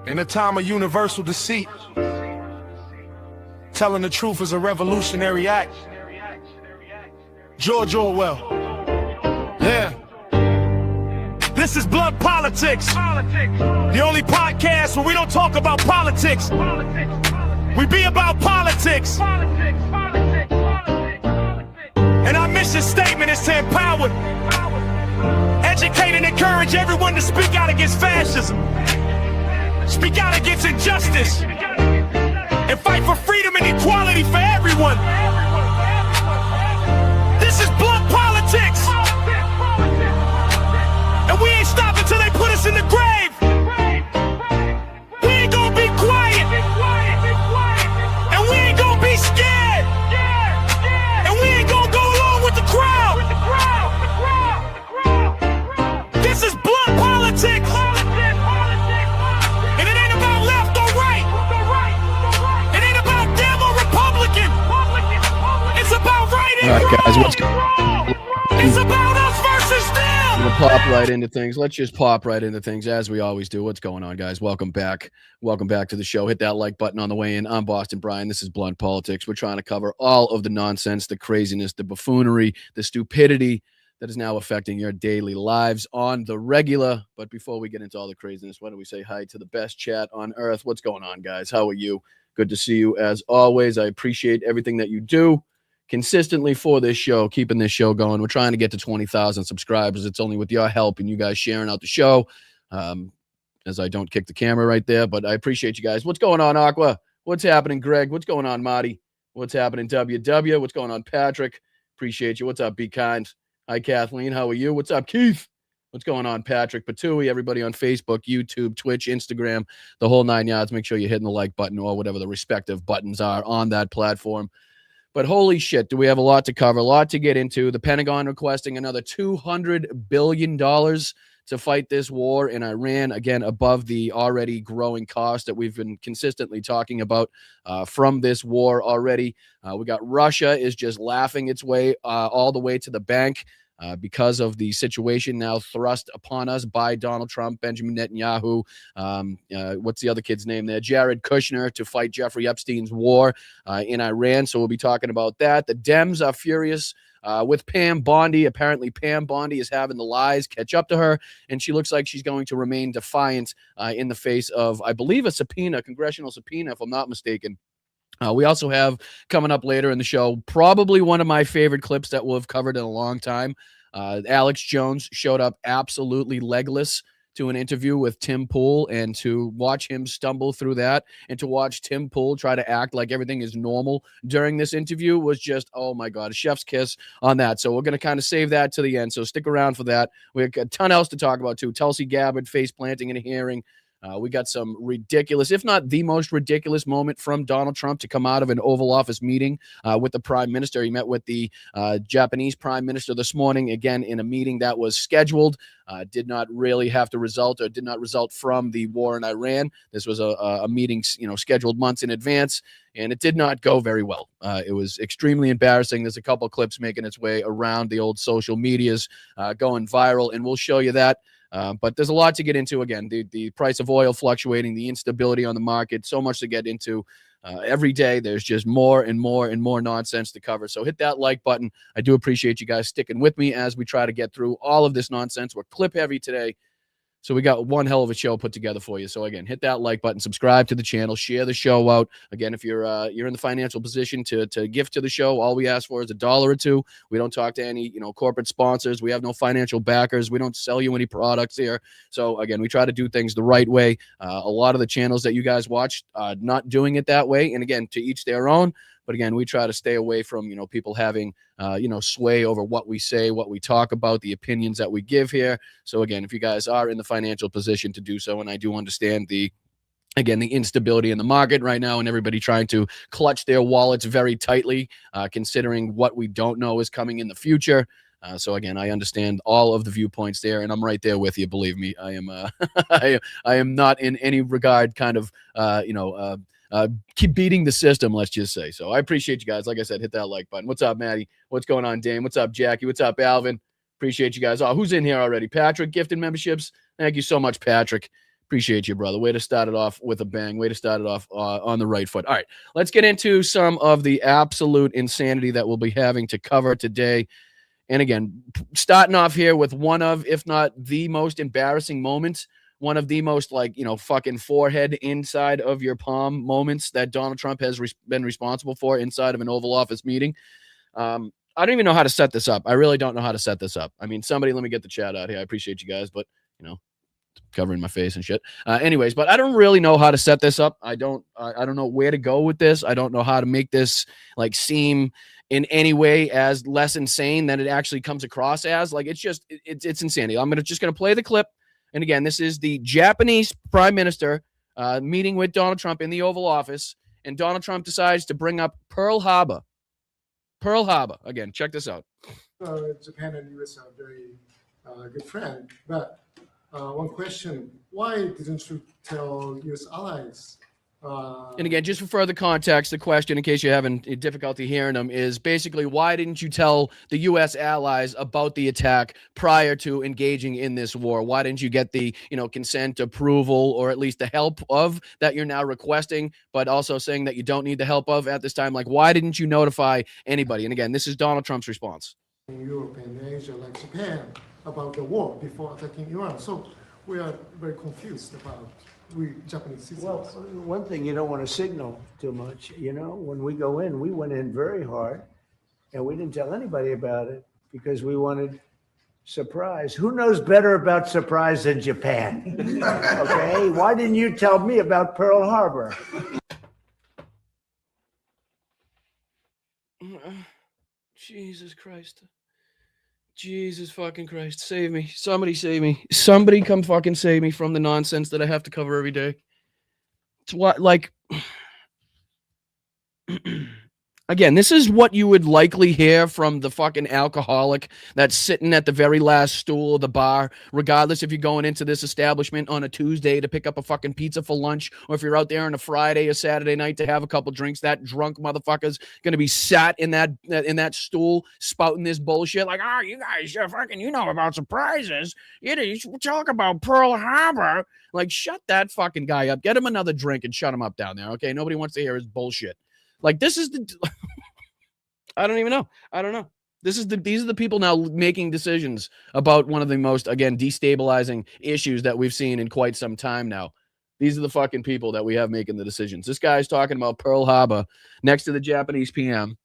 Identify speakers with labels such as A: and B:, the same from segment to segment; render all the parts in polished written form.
A: In a time of universal deceit, telling the truth is a revolutionary act. George Orwell. Yeah. This is Blunt Politics. The only podcast where we don't talk about politics. We be about politics. And our mission statement is to empower, educate, and encourage everyone to speak out against fascism. Speak out against injustice and fight for freedom and equality for everyone. This is Blunt Politics, and we ain't stopping till they put us in the grave. We ain't gonna be quiet, and we ain't gonna be scared, and we ain't gonna go along with the crowd. This is Blunt Politics.
B: All right, guys, what's going on?
A: It's about us versus them.
B: We'll pop right into things. Let's just pop right into things as we always do. What's going on, guys? Welcome back. Welcome back to the show. Hit that like button on the way in. I'm Boston Brian. This is Blunt Politics. We're trying to cover all of the nonsense, the craziness, the buffoonery, the stupidity that is now affecting your daily lives on the regular. But before we get into all the craziness, why don't we say hi to the best chat on earth? What's going on, guys? How are you? Good to see you as always. I appreciate everything that you do consistently for this show, keeping this show going. We're trying to get to 20,000 subscribers. It's only with your help and you guys sharing out the show. As I don't kick the camera right there, but I appreciate you guys. What's going on, Aqua? What's happening, Greg? What's going on, Marty? What's happening, WW? What's going on, Patrick? Appreciate you. What's up, Be Kind? Hi, Kathleen. How are you? What's up, Keith? What's going on, Patrick? Patui, everybody on Facebook, YouTube, Twitch, Instagram, the whole 9 yards. Make sure you're hitting the like button or whatever the respective buttons are on that platform. But holy shit, do we have a lot to cover, a lot to get into. The Pentagon requesting another $200 billion to fight this war in Iran, again, above the already growing cost that we've been consistently talking about from this war already. We got Russia is just laughing its way all the way to the bank because of the situation now thrust upon us by Donald Trump, Benjamin Netanyahu, what's the other kid's name there? Jared Kushner, to fight Jeffrey Epstein's war in Iran. So we'll be talking about that. The Dems are furious with Pam Bondi. Apparently Pam Bondi is having the lies catch up to her, and she looks like she's going to remain defiant in the face of, I believe, a subpoena, congressional subpoena, if I'm not mistaken. We also have coming up later in the show, probably one of my favorite clips that we'll have covered in a long time. Alex Jones showed up absolutely legless to an interview with Tim Pool, and to watch him stumble through that and to watch Tim Pool try to act like everything is normal during this interview was just, oh my God, a chef's kiss on that. So we're going to kind of save that to the end. So stick around for that. We have a ton else to talk about too. Tulsi Gabbard face planting in a hearing. We got some ridiculous, if not the most ridiculous moment from Donald Trump to come out of an Oval Office meeting with the prime minister. He met with the Japanese prime minister this morning, again, in a meeting that was scheduled, did not really have to result, or did not result from the war in Iran. This was a meeting, scheduled months in advance, and it did not go very well. It was extremely embarrassing. There's a couple of clips making its way around the old social medias, going viral, and we'll show you that. But there's a lot to get into. Again, the price of oil fluctuating, the instability on the market, so much to get into. Every day there's just more and more and more nonsense to cover. So hit that like button. I do appreciate you guys sticking with me as we try to get through all of this nonsense. We're clip heavy today, so we got one hell of a show put together for you. So again, hit that like button, subscribe to the channel, share the show out. Again, if you're in the financial position to gift to the show, all we ask for is $1 or $2. We don't talk to any corporate sponsors. We have no financial backers. We don't sell you any products here. So again, we try to do things the right way. A lot of the channels that you guys watch not doing it that way. And again, to each their own. But again, we try to stay away from, people having, sway over what we say, what we talk about, the opinions that we give here. So again, if you guys are in the financial position to do so, and I do understand the instability in the market right now and everybody trying to clutch their wallets very tightly, considering what we don't know is coming in the future. So again, I understand all of the viewpoints there, and I'm right there with you. Believe me, I am. I am not in any regard kind of, keep beating the system, let's just say. So I appreciate you guys. Like I said, hit that like button. What's up, Maddie? What's going on, Dame? What's up, Jackie? What's up, Alvin? Appreciate you guys. Oh, who's in here already? Patrick, gifted memberships. Thank you so much, Patrick. Appreciate you, brother. Way to start it off with a bang. Way to start it off on the right foot. All right, let's get into some of the absolute insanity that we'll be having to cover today. And again, starting off here with one of, if not the most embarrassing moments, one of the most fucking forehead inside of your palm moments that Donald Trump has been responsible for inside of an Oval Office meeting. I don't even know how to set this up. I really don't know how to set this up. I mean, somebody, let me get the chat out here. I appreciate you guys, but covering my face and shit. Anyways, but I don't really know how to set this up. I don't know where to go with this. I don't know how to make this seem in any way as less insane than it actually comes across as. It's insanity. I'm just gonna play the clip. And again, this is the Japanese Prime Minister meeting with Donald Trump in the Oval Office, and Donald Trump decides to bring up Pearl Harbor. Pearl Harbor. Again, check this out.
C: Japan and US are very good friends, but one question, why didn't you tell US allies?
B: And again, just for further context, the question, in case you're having difficulty hearing them, is basically, why didn't you tell the U.S. allies about the attack prior to engaging in this war? Why didn't you get the, consent, approval, or at least the help of that you're now requesting, but also saying that you don't need the help of at this time? Why didn't you notify anybody? And again, this is Donald Trump's response.
C: In Europe and Asia, like Japan, about the war before attacking Iran. So we are very confused about we Japanese citizens.
D: Well, one thing, you don't want to signal too much. When we go in, we went in very hard, and we didn't tell anybody about it because we wanted surprise. Who knows better about surprise than Japan? Okay, why didn't you tell me about Pearl Harbor?
B: Jesus Christ. Jesus fucking Christ. Save me. Somebody save me. Somebody come fucking save me from the nonsense that I have to cover every day. It's what, again, this is what you would likely hear from the fucking alcoholic that's sitting at the very last stool of the bar, regardless if you're going into this establishment on a Tuesday to pick up a fucking pizza for lunch, or if you're out there on a Friday or Saturday night to have a couple drinks. That drunk motherfucker's going to be sat in that stool spouting this bullshit you guys fucking, about surprises. You talk about Pearl Harbor. Shut that fucking guy up. Get him another drink and shut him up down there, okay? Nobody wants to hear his bullshit. This is the I don't even know. I don't know. These are the people now making decisions about one of the most, again, destabilizing issues that we've seen in quite some time now. These are the fucking people that we have making the decisions. This guy's talking about Pearl Harbor next to the Japanese PM.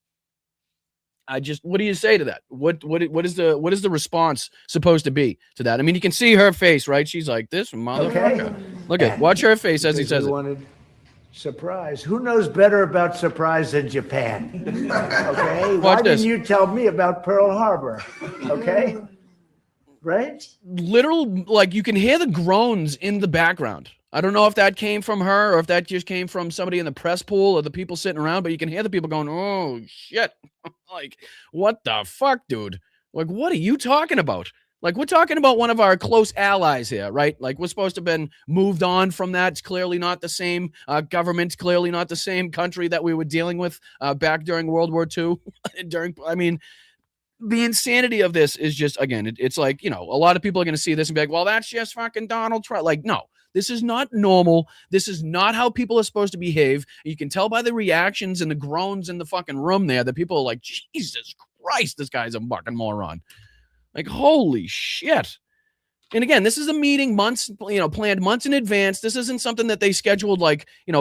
B: What do you say to that? What is the response supposed to be to that? I mean, you can see her face, right? She's like, this motherfucker. Okay. Watch her face as he says it.
D: Surprise. Who knows better about surprise than Japan? Okay? Why didn't you tell me about Pearl Harbor? Okay? Right?
B: Literal, you can hear the groans in the background. I don't know if that came from her or if that just came from somebody in the press pool or the people sitting around, but you can hear the people going, oh, shit. What the fuck, dude? What are you talking about? We're talking about one of our close allies here, right? We're supposed to have been moved on from that. It's clearly not the same government, clearly not the same country that we were dealing with back during World War II. The insanity of this is just, again, it's a lot of people are going to see this and be like, well, that's just fucking Donald Trump. No, this is not normal. This is not how people are supposed to behave. You can tell by the reactions and the groans in the fucking room there that people are like, Jesus Christ, this guy's a fucking moron. Holy shit. And again, this is a meeting planned months in advance. This isn't something that they scheduled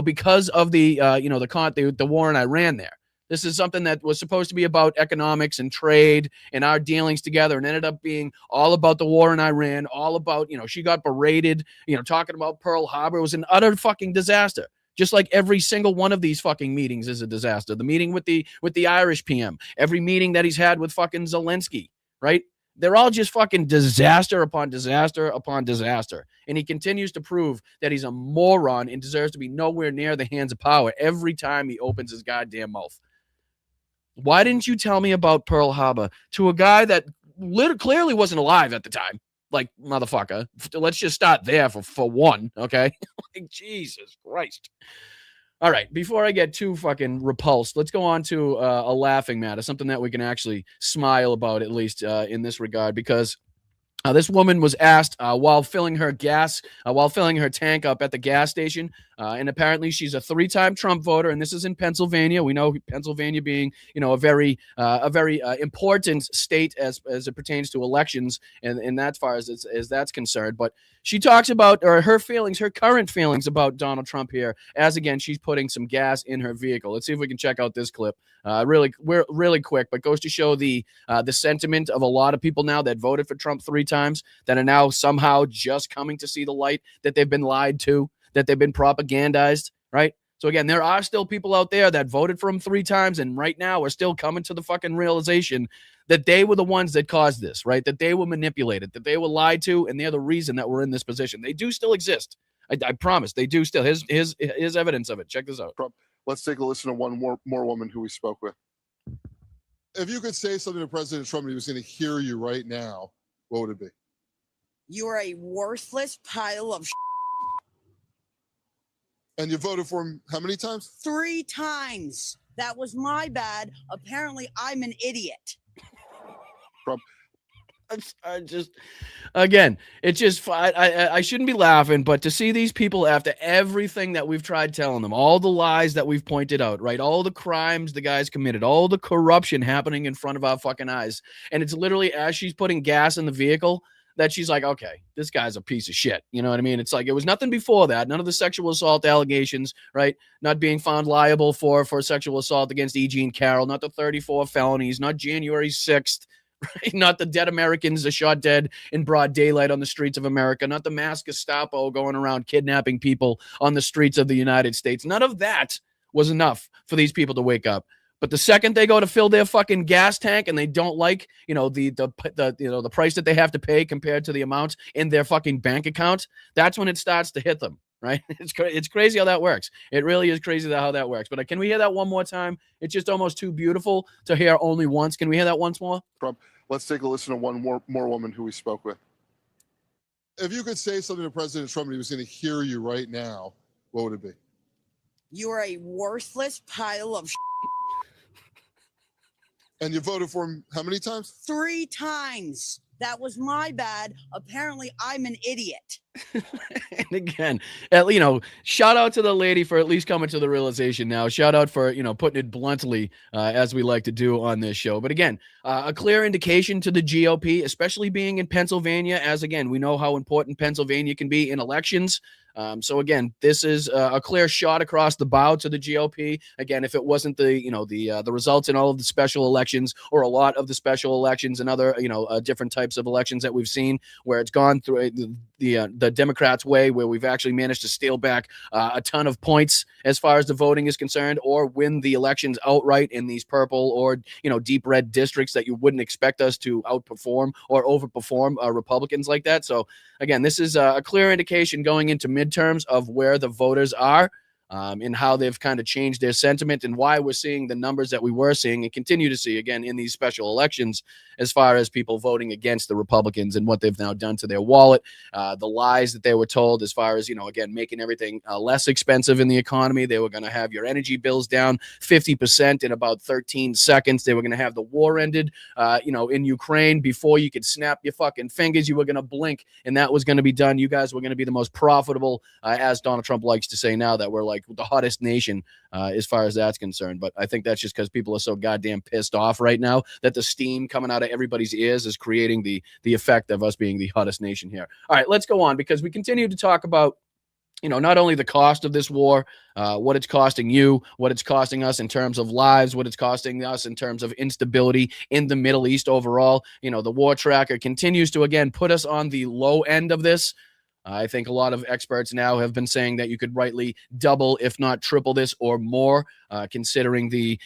B: because of the war in Iran there. This is something that was supposed to be about economics and trade and our dealings together, and ended up being all about the war in Iran, all about, she got berated, talking about Pearl Harbor. It was an utter fucking disaster. Just like every single one of these fucking meetings is a disaster. The meeting with the Irish PM, every meeting that he's had with fucking Zelensky, right? They're all just fucking disaster upon disaster upon disaster. And he continues to prove that he's a moron and deserves to be nowhere near the hands of power every time he opens his goddamn mouth. Why didn't you tell me about Pearl Harbor to a guy that clearly wasn't alive at the time? Motherfucker. Let's just start there for one, okay? Jesus Christ. All right, before I get too fucking repulsed, let's go on to a laughing matter, something that we can actually smile about, at least in this regard, because This woman was asked while filling her tank up at the gas station, and apparently she's a 3-time Trump voter, and this is in Pennsylvania. We know Pennsylvania being, a very important state as it pertains to elections, and that far as that's concerned. But she talks about her current feelings about Donald Trump here, as again she's putting some gas in her vehicle. Let's see if we can check out this clip. Really quick, but goes to show the sentiment of a lot of people now that voted for Trump 3 times that are now somehow just coming to see the light, that they've been lied to, that they've been propagandized, right? So again, there are still people out there that voted for him 3 times and right now are still coming to the fucking realization that they were the ones that caused this, right? That they were manipulated, that they were lied to, and they're the reason that we're in this position. They do still exist. I promise they do still. Here's evidence of it. Check this out.
E: Let's take a listen to one more woman who we spoke with. If you could say something to President Trump and he was going to hear you right now, what would it be?
F: You're a worthless pile of
E: And you voted for him how many times?
F: 3 times. That was my bad. Apparently, I'm an idiot.
B: I shouldn't be laughing, but to see these people after everything that we've tried telling them, all the lies that we've pointed out, right? All the crimes the guys committed, all the corruption happening in front of our fucking eyes. And it's literally as she's putting gas in the vehicle that she's like, okay, this guy's a piece of shit. You know what I mean? It's like, it was nothing before that. None of the sexual assault allegations, right? Not being found liable for sexual assault against E. Jean Carroll, not the 34 felonies, not January 6th, right? Not the dead Americans that shot dead in broad daylight on the streets of America, not the mass Gestapo going around kidnapping people on the streets of the United States. None of that was enough for these people to wake up. But the second they go to fill their fucking gas tank and they don't like, the price that they have to pay compared to the amount in their fucking bank account, that's when it starts to hit them, right? It's crazy how that works. It really is crazy how that works. But can we hear that one more time? It's just almost too beautiful to hear only once. Can we hear that once more?
E: Let's take a listen to one more woman who we spoke with. If you could say something to President Trump and he was going to hear you right now, what would it be?
F: You're a worthless pile of
E: And you voted for him how many times?
F: 3 times. That was my bad. Apparently, I'm an idiot.
B: And again, shout out to the lady for at least coming to the realization now. Shout out for, putting it bluntly, as we like to do on this show. But again, a clear indication to the GOP, especially being in Pennsylvania, as again, we know how important Pennsylvania can be in elections. So again, this is a clear shot across the bow to the GOP. Again, if it wasn't the results in all of the special elections or a lot of the special elections and other, different types of elections that we've seen where it's gone through the Democrats' way, where we've actually managed to steal back a ton of points as far as the voting is concerned, or win the elections outright in these purple or, deep red districts that you wouldn't expect us to outperform or overperform Republicans like that. So again, this is a clear indication going into midterms of where the voters are, and how they've kind of changed their sentiment and why we're seeing the numbers that we were seeing and continue to see again in these special elections as far as people voting against the Republicans and what they've now done to their wallet, the lies that they were told as far as, again, making everything less expensive in the economy. They were going to have your energy bills down 50% in about 13 seconds. They were going to have the war ended, in Ukraine before you could snap your fucking fingers. You were going to blink and that was going to be done. You guys were going to be the most profitable, as Donald Trump likes to say now, that we're like the hottest nation as far as that's concerned. But I think that's just because people are so goddamn pissed off right now that the steam coming out of everybody's ears is creating the effect of us being the hottest nation here. All right, let's go on, because we continue to talk about not only the cost of this war, what it's costing you, what it's costing us in terms of lives, what it's costing us in terms of instability in the Middle East overall. The war tracker continues to, again, put us on the low end of this. I think a lot of experts now have been saying that you could rightly double, if not triple this or more, considering the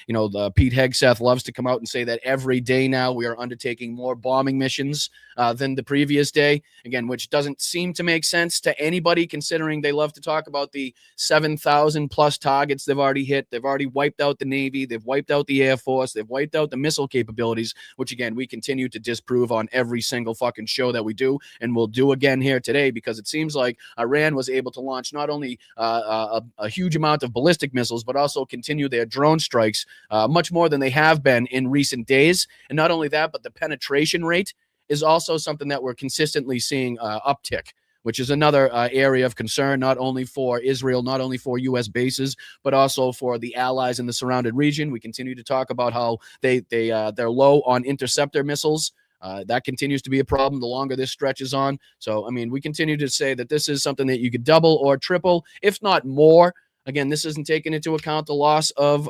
B: Pete Hegseth loves to come out and say that every day now we are undertaking more bombing missions than the previous day, again, which doesn't seem to make sense to anybody, considering they love to talk about the 7,000 plus targets they've already hit. They've already wiped out the Navy. They've wiped out the Air Force. They've wiped out the missile capabilities, which, again, we continue to disprove on every single fucking show that we do, and we'll do again here today, because it seems like Iran was able to launch not only a huge amount of ballistic missiles, but also continue their drone strikes much more than they have been in recent days. And not only that, but the penetration rate is also something that we're consistently seeing uptick, which is another area of concern, not only for Israel, not only for U.S. bases, but also for the allies in the surrounded region. We continue to talk about how they're low on interceptor missiles. That continues to be a problem the longer this stretches on. So, I mean, we continue to say that this is something that you could double or triple, if not more. Again, this isn't taking into account the loss of,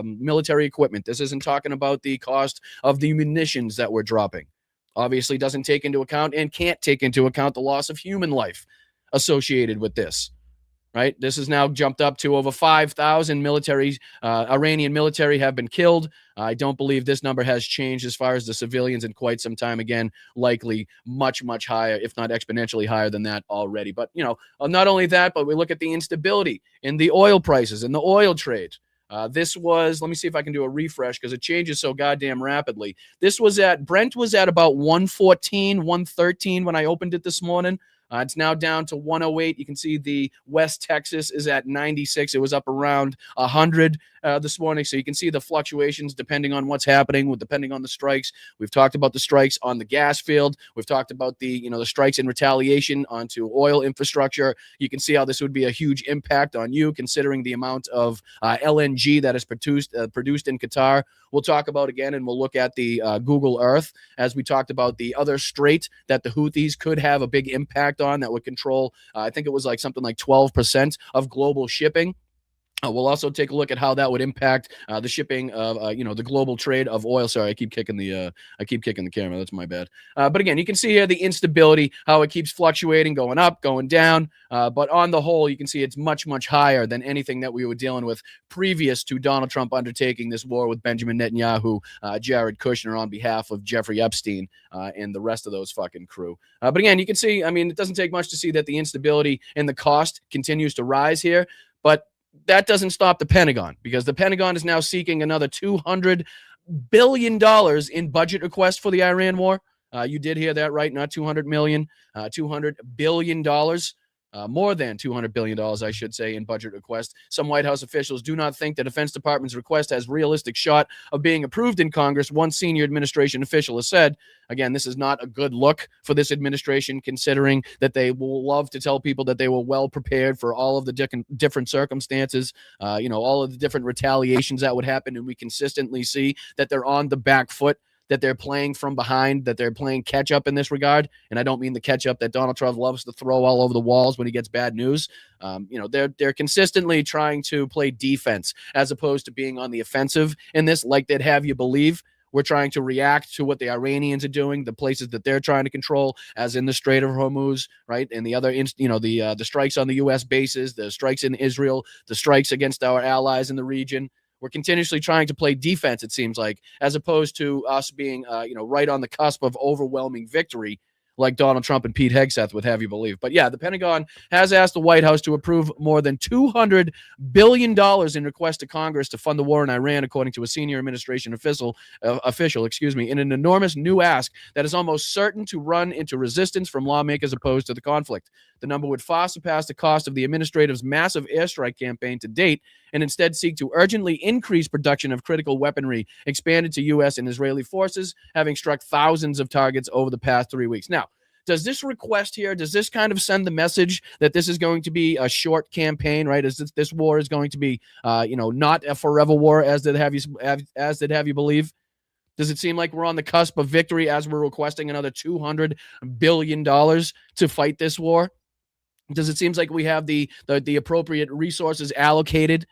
B: military equipment. This isn't talking about the cost of the munitions that we're dropping. Obviously doesn't take into account and can't take into account the loss of human life associated with this, right? This has now jumped up to over 5,000 military, Iranian military have been killed. I don't believe this number has changed as far as the civilians in quite some time. Again, likely much, much higher, if not exponentially higher than that already. But, not only that, but we look at the instability in the oil prices and the oil trade. This was, let me see if I can do a refresh because it changes so goddamn rapidly. Brent was at about 114, 113 when I opened it this morning. It's now down to 108. You can see the West Texas is at 96. It was up around 100 this morning. So you can see the fluctuations depending on what's happening, depending on the strikes. We've talked about the strikes on the gas field. We've talked about the strikes in retaliation onto oil infrastructure. You can see how this would be a huge impact on you, considering the amount of LNG that is produced in Qatar. We'll talk about again, and we'll look at the Google Earth as we talked about the other strait that the Houthis could have a big impact on that would control, I think it was like something like 12% of global shipping. We'll also take a look at how that would impact the shipping of, the global trade of oil. Sorry, I keep kicking the camera. That's my bad. But again, you can see here the instability, how it keeps fluctuating, going up, going down. But on the whole, you can see it's much, much higher than anything that we were dealing with previous to Donald Trump undertaking this war with Benjamin Netanyahu, Jared Kushner on behalf of Jeffrey Epstein and the rest of those fucking crew. But again, you can see, I mean, it doesn't take much to see that the instability and the cost continues to rise here. But that doesn't stop the Pentagon, because the Pentagon is now seeking another $200 billion in budget requests for the Iran war. You did hear that right, not 200 million, $200 billion. More than $200 billion, I should say, in budget request. Some White House officials do not think the Defense Department's request has realistic shot of being approved in Congress. One senior administration official has said, again, this is not a good look for this administration, considering that they will love to tell people that they were well prepared for all of the different circumstances, all of the different retaliations that would happen. And we consistently see that they're on the back foot, that they're playing from behind, that they're playing catch up in this regard. And I don't mean the catch up that Donald Trump loves to throw all over the walls when he gets bad news. They're consistently trying to play defense as opposed to being on the offensive in this, like they'd have you believe. We're trying to react to what the Iranians are doing, the places that they're trying to control, as in the Strait of Hormuz, right? And the other, the strikes on the U.S. bases, the strikes in Israel, the strikes against our allies in the region. We're continuously trying to play defense, it seems like, as opposed to us being, right on the cusp of overwhelming victory, like Donald Trump and Pete Hegseth would have you believe. But yeah, the Pentagon has asked the White House to approve more than $200 billion in requests to Congress to fund the war in Iran, according to a senior administration official, in an enormous new ask that is almost certain to run into resistance from lawmakers opposed to the conflict. The number would far surpass the cost of the administration's massive airstrike campaign to date, and instead seek to urgently increase production of critical weaponry expanded to U.S. and Israeli forces, having struck thousands of targets over the past 3 weeks. Now, does this request here, does this kind of send the message that this is going to be a short campaign, right? As this war is going to be, not a forever war, as they'd have you believe? Does it seem like we're on the cusp of victory as we're requesting another $200 billion to fight this war? Does it seem like we have the appropriate resources allocated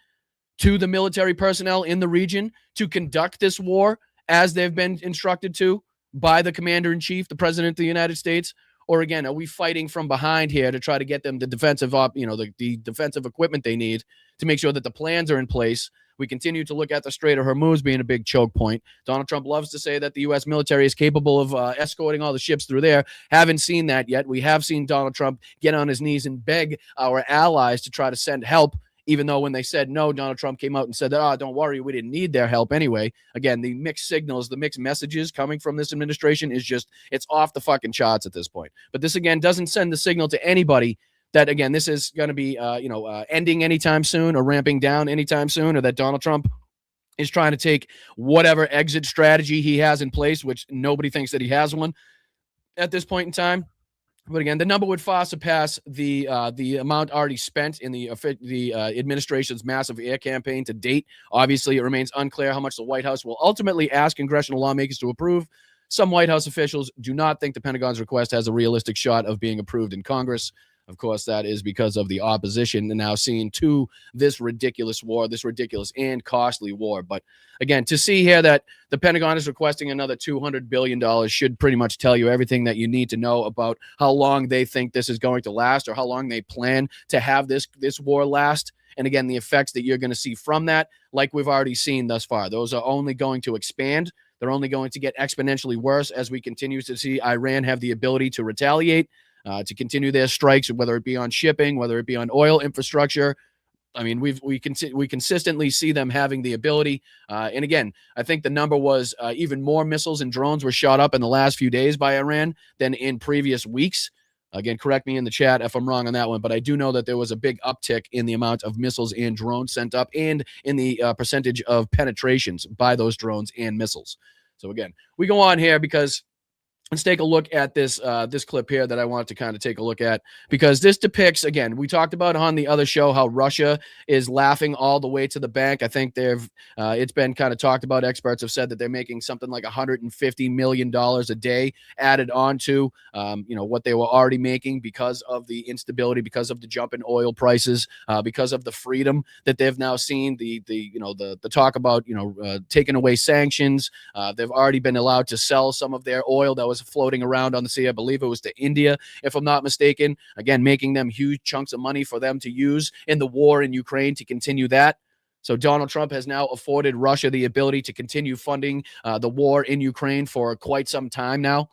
B: to the military personnel in the region to conduct this war as they've been instructed to by the commander-in-chief, the president of the United States? Or again, are we fighting from behind here to try to get them the defensive, the defensive equipment they need to make sure that the plans are in place? We continue to look at the Strait of Hormuz being a big choke point. Donald Trump loves to say that the U.S. military is capable of escorting all the ships through there. Haven't seen that yet. We have seen Donald Trump get on his knees and beg our allies to try to send help, even though when they said no, Donald Trump came out and said that, don't worry, we didn't need their help anyway. Again, the mixed signals, the mixed messages coming from this administration is just, it's off the fucking charts at this point. But this, again, doesn't send the signal to anybody that, again, this is going to be, ending anytime soon or ramping down anytime soon, or that Donald Trump is trying to take whatever exit strategy he has in place, which nobody thinks that he has one. at this point in time. But again, the number would far surpass the amount already spent in the administration's massive air campaign to date. Obviously, it remains unclear how much the White House will ultimately ask congressional lawmakers to approve. Some White House officials do not think the Pentagon's request has a realistic shot of being approved in Congress. Of course, that is because of the opposition now seen to this ridiculous war, this ridiculous and costly war. But again, to see here that the Pentagon is requesting another $200 billion should pretty much tell you everything that you need to know about how long they think this is going to last, or how long they plan to have this war last. And again, the effects that you're going to see from that, like we've already seen thus far, those are only going to expand. They're only going to get exponentially worse as we continue to see Iran have the ability to retaliate, to continue their strikes, whether it be on shipping, whether it be on oil infrastructure. I mean, we consistently see them having the ability. And again, I think the number was even more missiles and drones were shot up in the last few days by Iran than in previous weeks. Again, correct me in the chat if I'm wrong on that one, but I do know that there was a big uptick in the amount of missiles and drones sent up, and in the percentage of penetrations by those drones and missiles. So again, we go on here because let's take a look at this this clip here that I want to kind of take a look at, because this depicts, again, we talked about on the other show how Russia is laughing all the way to the bank. I think it's been kind of talked about. Experts have said that they're making something like $150 million a day added on to what they were already making because of the instability, because of the jump in oil prices, because of the freedom that they've now seen, the talk about taking away sanctions. They've already been allowed to sell some of their oil that was floating around on the sea. I believe it was to India, if I'm not mistaken. Again, making them huge chunks of money for them to use in the war in Ukraine to continue that. So Donald Trump has now afforded Russia the ability to continue funding the war in Ukraine for quite some time now.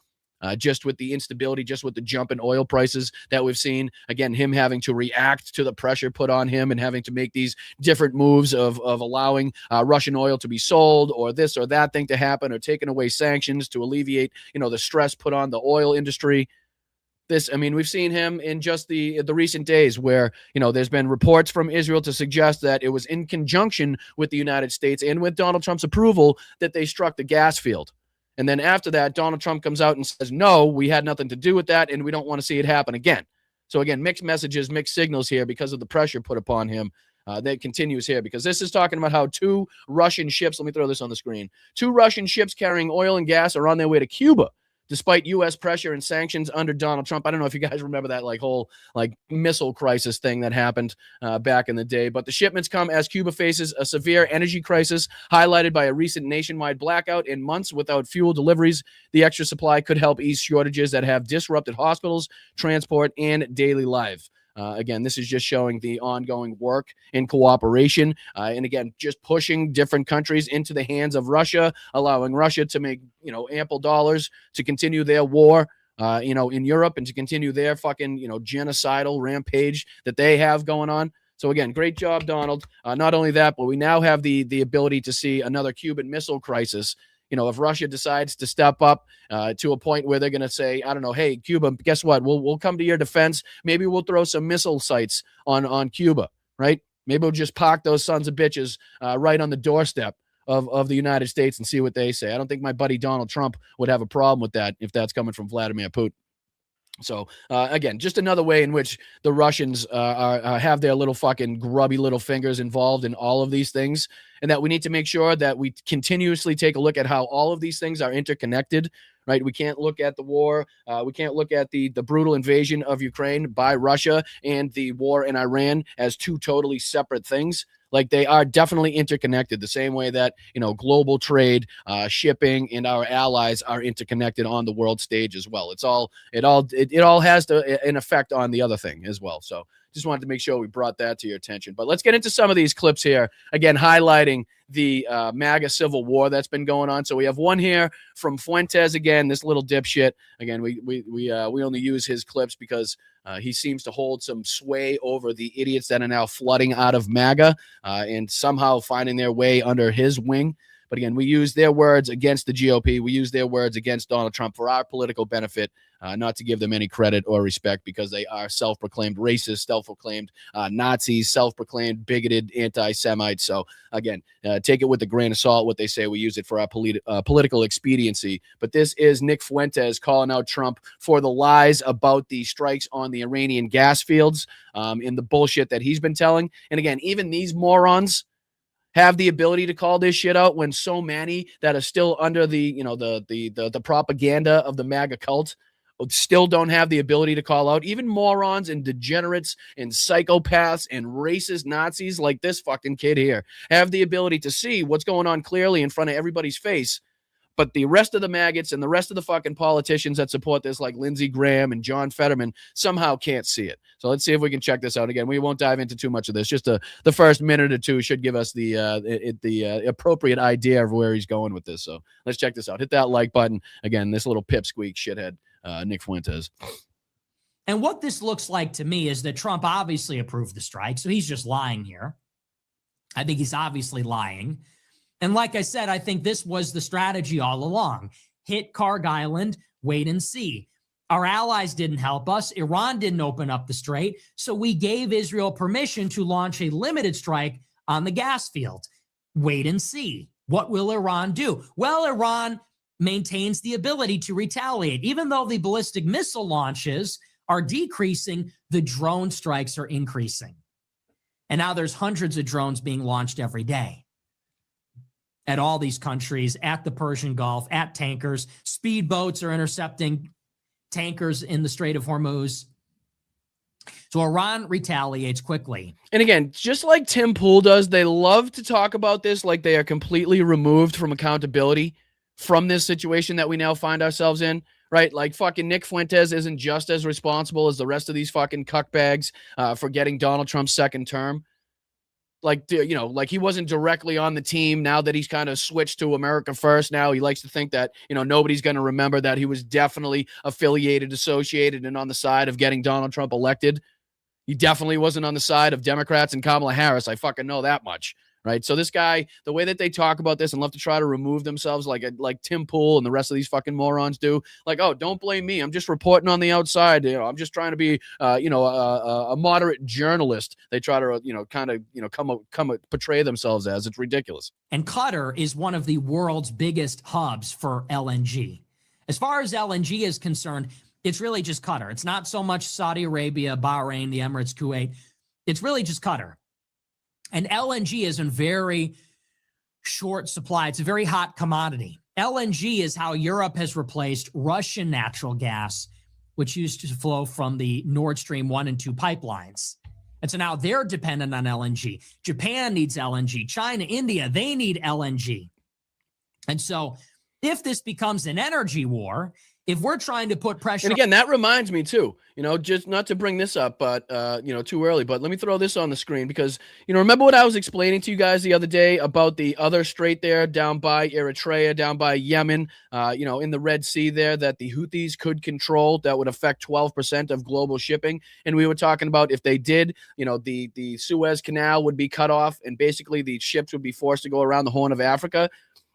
B: Just with the instability, just with the jump in oil prices that we've seen. Again, him having to react to the pressure put on him and having to make these different moves of allowing Russian oil to be sold, or this or that thing to happen, or taking away sanctions to alleviate, the stress put on the oil industry. We've seen him in just the recent days where, there's been reports from Israel to suggest that it was in conjunction with the United States and with Donald Trump's approval that they struck the gas field. And then after that, Donald Trump comes out and says, no, we had nothing to do with that, and we don't want to see it happen again. So again, mixed messages, mixed signals here because of the pressure put upon him. That continues here, because this is talking about how 2 Russian ships, let me throw this on the screen, 2 Russian ships carrying oil and gas are on their way to Cuba, despite U.S. pressure and sanctions under Donald Trump. I don't know if you guys remember that whole missile crisis thing that happened back in the day. But the shipments come as Cuba faces a severe energy crisis highlighted by a recent nationwide blackout and months without fuel deliveries. The extra supply could help ease shortages that have disrupted hospitals, transport, and daily life. Again, this is just showing the ongoing work in cooperation. And again, just pushing different countries into the hands of Russia, allowing Russia to make, ample dollars to continue their war, in Europe, and to continue their fucking, genocidal rampage that they have going on. So again, great job, Donald. Not only that, but we now have the ability to see another Cuban Missile Crisis. If Russia decides to step up to a point where they're going to say, I don't know, hey, Cuba, guess what? We'll come to your defense. Maybe we'll throw some missile sites on Cuba, right? Maybe we'll just park those sons of bitches right on the doorstep of the United States and see what they say. I don't think my buddy Donald Trump would have a problem with that if that's coming from Vladimir Putin. So, again, just another way in which the Russians have their little fucking grubby little fingers involved in all of these things, and that we need to make sure that we continuously take a look at how all of these things are interconnected, right? We can't look at the war. We can't look at the brutal invasion of Ukraine by Russia and the war in Iran as two totally separate things. Like, they are definitely interconnected the same way that, global trade, shipping, and our allies are interconnected on the world stage as well. It all has an effect on the other thing as well. So just wanted to make sure we brought that to your attention. But let's get into some of these clips here, again, highlighting the MAGA civil war that's been going on. So we have one here from Fuentes, again, this little dipshit. Again, we only use his clips because he seems to hold some sway over the idiots that are now flooding out of MAGA and somehow finding their way under his wing. But again, we use their words against the GOP. We use their words against Donald Trump for our political benefit. not to give them any credit or respect because they are self-proclaimed racist, self-proclaimed Nazis, self-proclaimed bigoted anti-Semites. So again, take it with a grain of salt. What they say, we use it for our political expediency. But this is Nick Fuentes calling out Trump for the lies about the strikes on the Iranian gas fields, in the bullshit that he's been telling. And again, even these morons have the ability to call this shit out when so many that are still under the propaganda of the MAGA cult still don't have the ability to call out. Even morons and degenerates and psychopaths and racist Nazis like this fucking kid here have the ability to see what's going on clearly in front of everybody's face. But the rest of the maggots and the rest of the fucking politicians that support this, like Lindsey Graham and John Fetterman, somehow can't see it. So let's see if we can check this out again. We won't dive into too much of this. Just the first minute or two should give us the appropriate idea of where he's going with this. So let's check this out. Hit that like button. Again, this little pipsqueak shithead, Nick Fuentes.
G: And what this looks like to me is that Trump obviously approved the strike, so he's just lying here. I think he's obviously lying. And like I said, I think this was the strategy all along. Hit Karg Island, wait and see. Our allies didn't help us. Iran didn't open up the strait. So we gave Israel permission to launch a limited strike on the gas field. Wait and see. What will Iran do? Well, Iran maintains the ability to retaliate. Even though the ballistic missile launches are decreasing, the drone strikes are increasing. And now there's hundreds of drones being launched every day at all these countries, at the Persian Gulf, at tankers. Speedboats are intercepting tankers in the Strait of Hormuz. So Iran retaliates quickly.
B: And again, just like Tim Pool does, they love to talk about this like they are completely removed from accountability from this situation that we now find ourselves in, right? Like fucking Nick Fuentes isn't just as responsible as the rest of these fucking cuckbags for getting Donald Trump's second term. Like, you know, like he wasn't directly on the team. Now that he's kind of switched to America First, now he likes to think that, you know, nobody's going to remember that he was definitely affiliated, associated, and on the side of getting Donald Trump elected. He definitely wasn't on the side of Democrats and Kamala Harris. I fucking know that much, right? So this guy, the way that they talk about this and love to try to remove themselves like Tim Pool and the rest of these fucking morons do, like, oh, don't blame me. I'm just reporting on the outside. You know, I'm just trying to be, a moderate journalist. They try to, come portray themselves as. It's ridiculous.
G: And Qatar is one of the world's biggest hubs for LNG. As far as LNG is concerned, it's really just Qatar. It's not so much Saudi Arabia, Bahrain, the Emirates, Kuwait. It's really just Qatar. And LNG is in very short supply. It's a very hot commodity. LNG is how Europe has replaced Russian natural gas, which used to flow from the Nord Stream 1 and 2 pipelines. And so now they're dependent on LNG. Japan needs LNG. China, India, they need LNG. And so if this becomes an energy war, if we're trying to put pressure...
B: And again, that reminds me too, just not to bring this up, but, too early, but let me throw this on the screen because, remember what I was explaining to you guys the other day about the other strait there down by Eritrea, down by Yemen, in the Red Sea there that the Houthis could control that would affect 12% of global shipping. And we were talking about if they did, the Suez Canal would be cut off and basically the ships would be forced to go around the Horn of Africa.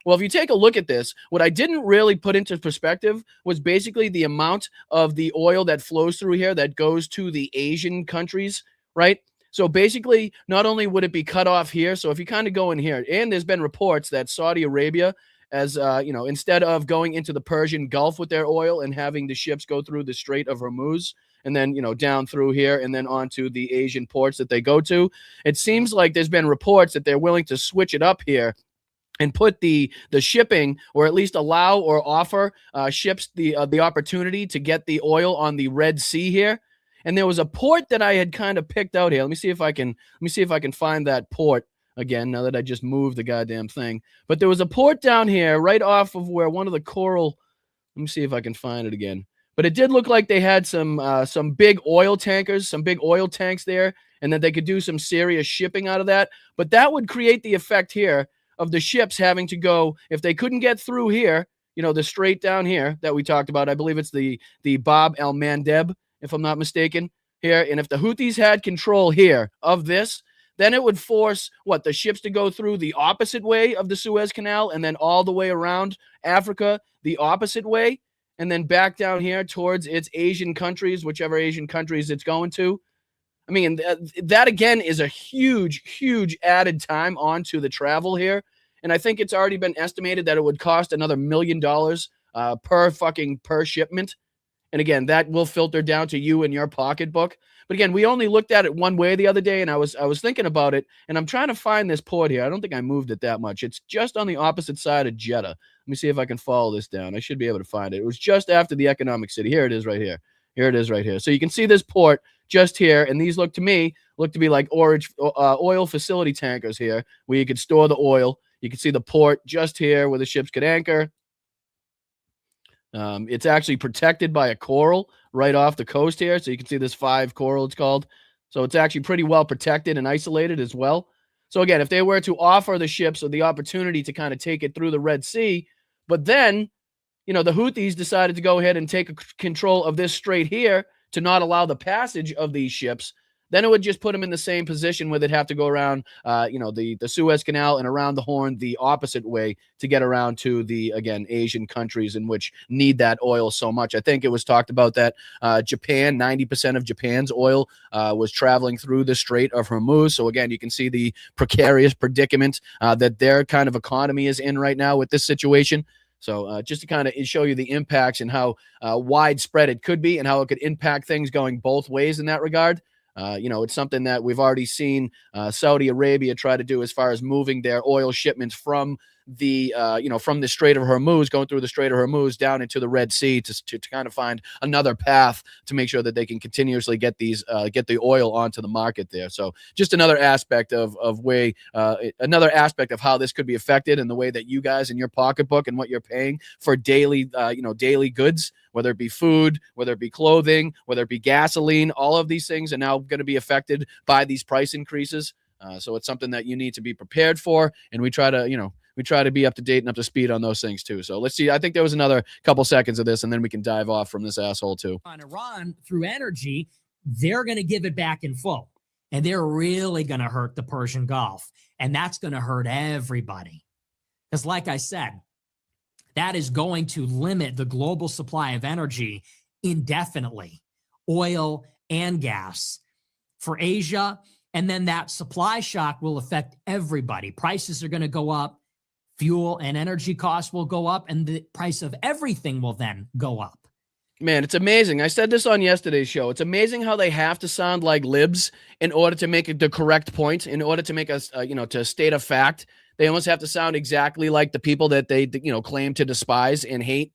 B: Well, if you take a look at this, what I didn't really put into perspective was basically the amount of the oil that flows through here that goes to the Asian countries, right? So basically, not only would it be cut off here, so if you kind of go in here, and there's been reports that Saudi Arabia, as instead of going into the Persian Gulf with their oil and having the ships go through the Strait of Hormuz, and then, down through here and then onto the Asian ports that they go to, it seems like there's been reports that they're willing to switch it up here and put the shipping, or at least allow or offer ships the opportunity to get the oil on the Red Sea here. And there was a port that I had kind of picked out here. Let me see if I can find that port again now that I just moved the goddamn thing. But there was a port down here right off of where one of the coral. Let me see if I can find it again. But it did look like they had some big oil tankers, some big oil tanks there, and that they could do some serious shipping out of that. But that would create the effect here of the ships having to go, if they couldn't get through here, the strait down here that we talked about. I believe it's the Bab el Mandeb, if I'm not mistaken, here. And if the Houthis had control here of this, then it would force the ships to go through the opposite way of the Suez Canal and then all the way around Africa the opposite way. and then back down here towards its Asian countries, whichever Asian countries it's going to. I mean, that again is a huge, huge added time onto the travel here. And I think it's already been estimated that it would cost another $1 million per shipment. And again, that will filter down to you and your pocketbook. But again, we only looked at it one way the other day, and I was thinking about it, and I'm trying to find this port here. I don't think I moved it that much. It's just on the opposite side of Jeddah. Let me see if I can follow this down. I should be able to find it. It was just after the economic city. Here it is right here. Here it is right here. So you can see this port just here, and these look to be like oil facility tankers here, where you could store the oil. You can see the port just here where the ships could anchor. It's actually protected by a coral right off the coast here. So you can see this 5 coral, it's called. So it's actually pretty well protected and isolated as well. So again, if they were to offer the ships the opportunity to kind of take it through the Red Sea, but then, the Houthis decided to go ahead and take control of this strait here to not allow the passage of these ships, then it would just put them in the same position where they'd have to go around, the Suez Canal and around the Horn the opposite way to get around to the, again, Asian countries in which need that oil so much. I think it was talked about that Japan, 90% of Japan's oil was traveling through the Strait of Hormuz. So again, you can see the precarious predicament that their kind of economy is in right now with this situation. So just to kind of show you the impacts and how widespread it could be and how it could impact things going both ways in that regard. It's something that we've already seen Saudi Arabia try to do as far as moving their oil shipments from the Strait of Hormuz, going through the Strait of Hormuz down into the Red Sea to kind of find another path to make sure that they can continuously get the oil onto the market there. So just another aspect of how this could be affected and the way that you guys in your pocketbook and what you're paying for daily goods, whether it be food, whether it be clothing, whether it be gasoline, all of these things are now going to be affected by these price increases. So it's something that you need to be prepared for. And we try to be up to date and up to speed on those things too. So let's see. I think there was another couple seconds of this, and then we can dive off from this asshole too.
G: On Iran through energy, they're going to give it back in full. And they're really going to hurt the Persian Gulf. And that's going to hurt everybody. Because like I said, that is going to limit the global supply of energy indefinitely, oil and gas for Asia. And then that supply shock will affect everybody. Prices are going to go up. Fuel and energy costs will go up. And the price of everything will then go up.
B: Man, it's amazing. I said this on yesterday's show. It's amazing how they have to sound like libs in order to make the correct point, in order to make us, to state a fact. They almost have to sound exactly like the people that they, claim to despise and hate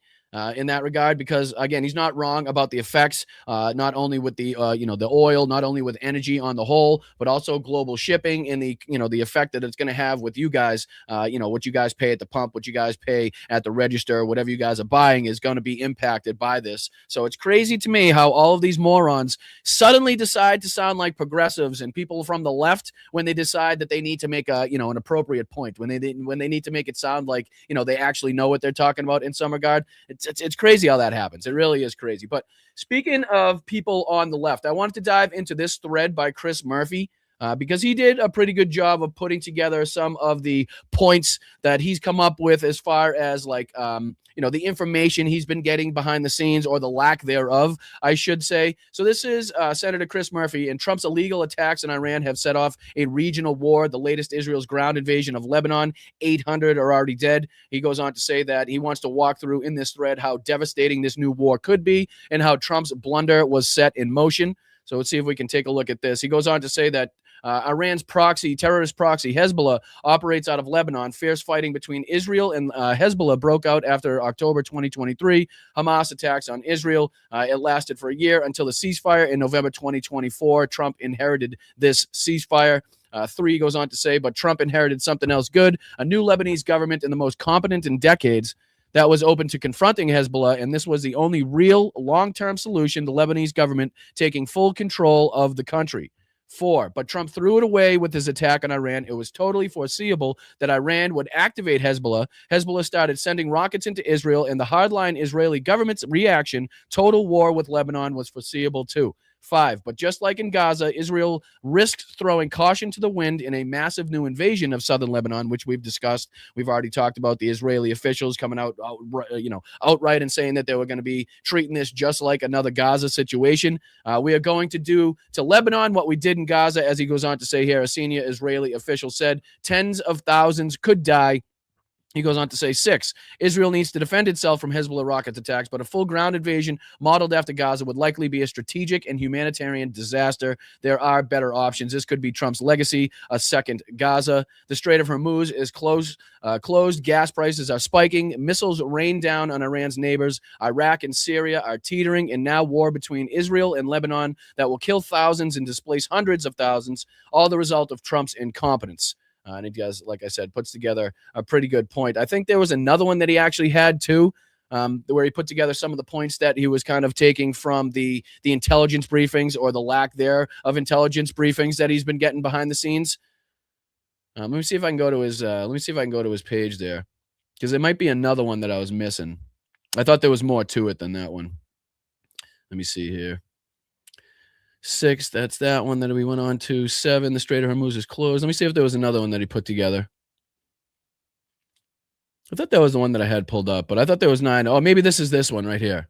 B: in that regard, because again, he's not wrong about the effects, not only with the, the oil, not only with energy on the whole, but also global shipping and the effect that it's going to have with you guys, what you guys pay at the pump, what you guys pay at the register, whatever you guys are buying is going to be impacted by this. So it's crazy to me how all of these morons suddenly decide to sound like progressives and people from the left when they decide that they need to make an appropriate point, when they need to make it sound like, they actually know what they're talking about in some regard. It's crazy how that happens. It really is crazy. But speaking of people on the left, I wanted to dive into this thread by Chris Murphy because he did a pretty good job of putting together some of the points that he's come up with as far as the information he's been getting behind the scenes, or the lack thereof, I should say. So this is Senator Chris Murphy. And Trump's illegal attacks in Iran have set off a regional war. The latest, Israel's ground invasion of Lebanon. 800 are already dead. He goes on to say that he wants to walk through in this thread how devastating this new war could be and how Trump's blunder was set in motion. So let's see if we can take a look at this. He goes on to say that Iran's terrorist proxy, Hezbollah, operates out of Lebanon. Fierce fighting between Israel and Hezbollah broke out after October 2023. Hamas attacks on Israel. It lasted for a year until the ceasefire in November 2024. Trump inherited this ceasefire. 3 goes on to say, but Trump inherited something else good, a new Lebanese government in the most competent in decades that was open to confronting Hezbollah, and this was the only real long-term solution, the Lebanese government taking full control of the country. 4, but Trump threw it away with his attack on Iran. It was totally foreseeable that Iran would activate Hezbollah. Hezbollah started sending rockets into Israel, and the hardline Israeli government's reaction, total war with Lebanon, was foreseeable too. 5. But just like in Gaza, Israel risks throwing caution to the wind in a massive new invasion of southern Lebanon, which we've discussed. We've already talked about the Israeli officials coming out, outright and saying that they were going to be treating this just like another Gaza situation. We are going to do to Lebanon what we did in Gaza, as he goes on to say here. A senior Israeli official said tens of thousands could die. He goes on to say, 6, Israel needs to defend itself from Hezbollah rocket attacks, but a full ground invasion modeled after Gaza would likely be a strategic and humanitarian disaster. There are better options. This could be Trump's legacy, a second Gaza. The Strait of Hormuz is closed. Gas prices are spiking. Missiles rain down on Iran's neighbors. Iraq and Syria are teetering, and now war between Israel and Lebanon that will kill thousands and displace hundreds of thousands, all the result of Trump's incompetence. And he does, like I said, puts together a pretty good point. I think there was another one that he actually had too, where he put together some of the points that he was kind of taking from the intelligence briefings, or the lack there of intelligence briefings that he's been getting behind the scenes. Let me see if I can go to his page there, because there might be another one that I was missing. I thought there was more to it than that one. Let me see here. 6, that's that one that we went on to. 7, the Strait of Hormuz is closed. Let me see if there was another one that he put together. I thought that was the one that I had pulled up, but I thought there was 9. Oh, maybe this is this one right here.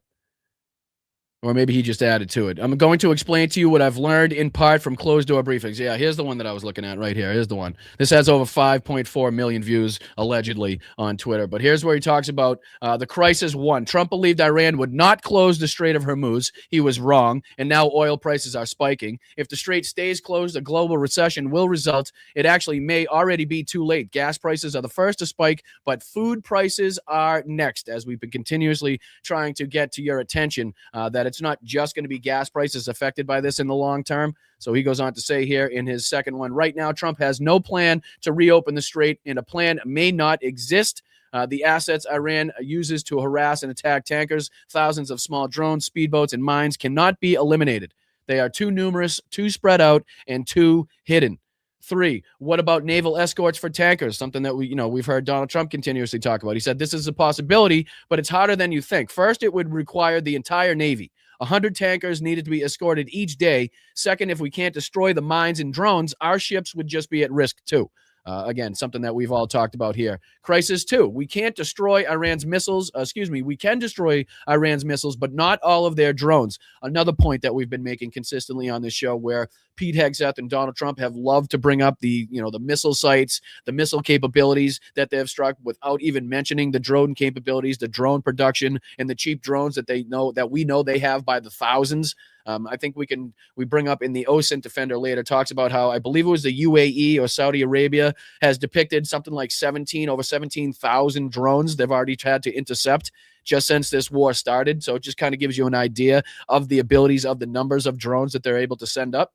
B: Or maybe he just added to it. I'm going to explain to you what I've learned in part from closed-door briefings. Yeah, here's the one that I was looking at right here. Here's the one. This has over 5.4 million views, allegedly, on Twitter. But here's where he talks about the crisis 1. Trump believed Iran would not close the Strait of Hormuz. He was wrong, and now oil prices are spiking. If the strait stays closed, a global recession will result. It actually may already be too late. Gas prices are the first to spike, but food prices are next, as we've been continuously trying to get to your attention, that it's not just going to be gas prices affected by this in the long term. So he goes on to say here in his second one, right now, Trump has no plan to reopen the strait, and a plan may not exist. The assets Iran uses to harass and attack tankers, thousands of small drones, speedboats, and mines cannot be eliminated. They are too numerous, too spread out, and too hidden. 3, what about naval escorts for tankers? Something that we've heard Donald Trump continuously talk about. He said this is a possibility, but it's harder than you think. First, it would require the entire Navy. 100 tankers needed to be escorted each day. Second, if we can't destroy the mines and drones, our ships would just be at risk too. Again, something that we've all talked about here. Crisis 2. We can't destroy Iran's missiles. We can destroy Iran's missiles, but not all of their drones. Another point that we've been making consistently on this show, where Pete Hegseth and Donald Trump have loved to bring up the missile sites, the missile capabilities that they have struck, without even mentioning the drone capabilities, the drone production, and the cheap drones that we know they have by the thousands. I think we bring up in the OSINT Defender later, talks about how, I believe it was the UAE or Saudi Arabia, has depicted something like over 17,000 drones they've already had to intercept just since this war started. So it just kind of gives you an idea of the abilities of the numbers of drones that they're able to send up.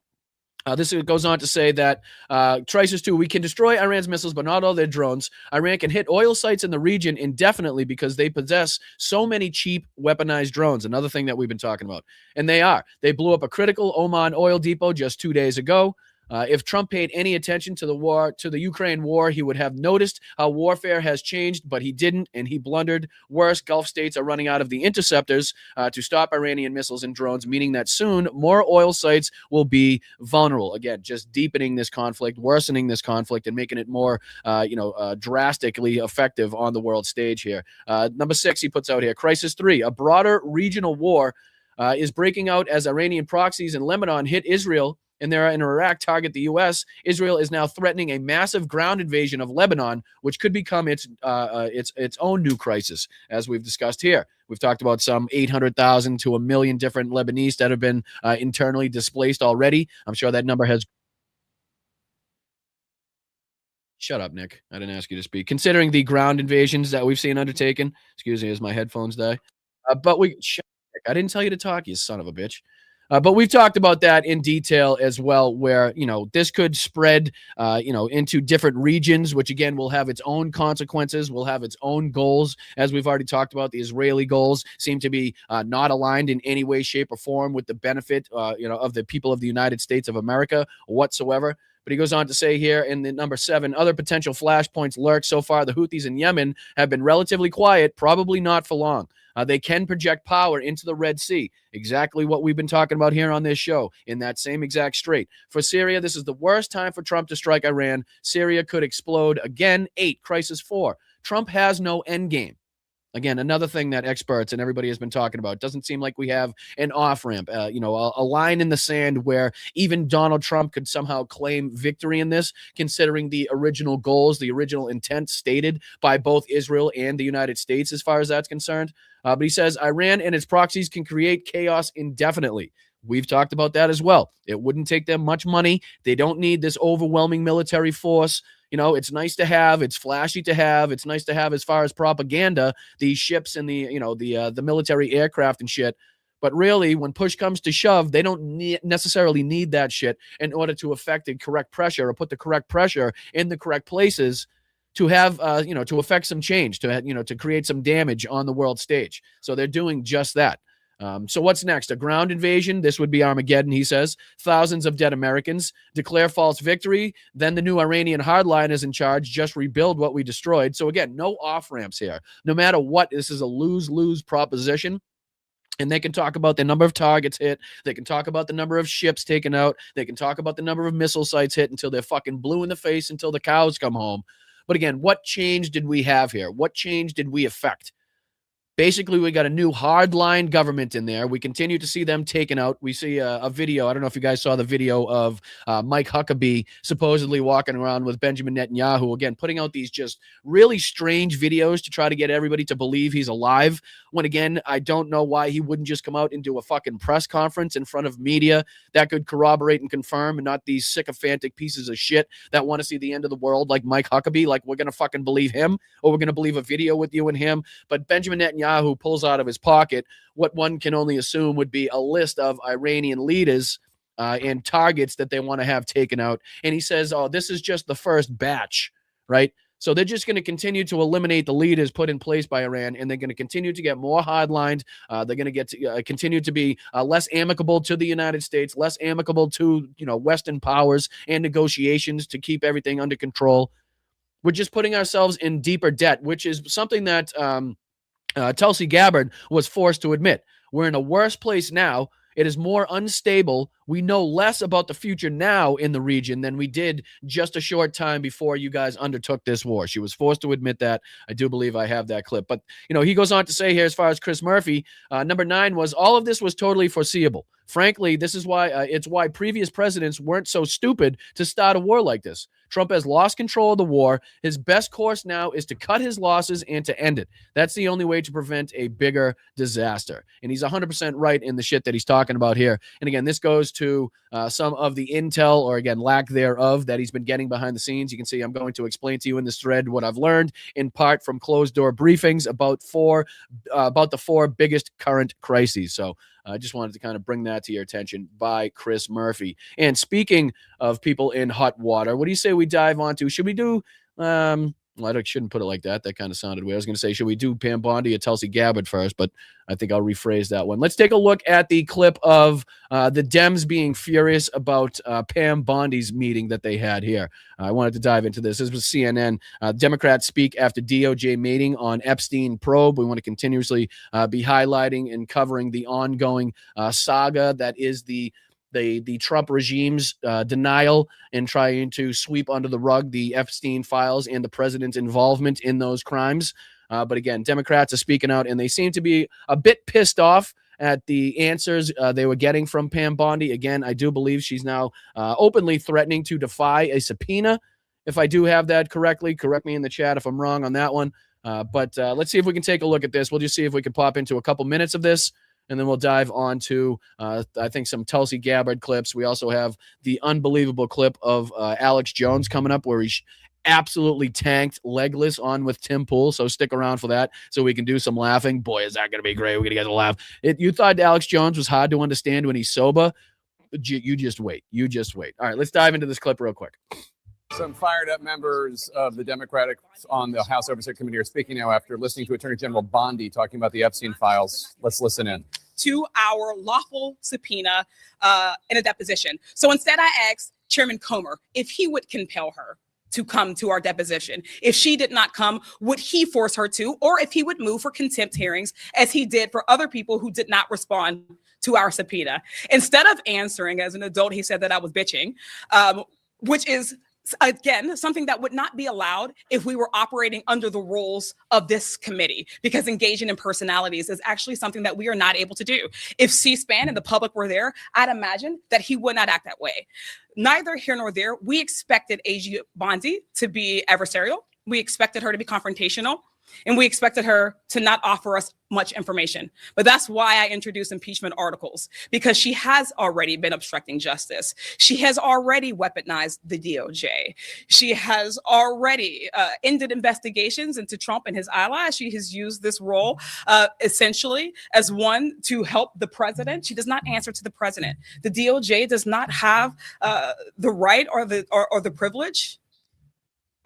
B: This goes on to say that Crisis 2, we can destroy Iran's missiles, but not all their drones. Iran can hit oil sites in the region indefinitely because they possess so many cheap weaponized drones. Another thing that we've been talking about. And they blew up a critical Oman oil depot just 2 days ago. If Trump paid any attention to the Ukraine war, he would have noticed how warfare has changed, but he didn't, and he blundered. Worse, Gulf states are running out of the interceptors to stop Iranian missiles and drones, meaning that soon more oil sites will be vulnerable. Again, just deepening this conflict, worsening this conflict, and making it more, drastically effective on the world stage here. Number 6, he puts out here, Crisis 3, a broader regional war is breaking out as Iranian proxies in Lebanon hit Israel, and they're in Iraq target the U.S. Israel is now threatening a massive ground invasion of Lebanon, which could become its own new crisis, as we've discussed here. We've talked about some 800,000 to 1 million different Lebanese that have been internally displaced already. I'm sure that number has... Shut up, Nick. I didn't ask you to speak. Considering the ground invasions that we've seen undertaken, excuse me as my headphones die. I didn't tell you to talk, you son of a bitch. But we've talked about that in detail as well, where, this could spread, into different regions, which again will have its own consequences, will have its own goals. As we've already talked about, the Israeli goals seem to be not aligned in any way, shape, or form with the benefit, of the people of the United States of America whatsoever. But he goes on to say here in the number 7, other potential flashpoints lurk. So far, the Houthis in Yemen have been relatively quiet, probably not for long. They can project power into the Red Sea, exactly what we've been talking about here on this show, in that same exact strait. For Syria, this is the worst time for Trump to strike Iran. Syria could explode again. 8, crisis 4. Trump has no end game. Again, another thing that experts and everybody has been talking about. It doesn't seem like we have an off-ramp, a line in the sand where even Donald Trump could somehow claim victory in this, considering the original goals, the original intent stated by both Israel and the United States as far as that's concerned. But he says Iran and its proxies can create chaos indefinitely. We've talked about that as well. It wouldn't take them much money. They don't need this overwhelming military force. It's nice to have. It's flashy to have. It's nice to have as far as propaganda, these ships and the military aircraft and shit. But really, when push comes to shove, they don't necessarily need that shit in order to affect the correct pressure or put the correct pressure in the correct places to have, to affect some change, to create some damage on the world stage. So they're doing just that. So what's next? A ground invasion? This would be Armageddon, he says. Thousands of dead Americans. Declare false victory. Then the new Iranian hardliners in charge just rebuild what we destroyed. So again, no off-ramps here. No matter what, this is a lose-lose proposition. And they can talk about the number of targets hit. They can talk about the number of ships taken out. They can talk about the number of missile sites hit until they're fucking blue in the face until the cows come home. But again, what change did we have here? What change did we affect? Basically, we got a new hardline government in there. We continue to see them taken out. We see a video. I don't know if you guys saw the video of Mike Huckabee supposedly walking around with Benjamin Netanyahu, again, putting out these just really strange videos to try to get everybody to believe he's alive. When, again, I don't know why he wouldn't just come out and do a fucking press conference in front of media that could corroborate and confirm, and not these sycophantic pieces of shit that want to see the end of the world like Mike Huckabee. Like, we're going to fucking believe him, or we're going to believe a video with you and him. But Benjamin Netanyahu, who pulls out of his pocket what one can only assume would be a list of Iranian leaders and targets that they want to have taken out. And he says, oh, this is just the first batch, right? So they're just going to continue to eliminate the leaders put in place by Iran, and they're going to continue to get more hardlined. They're going to get continue to be less amicable to the United States, less amicable to, Western powers and negotiations to keep everything under control. We're just putting ourselves in deeper debt, which is something that Tulsi Gabbard was forced to admit. We're in a worse place now. It is more unstable. We know less about the future now in the region than we did just a short time before you guys undertook this war. She was forced to admit that. I do believe I have that clip. But, he goes on to say here, as far as Chris Murphy, number 9 was, all of this was totally foreseeable. Frankly, this is why it's why previous presidents weren't so stupid to start a war like this. Trump has lost control of the war. His best course now is to cut his losses and to end it. That's the only way to prevent a bigger disaster. And he's 100% right in the shit that he's talking about here. And again, this goes to some of the intel, or again, lack thereof, that he's been getting behind the scenes. You can see I'm going to explain to you in this thread what I've learned, in part from closed-door briefings about the 4 biggest current crises. So I just wanted to kind of bring that to your attention by Chris Murphy. And speaking of people in hot water, what do you say we dive onto? Should we do, well, I shouldn't put it like that. That kind of sounded weird. I was going to say, should we do Pam Bondi or Tulsi Gabbard first? But I think I'll rephrase that one. Let's take a look at the clip of the Dems being furious about Pam Bondi's meeting that they had here. I wanted to dive into this. This was CNN. Democrats speak after DOJ meeting on Epstein probe. We want to continuously be highlighting and covering the ongoing saga that is the Trump regime's denial and trying to sweep under the rug the Epstein files and the president's involvement in those crimes. But again, Democrats are speaking out, and they seem to be a bit pissed off at the answers they were getting from Pam Bondi. Again, I do believe she's now openly threatening to defy a subpoena. If I do have that correctly, correct me in the chat if I'm wrong on that one. But let's see if we can take a look at this. We'll just see if we can pop into a couple minutes of this, and then we'll dive on to, I think, some Tulsi Gabbard clips. We also have the unbelievable clip of Alex Jones coming up, where he absolutely tanked legless on with Tim Pool. So stick around for that so we can do some laughing. Boy, is that going to be great. We're going to get a laugh. You thought Alex Jones was hard to understand when he's sober? You just wait. You just wait. All right, let's dive into this clip real quick.
H: Some fired up members of the Democratic on the House Oversight Committee are speaking now after listening to Attorney General Bondi talking about the Epstein files. Let's listen in.
I: To our lawful subpoena in a deposition. So instead I asked, Chairman Comer if he would compel her to come to our deposition. If she did not come, would he force her to, or if he would move for contempt hearings as he did for other people who did not respond to our subpoena? Instead of answering as an adult, he said that I was bitching, which is, again, something that would not be allowed if we were operating under the rules of this committee, because engaging in personalities is actually something that we are not able to do. If C-SPAN and the public were there, I'd imagine that he would not act that way. Neither here nor there. We expected AG Bondi to be adversarial. We expected her to be confrontational. And we expected her to not offer us much information. But that's why I introduced impeachment articles, because she has already been obstructing justice. She has already weaponized the DOJ. She has already ended investigations into Trump and his allies. She has used this role essentially as one to help the president. She does not answer to the president. The DOJ does not have the right or the privilege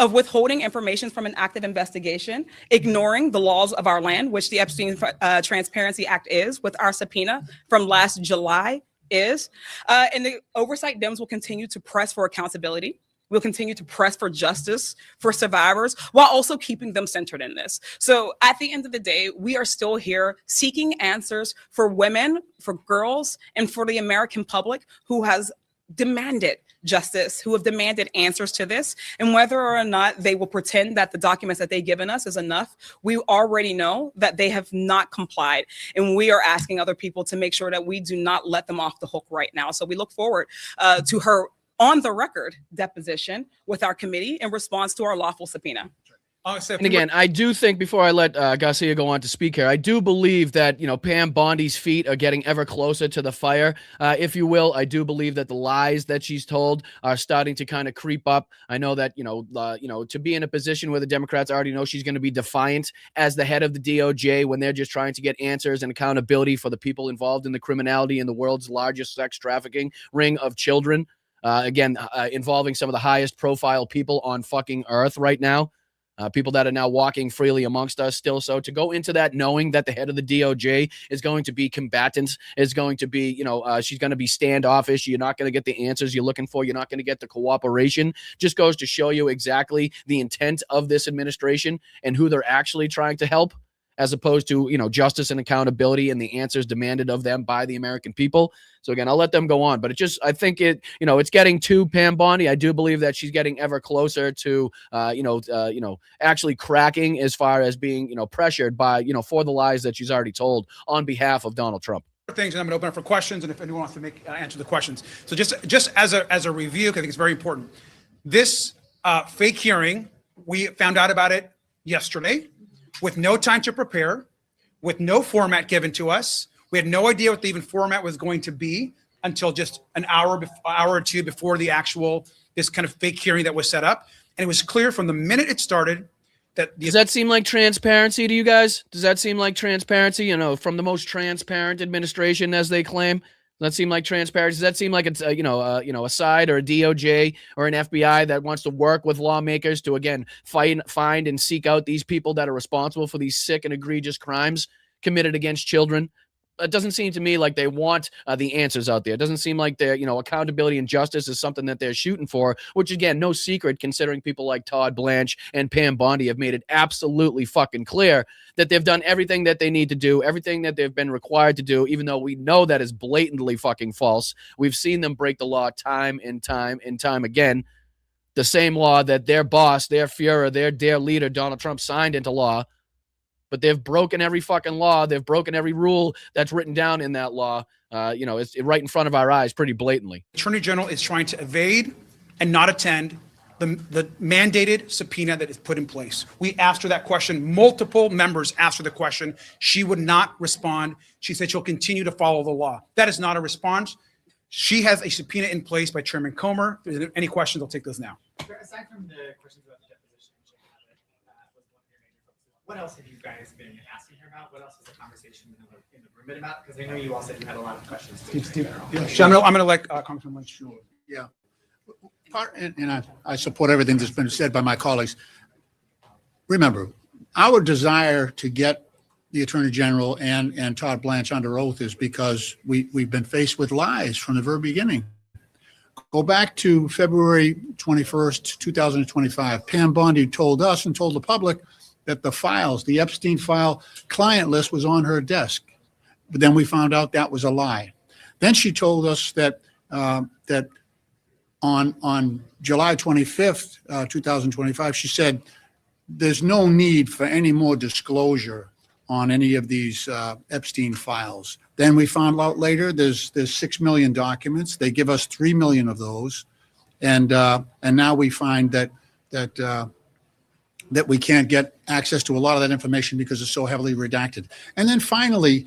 I: of withholding information from an active investigation, ignoring the laws of our land, which the Epstein Transparency Act is, with our subpoena from last July is. And the oversight Dems will continue to press for accountability. We'll continue to press for justice for survivors while also keeping them centered in this. So at the end of the day, we are still here seeking answers for women, for girls, and for the American public who has demanded justice, who have demanded answers to this. And whether or not they will pretend that the documents that they've given us is enough, we already know that they have not complied. And we are asking other people to make sure that we do not let them off the hook right now. So we look forward to her on the record deposition with our committee in response to our lawful subpoena.
B: And again, I do think, before I let Garcia go on to speak here, I do believe that, Pam Bondi's feet are getting ever closer to the fire, if you will. I do believe that the lies that she's told are starting to kind of creep up. I know that, to be in a position where the Democrats already know she's going to be defiant as the head of the DOJ when they're just trying to get answers and accountability for the people involved in the criminality in the world's largest sex trafficking ring of children, involving some of the highest profile people on fucking earth right now. People that are now walking freely amongst us still. So to go into that knowing that the head of the DOJ is going to be combatant, is going to be, she's going to be standoffish. You're not going to get the answers you're looking for. You're not going to get the cooperation. Just goes to show you exactly the intent of this administration and who they're actually trying to help, as opposed to, justice and accountability and the answers demanded of them by the American people. So again, I'll let them go on, but I think it's getting to Pam Bondi. I do believe that she's getting ever closer to, actually cracking as far as being, pressured by, for the lies that she's already told on behalf of Donald Trump.
J: Things, and I'm going to open up for questions, and if anyone wants to answer the questions. So just as a review, I think it's very important. This fake hearing, we found out about it yesterday, with no time to prepare, with no format given to us. We had no idea what the even format was going to be until just an hour or two before this kind of fake hearing that was set up. And it was clear from the minute it started that
B: does that seem like transparency to you guys? Does that seem like transparency? From the most transparent administration, as they claim. Does that seem like transparency? Does that seem like it's a side or a DOJ or an FBI that wants to work with lawmakers to, again, find and seek out these people that are responsible for these sick and egregious crimes committed against children? It doesn't seem to me like they want the answers out there. It doesn't seem like they're, accountability and justice is something that they're shooting for, which, again, no secret, considering people like Todd Blanche and Pam Bondi have made it absolutely fucking clear that they've done everything that they need to do, everything that they've been required to do, even though we know that is blatantly fucking false. We've seen them break the law time and time and time again. The same law that their boss, their Führer, their leader, Donald Trump, signed into law. But they've broken every fucking law. They've broken every rule that's written down in that law. It's right in front of our eyes pretty blatantly.
J: The Attorney General is trying to evade and not attend the mandated subpoena that is put in place. We asked her that question. Multiple members asked her the question. She would not respond. She said she'll continue to follow the law. That is not a response. She has a subpoena in place by Chairman Comer. If there's any questions, I'll take those now.
K: Aside from the questions about the deposition, what else have you guys been asking her about? What else has the conversation in the room been about? Because I know you all said you had a lot of questions.
J: I'm going to let Congressman Lynch.
L: Yeah. And I support everything that's been said by my colleagues. Remember, our desire to get the Attorney General and Todd Blanche under oath is because we've been faced with lies from the very beginning. Go back to February 21st, 2025. Pam Bondi told us and told the public that the files, the Epstein file client list was on her desk. But then we found out that was a lie. Then she told us that that on July 25th, 2025, she said, there's no need for any more disclosure on any of these Epstein files. Then we found out later there's 6 million documents. They give us 3 million of those, and now we find that we can't get access to a lot of that information because it's so heavily redacted. And then finally,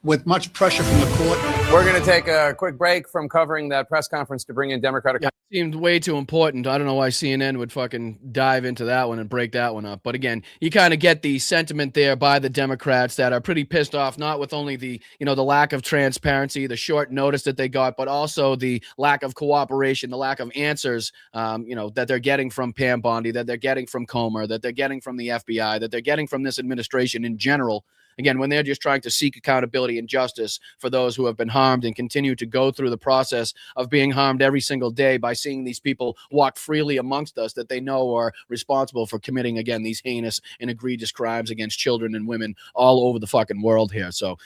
L: with much pressure from the court,
H: we're going to take a quick break from covering that press conference to bring in Democratic.
B: Yeah, it seemed way too important. I don't know why CNN would fucking dive into that one and break that one up. But again, you kind of get the sentiment there by the Democrats that are pretty pissed off, not with only the, the lack of transparency, the short notice that they got, but also the lack of cooperation, the lack of answers, that they're getting from Pam Bondi, that they're getting from Comer, that they're getting from the FBI, that they're getting from this administration in general. Again, when they're just trying to seek accountability and justice for those who have been harmed and continue to go through the process of being harmed every single day by seeing these people walk freely amongst us that they know are responsible for committing, again, these heinous and egregious crimes against children and women all over the fucking world here. So,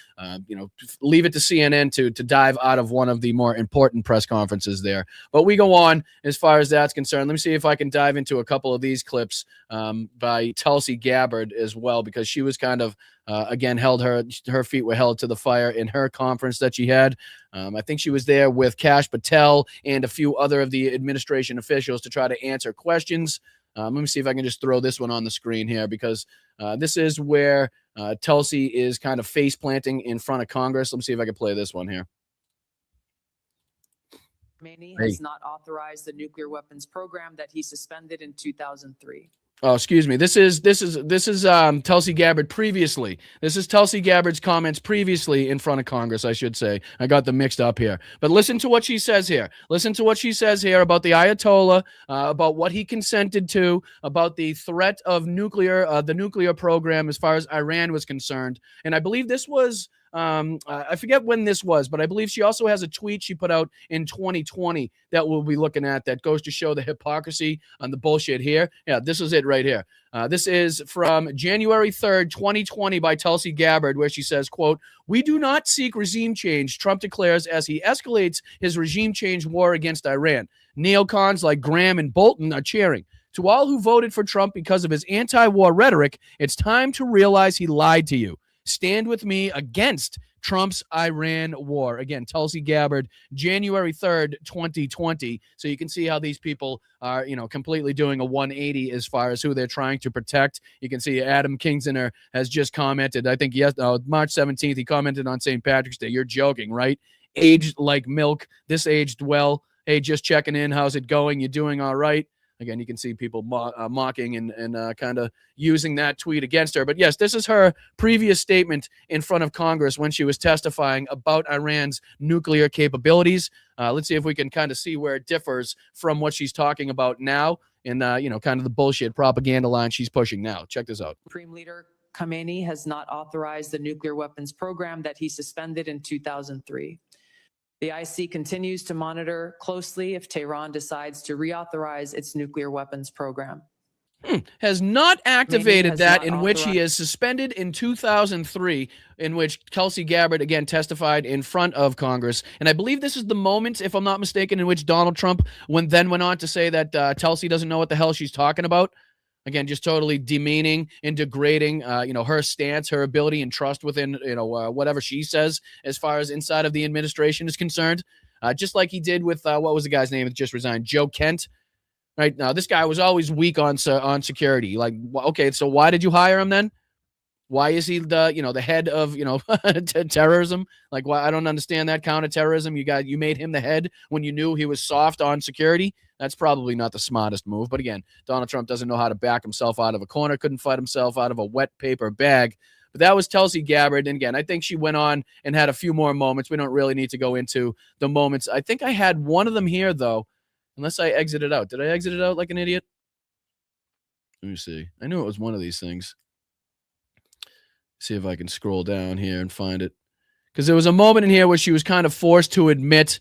B: leave it to CNN to dive out of one of the more important press conferences there. But we go on as far as that's concerned. Let me see if I can dive into a couple of these clips by Tulsi Gabbard as well, because she was kind of again, her feet were held to the fire in her conference that she had. I think she was there with Kash Patel and a few other of the administration officials to try to answer questions. Let me see if I can just throw this one on the screen here, because this is where Tulsi is kind of face planting in front of Congress. Let me see if I can play this one here.
M: Khamenei has not authorized the nuclear weapons program that he suspended in 2003.
B: Oh, excuse me. This is Tulsi Gabbard previously. This is Tulsi Gabbard's comments previously in front of Congress, I should say. I got them mixed up here. But listen to what she says here. Listen to what she says here about the Ayatollah, about what he consented to, about the threat of the nuclear program as far as Iran was concerned. And I believe this was I forget when this was, but I believe she also has a tweet she put out in 2020 that we'll be looking at that goes to show the hypocrisy on the bullshit here. Yeah, this is it right here. This is from January 3rd, 2020 by Tulsi Gabbard, where she says, quote, "We do not seek regime change," Trump declares as he escalates his regime change war against Iran. Neocons like Graham and Bolton are cheering. To all who voted for Trump because of his anti-war rhetoric, it's time to realize he lied to you. Stand with me against Trump's Iran war. Again, Tulsi Gabbard, January 3rd, 2020. So you can see how these people are, completely doing a 180 as far as who they're trying to protect. You can see Adam Kingsoner has just commented, I think March 17th, he commented on St. Patrick's Day. You're joking, right? Aged like milk. This aged well. Hey, just checking in. How's it going? You doing all right? Again, you can see people mocking and kind of using that tweet against her. But yes, this is her previous statement in front of Congress when she was testifying about Iran's nuclear capabilities. Let's see if we can kind of see where it differs from what she's talking about now and, kind of the bullshit propaganda line she's pushing now. Check this out.
M: Supreme Leader Khamenei has not authorized the nuclear weapons program that he suspended in 2003. The IC continues to monitor closely if Tehran decides to reauthorize its nuclear weapons program.
B: Has not activated
M: has
B: that
M: not
B: in which he is suspended in 2003, in which Tulsi Gabbard, again, testified in front of Congress. And I believe this is the moment, if I'm not mistaken, in which Donald Trump went on to say that Tulsi doesn't know what the hell she's talking about. Again, just totally demeaning and degrading, her stance, her ability and trust within, whatever she says as far as inside of the administration is concerned. Just like he did with, what was the guy's name that just resigned? Joe Kent. Right now, this guy was always weak on security. Like, okay, so why did you hire him then? Why is he the head of terrorism? Like, why? I don't understand that. Counterterrorism. You made him the head when you knew he was soft on security. That's probably not the smartest move. But again, Donald Trump doesn't know how to back himself out of a corner. Couldn't fight himself out of a wet paper bag. But that was Tulsi Gabbard. And again, I think she went on and had a few more moments. We don't really need to go into the moments. I think I had one of them here though. Unless I exited out. Did I exit it out like an idiot? Let me see. I knew it was one of these things. See if I can scroll down here and find it. Because there was a moment in here where she was kind of forced to admit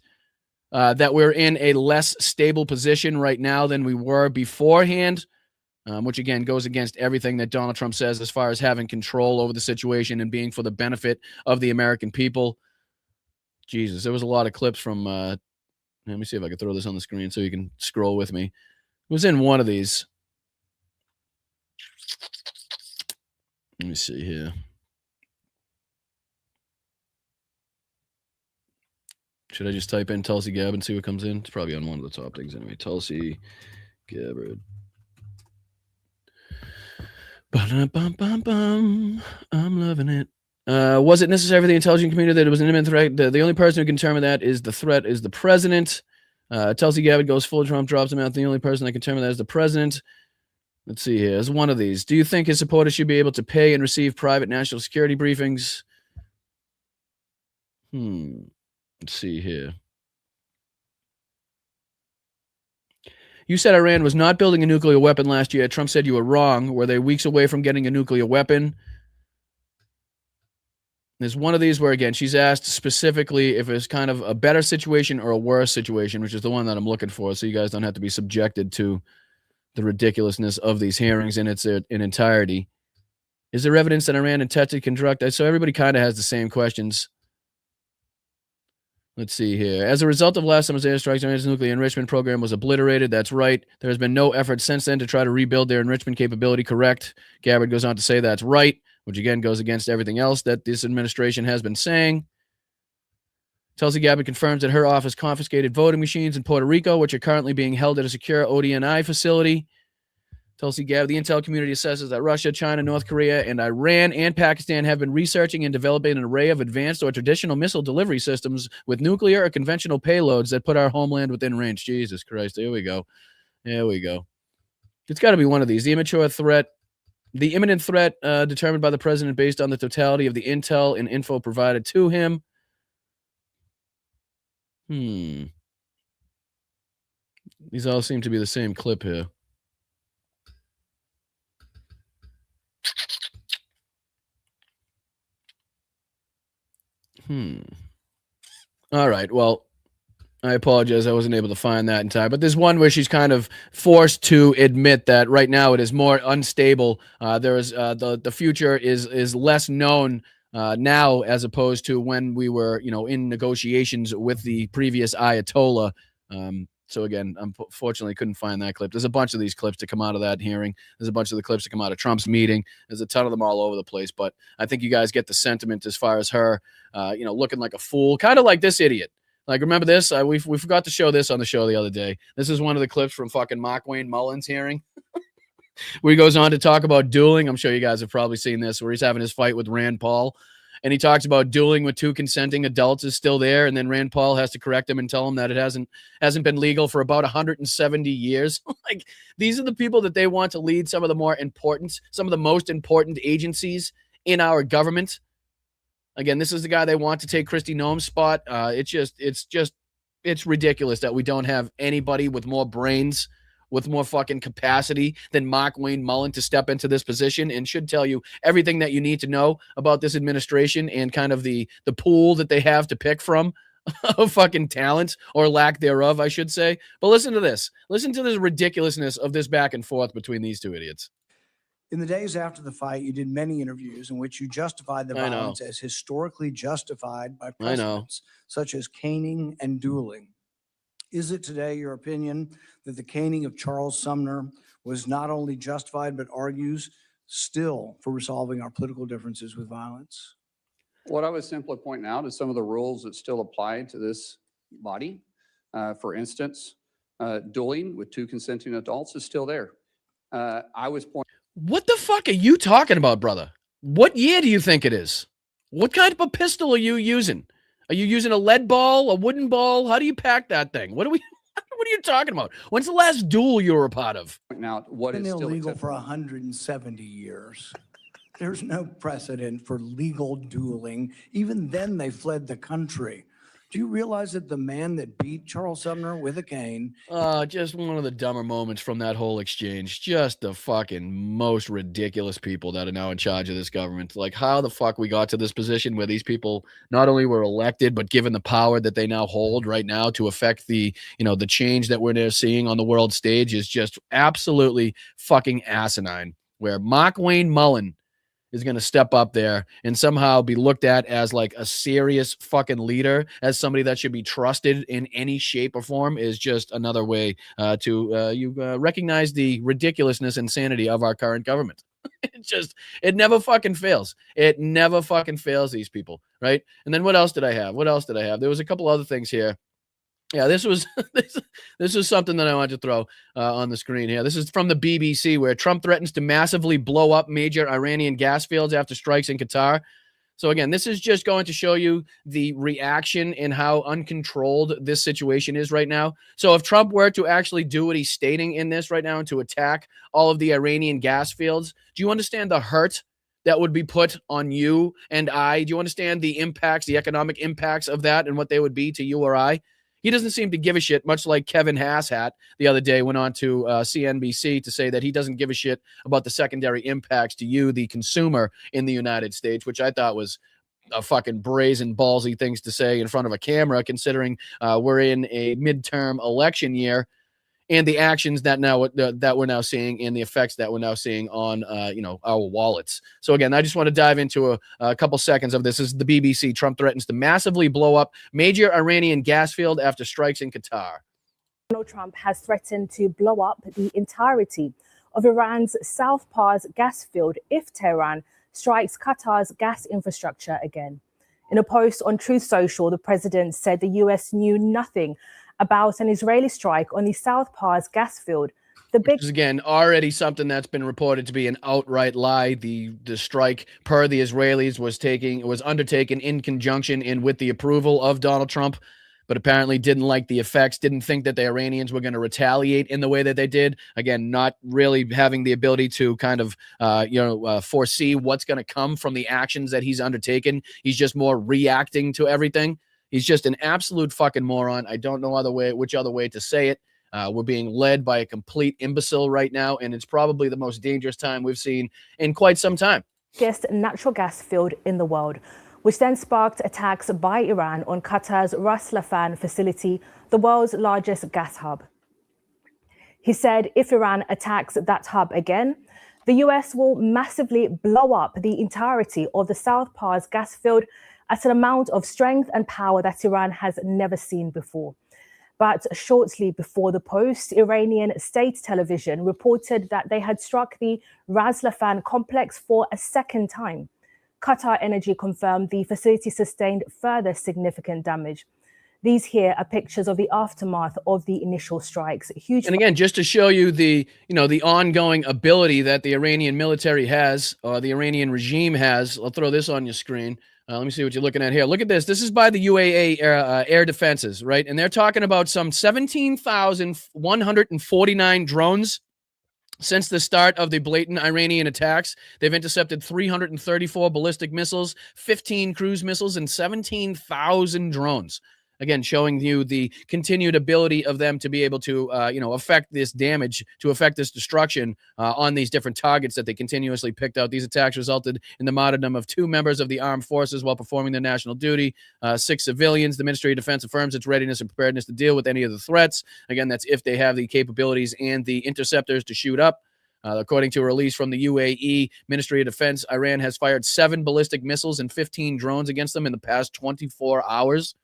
B: that we're in a less stable position right now than we were beforehand, which again goes against everything that Donald Trump says as far as having control over the situation and being for the benefit of the American people. Jesus, there was a lot of clips from, let me see if I can throw this on the screen so you can scroll with me. It was in one of these. Let me see here. Should I just type in Tulsi Gabbard and see what comes in? It's probably on one of the top things anyway. Tulsi Gabbard. Ba-da-bum-bum-bum. I'm loving it. Was it necessary for the intelligence community that it was an imminent threat? The only person who can determine that is the threat is the president. Tulsi Gabbard goes full Trump, drops him out. The only person that can determine that is the president. Let's see here. There's one of these. Do you think his supporters should be able to pay and receive private national security briefings? Let's see here. You said Iran was not building a nuclear weapon last year. Trump said you were wrong. Were they weeks away from getting a nuclear weapon? There's one of these where, again, she's asked specifically if it's kind of a better situation or a worse situation, which is the one that I'm looking for, so you guys don't have to be subjected to the ridiculousness of these hearings in its entirety. Is there evidence that Iran intended to conduct? So everybody kind of has the same questions. Let's see here. As a result of last summer's airstrikes, Iran's nuclear enrichment program was obliterated. That's right. There has been no effort since then to try to rebuild their enrichment capability. Correct. Gabbard goes on to say that's right, which again goes against everything else that this administration has been saying. Tulsi Gabbard confirms that her office confiscated voting machines in Puerto Rico, which are currently being held at a secure ODNI facility. Tulsi Gabbard, the intel community assesses that Russia, China, North Korea, and Iran and Pakistan have been researching and developing an array of advanced or traditional missile delivery systems with nuclear or conventional payloads that put our homeland within range. Jesus Christ, here we go. There we go. It's got to be one of these. The imminent threat determined by the president based on the totality of the intel and info provided to him. These all seem to be the same clip here. All right. Well, I apologize. I wasn't able to find that in time. But there's one where she's kind of forced to admit that right now it is more unstable. There is the future is less known now as opposed to when we were, in negotiations with the previous Ayatollah. So again, unfortunately couldn't find that clip. There's a bunch of these clips to come out of that hearing. There's a bunch of the clips to come out of Trump's meeting. There's a ton of them all over the place. But I think you guys get the sentiment as far as her, looking like a fool, kind of like this idiot. Like, remember this? We forgot to show this on the show the other day. This is one of the clips from fucking Markwayne Mullin's hearing where he goes on to talk about dueling. I'm sure you guys have probably seen this, where he's having his fight with Rand Paul. And he talks about dueling with two consenting adults is still there. And then Rand Paul has to correct him and tell him that it hasn't been legal for about 170 years. Like, these are the people that they want to lead some of the most important agencies in our government. Again, this is the guy they want to take Kristi Noem's spot. It's ridiculous that we don't have anybody with more brains, with more fucking capacity than Markwayne Mullin to step into this position, and should tell you everything that you need to know about this administration and kind of the pool that they have to pick from of fucking talent, or lack thereof, I should say. But listen to this. Listen to this ridiculousness of this back and forth between these two idiots.
N: In the days after the fight, you did many interviews in which you justified the violence as historically justified by precedents such as caning and dueling. Is it today your opinion that the caning of Charles Sumner was not only justified, but argues still for resolving our political differences with violence?
O: What I was simply pointing out is some of the rules that still apply to this body. For instance, dueling with two consenting adults is still there. I was pointing.
B: What the fuck are you talking about, brother? What year do you think it is? What kind of a pistol are you using? Are you using a lead ball, a wooden ball? How do you pack that thing? What are you talking about? When's the last duel you were a part of?
O: Now, what is still
N: illegal for 170 years? There's no precedent for legal dueling. Even then, they fled the country. Do you realize that the man that beat Charles Sumner with a cane?
B: Just one of the dumber moments from that whole exchange. Just the fucking most ridiculous people that are now in charge of this government. Like, how the fuck we got to this position where these people not only were elected, but given the power that they now hold right now to affect the, the change that we're now seeing on the world stage is just absolutely fucking asinine. Where Markwayne Mullin is going to step up there and somehow be looked at as like a serious fucking leader, as somebody that should be trusted in any shape or form, is just another way to recognize the ridiculousness and insanity of our current government. It never fucking fails. It never fucking fails, these people, right? And then what else did I have? There was a couple other things here. Yeah, this was this is something that I wanted to throw on the screen here. This is from the BBC, where Trump threatens to massively blow up major Iranian gas fields after strikes in Qatar. So again, this is just going to show you the reaction and how uncontrolled this situation is right now. So if Trump were to actually do what he's stating in this right now and to attack all of the Iranian gas fields, do you understand the hurt that would be put on you and I? Do you understand the impacts, the economic impacts of that and what they would be to you or I? He doesn't seem to give a shit, much like Kevin Hassett the other day went on to CNBC to say that he doesn't give a shit about the secondary impacts to you, the consumer in the United States, which I thought was a fucking brazen, ballsy things to say in front of a camera, considering we're in a midterm election year, and the actions that we're now seeing and the effects that we're now seeing on our wallets. So again, I just want to dive into a couple seconds of this. This is the BBC. Trump threatens to massively blow up major Iranian gas field after strikes in Qatar.
P: Donald Trump has threatened to blow up the entirety of Iran's South Pars gas field if Tehran strikes Qatar's gas infrastructure again. In a post on Truth Social, the president said the U.S. knew nothing about an Israeli strike on the South Pars gas field. Which
B: is, again, already something that's been reported to be an outright lie. The strike, per the Israelis, was undertaken in conjunction and with the approval of Donald Trump, but apparently didn't like the effects, didn't think that the Iranians were going to retaliate in the way that they did. Again, not really having the ability to kind of, foresee what's going to come from the actions that he's undertaken. He's just more reacting to everything. He's just an absolute fucking moron. I don't know which other way to say it. We're being led by a complete imbecile right now, and it's probably the most dangerous time we've seen in quite some time.
P: Biggest natural gas field in the world, which then sparked attacks by Iran on Qatar's Ras Laffan facility, the world's largest gas hub. He said if Iran attacks that hub again, the US will massively blow up the entirety of the South Pars gas field at an amount of strength and power that Iran has never seen before. But shortly before the post, Iranian state television reported that they had struck the Ras Laffan complex for a second time. Qatar Energy confirmed the facility sustained further significant damage. These here are pictures of the aftermath of the initial strikes.
B: And again, just to show you the ongoing ability that the Iranian military has, or the Iranian regime has. I'll throw this on your screen. Let me see what you're looking at here. Look at this. This is by the UAE air defenses, right? And they're talking about some 17,149 drones since the start of the blatant Iranian attacks. They've intercepted 334 ballistic missiles, 15 cruise missiles, and 17,000 drones. Again, showing you the continued ability of them to be able to, affect this damage, to affect this destruction on these different targets that they continuously picked out. These attacks resulted in the martyrdom of 2 members of the armed forces while performing their national duty, 6 civilians. The Ministry of Defense affirms its readiness and preparedness to deal with any of the threats. Again, that's if they have the capabilities and the interceptors to shoot up. According to a release from the UAE Ministry of Defense, Iran has fired 7 ballistic missiles and 15 drones against them in the past 24 hours.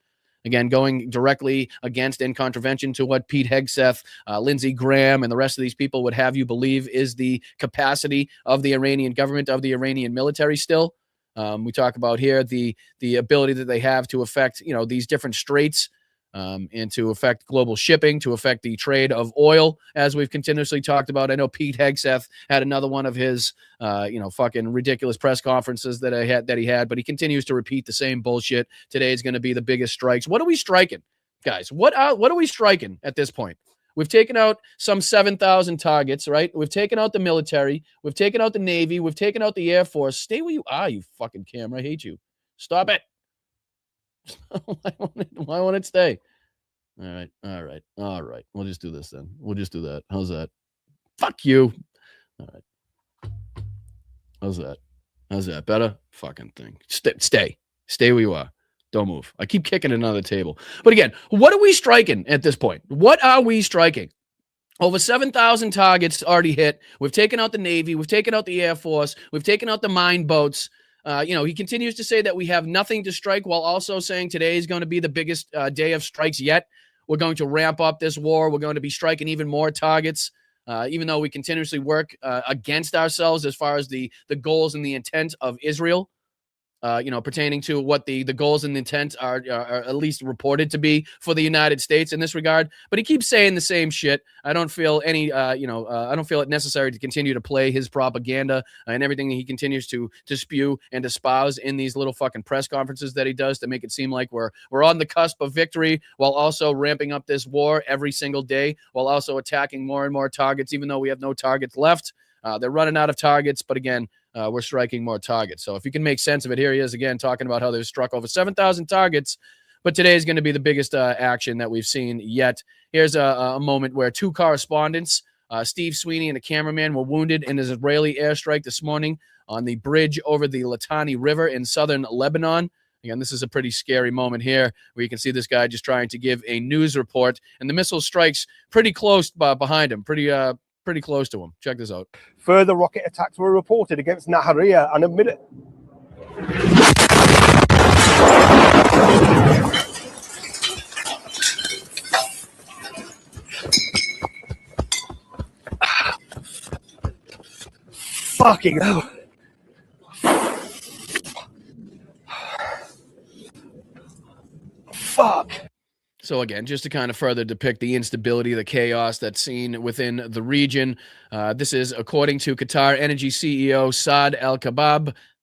B: Again, going directly against in contravention to what Pete Hegseth, Lindsey Graham, and the rest of these people would have you believe is the capacity of the Iranian government, of the Iranian military still. We talk about here the ability that they have to affect, these different straits, and to affect global shipping, to affect the trade of oil, as we've continuously talked about. I know Pete Hegseth had another one of his, fucking ridiculous press conferences that he had, but he continues to repeat the same bullshit. Today is going to be the biggest strikes. What are we striking, guys? What are we striking at this point? We've taken out some 7,000 targets, right? We've taken out the military. We've taken out the Navy. We've taken out the Air Force. Stay where you are, you fucking camera. I hate you. Stop it. Why won't it stay? All right. We'll just do this then. We'll just do that. How's that? Fuck you. All right. How's that? Better? Fucking thing. Stay where you are. Don't move. I keep kicking another table. But again, what are we striking at this point? What are we striking? Over 7,000 targets already hit. We've taken out the Navy. We've taken out the Air Force. We've taken out the mine boats. He continues to say that we have nothing to strike while also saying today is going to be the biggest day of strikes yet. We're going to ramp up this war. We're going to be striking even more targets, even though we continuously work against ourselves as far as the goals and the intent of Israel. Pertaining to what the goals and the intent are at least reported to be for the United States in this regard. But he keeps saying the same shit. I don't feel I don't feel it necessary to continue to play his propaganda and everything that he continues to spew and espouse in these little fucking press conferences that he does to make it seem like we're on the cusp of victory while also ramping up this war every single day, while also attacking more and more targets, even though we have no targets left. They're running out of targets, but again, we're striking more targets. So if you can make sense of it, here he is again talking about how they've struck over 7,000 targets, but today is going to be the biggest action that we've seen yet. Here's a moment where two correspondents, Steve Sweeney and a cameraman, were wounded in an Israeli airstrike this morning on the bridge over the Litani River in southern Lebanon. Again, this is a pretty scary moment here where you can see this guy just trying to give a news report, and the missile strikes pretty close behind him, pretty close to him. Check this out.
Q: Further rocket attacks were reported against Nahariya and a minute. Fucking hell. Fuck.
B: So again, just to kind of further depict the instability, the chaos that's seen within the region, this is according to Qatar Energy CEO Saad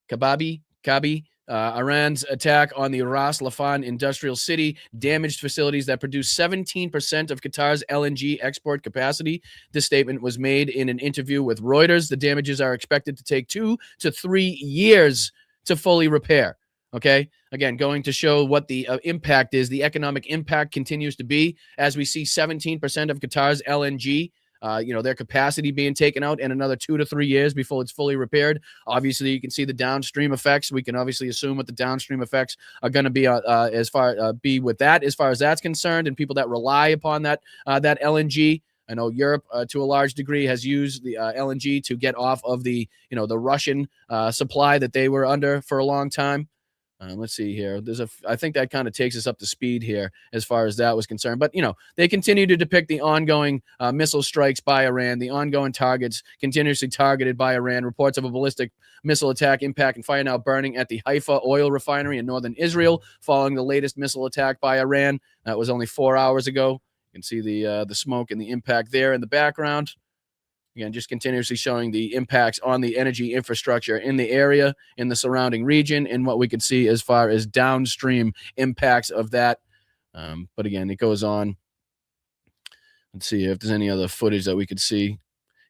B: Kabi. Iran's attack on the Ras Laffan industrial city damaged facilities that produce 17% of Qatar's LNG export capacity. This statement was made in an interview with Reuters. The damages are expected to take 2 to 3 years to fully repair. Okay, again, going to show what the impact is. The economic impact continues to be as we see 17% of Qatar's LNG, their capacity being taken out in another 2 to 3 years before it's fully repaired. Obviously, you can see the downstream effects. We can obviously assume what the downstream effects are going to be as far as that's concerned, and people that rely upon that LNG. I know Europe, to a large degree, has used the LNG to get off of the Russian supply that they were under for a long time. Let's see here. I think that kind of takes us up to speed here as far as that was concerned. But, they continue to depict the ongoing missile strikes by Iran, the ongoing targets continuously targeted by Iran. Reports of a ballistic missile attack, impact, and fire now burning at the Haifa oil refinery in northern Israel following the latest missile attack by Iran. That was only 4 hours ago. You can see the smoke and the impact there in the background. Again, just continuously showing the impacts on the energy infrastructure in the area, in the surrounding region, and what we could see as far as downstream impacts of that. But again, it goes on. Let's see if there's any other footage that we could see.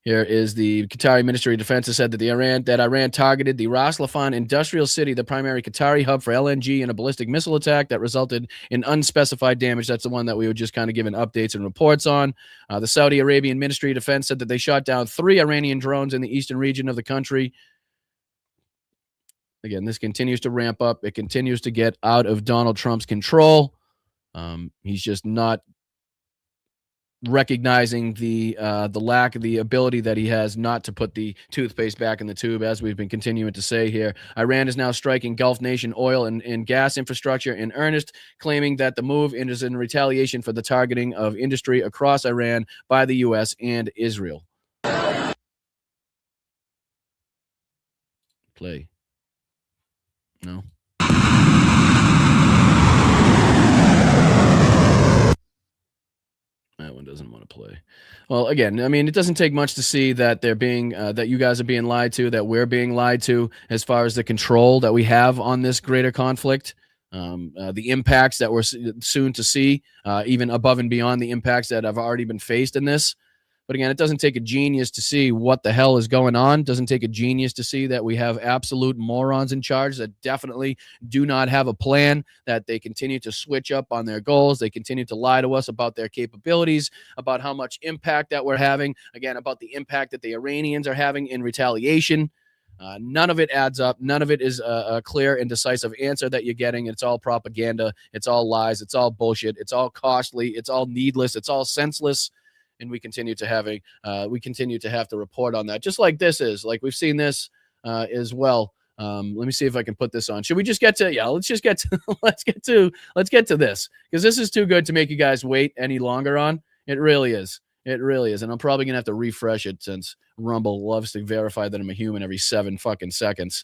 B: Here is the Qatari Ministry of Defense has said that Iran targeted the Ras Laffan industrial city, the primary Qatari hub for LNG, in a ballistic missile attack that resulted in unspecified damage. That's the one that we were just kind of giving updates and reports on. The Saudi Arabian Ministry of Defense said that they shot down 3 Iranian drones in the eastern region of the country. Again, this continues to ramp up. It continues to get out of Donald Trump's control. He's just not recognizing the lack of the ability that he has not to put the toothpaste back in the tube, as we've been continuing to say here. Iran is now striking Gulf nation oil and gas infrastructure in earnest, claiming that the move is in retaliation for the targeting of industry across Iran by the U.S. and Israel. Play. No. That one doesn't want to play. Well, again, I mean, it doesn't take much to see that they're being that you guys are being lied to, that we're being lied to as far as the control that we have on this greater conflict, the impacts that we're soon to see, even above and beyond the impacts that have already been faced in this. But again, it doesn't take a genius to see what the hell is going on. It doesn't take a genius to see that we have absolute morons in charge that definitely do not have a plan, that they continue to switch up on their goals. They continue to lie to us about their capabilities, about how much impact that we're having, again, about the impact that the Iranians are having in retaliation. None of it adds up. None of it is a clear and decisive answer that you're getting. It's all propaganda. It's all lies. It's all bullshit. It's all costly. It's all needless. It's all senseless. And we continue to have to report on that, just like this is. Like we've seen this as well. Let me see if I can put this on. Should we just get to? Yeah, let's get to this, because this is too good to make you guys wait any longer on. It really is. It really is. And I'm probably going to have to refresh it since Rumble loves to verify that I'm a human every 7 fucking seconds.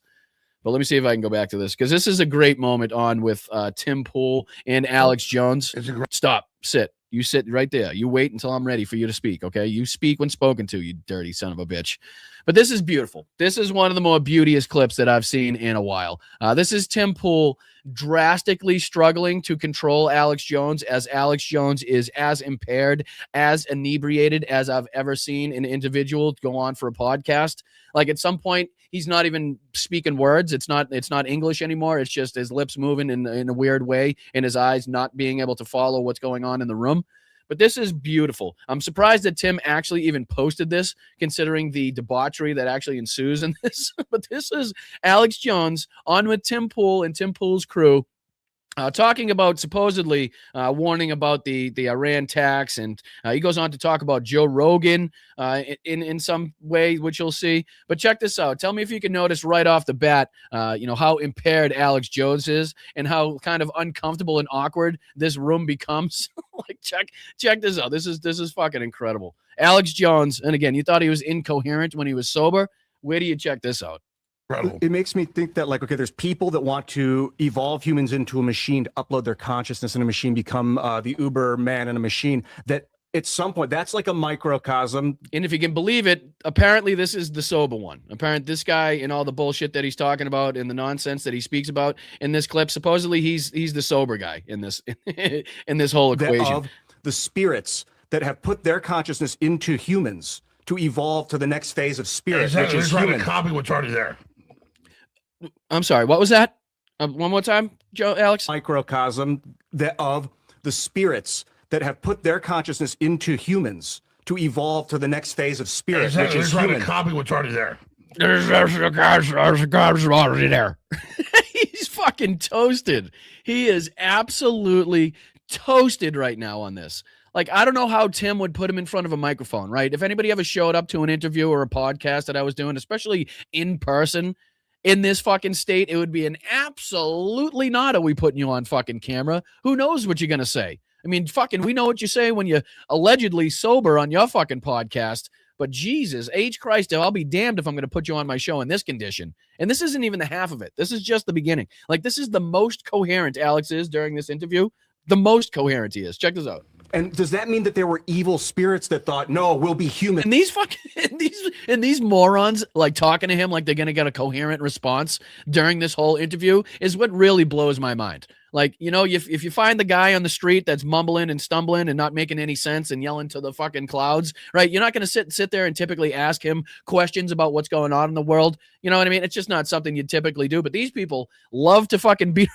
B: But let me see if I can go back to this, because this is a great moment on with Tim Pool and Alex Jones. Stop. Sit. You sit right there. You wait until I'm ready for you to speak, okay? You speak when spoken to, you dirty son of a bitch. But this is beautiful. This is one of the more beauteous clips that I've seen in a while. This is Tim Pool drastically struggling to control Alex Jones, as Alex Jones is as impaired, as inebriated as I've ever seen an individual go on for a podcast. Like at some point, he's not even speaking words. It's not English anymore. It's just his lips moving in a weird way and his eyes not being able to follow what's going on in the room. But this is beautiful. I'm surprised that Tim actually even posted this, considering the debauchery that actually ensues in this. But this is Alex Jones on with Tim Pool and Tim Pool's crew, talking about supposedly warning about the Iran tax, and he goes on to talk about Joe Rogan in some way, which you'll see. But check this out. Tell me if you can notice right off the bat, how impaired Alex Jones is and how kind of uncomfortable and awkward this room becomes. Like check this out. This is fucking incredible. Alex Jones, and again, you thought he was incoherent when he was sober. Where do you check this out?
R: It makes me think that, like, okay, there's people that want to evolve humans into a machine, to upload their consciousness in a machine, become the Uber man in a machine, that at some point, that's like a microcosm.
B: And if you can believe it, apparently this is the sober one. Apparently this guy and all the bullshit that he's talking about and the nonsense that he speaks about in this clip, supposedly he's the sober guy in this in this whole equation.
R: Of the spirits that have put their consciousness into humans to evolve to the next phase of spirit, which is human.
S: Copy what's already there.
B: I'm sorry, what was that? One more time, Alex?
R: Microcosm of the spirits that have put their consciousness into humans to evolve to the next phase of spirit, which is human.
S: Copy what's already there.
B: There's already there. He's fucking toasted. He is absolutely toasted right now on this. Like, I don't know how Tim would put him in front of a microphone, right? If anybody ever showed up to an interview or a podcast that I was doing, especially in person, in this fucking state, it would be an absolutely not are we putting you on fucking camera. Who knows what you're going to say? I mean, fucking, we know what you say when you're allegedly sober on your fucking podcast, but Jesus H. Christ, I'll be damned if I'm going to put you on my show in this condition. And this isn't even the half of it. This is just the beginning. Like, this is the most coherent Alex is during this interview. The most coherent he is. Check this out.
R: And does that mean that there were evil spirits that thought, no, we'll be human?
B: And these fucking these morons like talking to him like they're gonna get a coherent response during this whole interview is what really blows my mind. Like, if you find the guy on the street that's mumbling and stumbling and not making any sense and yelling to the fucking clouds, right? You're not going to sit there and typically ask him questions about what's going on in the world. You know what I mean? It's just not something you typically do. But these people love to fucking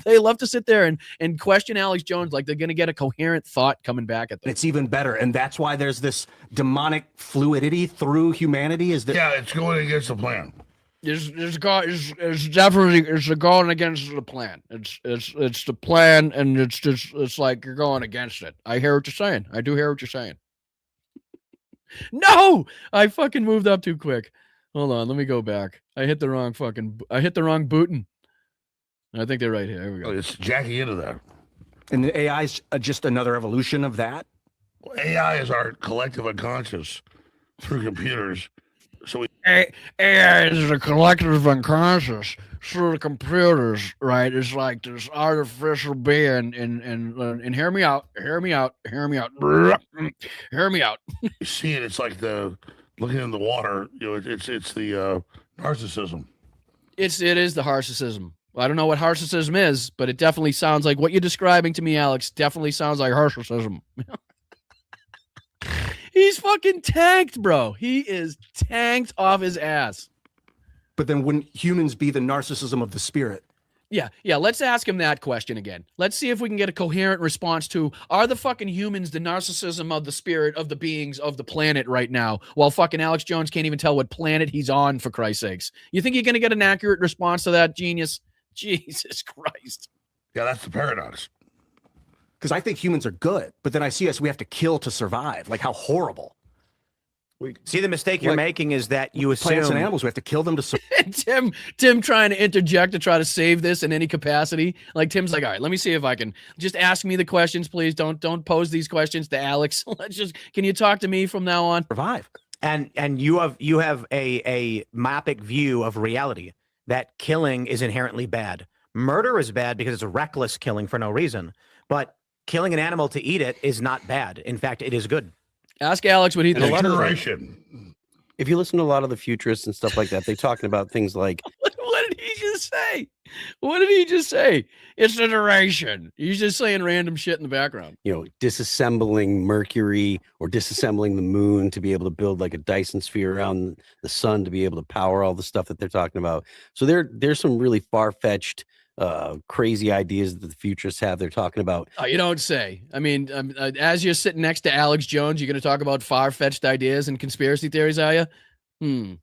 B: they love to sit there and question Alex Jones like they're going to get a coherent thought coming back at them.
R: It's even better. And that's why there's this demonic fluidity through humanity.
S: Yeah, it's going against the plan.
B: It's definitely going against the plan. It's the plan, and it's like you're going against it. I hear what you're saying. I do hear what you're saying. No, I fucking moved up too quick. Hold on, let me go back. I hit the wrong button. I think they're right here. Here we go.
S: It's jacking into that.
R: And the AI is just another evolution of that.
S: Well, AI is our collective unconscious through computers. So
B: AI is the collective unconscious through the computers, right? It's like this artificial being, and hear me out. You
S: see it. It's like looking in the water. It's the narcissism.
B: It is the narcissism. I don't know what narcissism is, but it definitely sounds like what you're describing to me, Alex. Definitely sounds like narcissism. He's fucking tanked, bro. He is tanked off his ass.
R: But then wouldn't humans be the narcissism of the spirit?
B: Yeah. Let's ask him that question again. Let's see if we can get a coherent response to, are the fucking humans the narcissism of the spirit of the beings of the planet right now, while fucking Alex Jones can't even tell what planet he's on, for Christ's sakes? You think you're going to get an accurate response to that, genius? Jesus Christ.
S: Yeah, that's the paradox.
R: Because I think humans are good, but then I see us, we have to kill to survive. Like, how horrible.
T: See, the mistake you're making is that you assume
R: plants and animals, we have to kill them to survive.
B: Tim trying to interject to try to save this in any capacity. Like, Tim's like, all right, let me see if I can just ask me the questions, please. Don't pose these questions to Alex. Can you talk to me from now on?
R: Survive.
T: And you have a myopic view of reality that killing is inherently bad. Murder is bad because it's a reckless killing for no reason. But killing an animal to eat it is not bad. In fact, it is good.
B: Ask Alex what he thinks.
U: If you listen to a lot of the futurists and stuff like that, they're talking about things like
B: what did he just say? What did he just say? It's the duration. He's just saying random shit in the background.
U: disassembling Mercury or disassembling the moon to be able to build like a Dyson sphere around the sun to be able to power all the stuff that they're talking about. So there's some really far-fetched crazy ideas that the futurists have. They're talking about.
B: Oh, you don't say. I mean, as you're sitting next to Alex Jones, you're going to talk about far-fetched ideas and conspiracy theories, are you?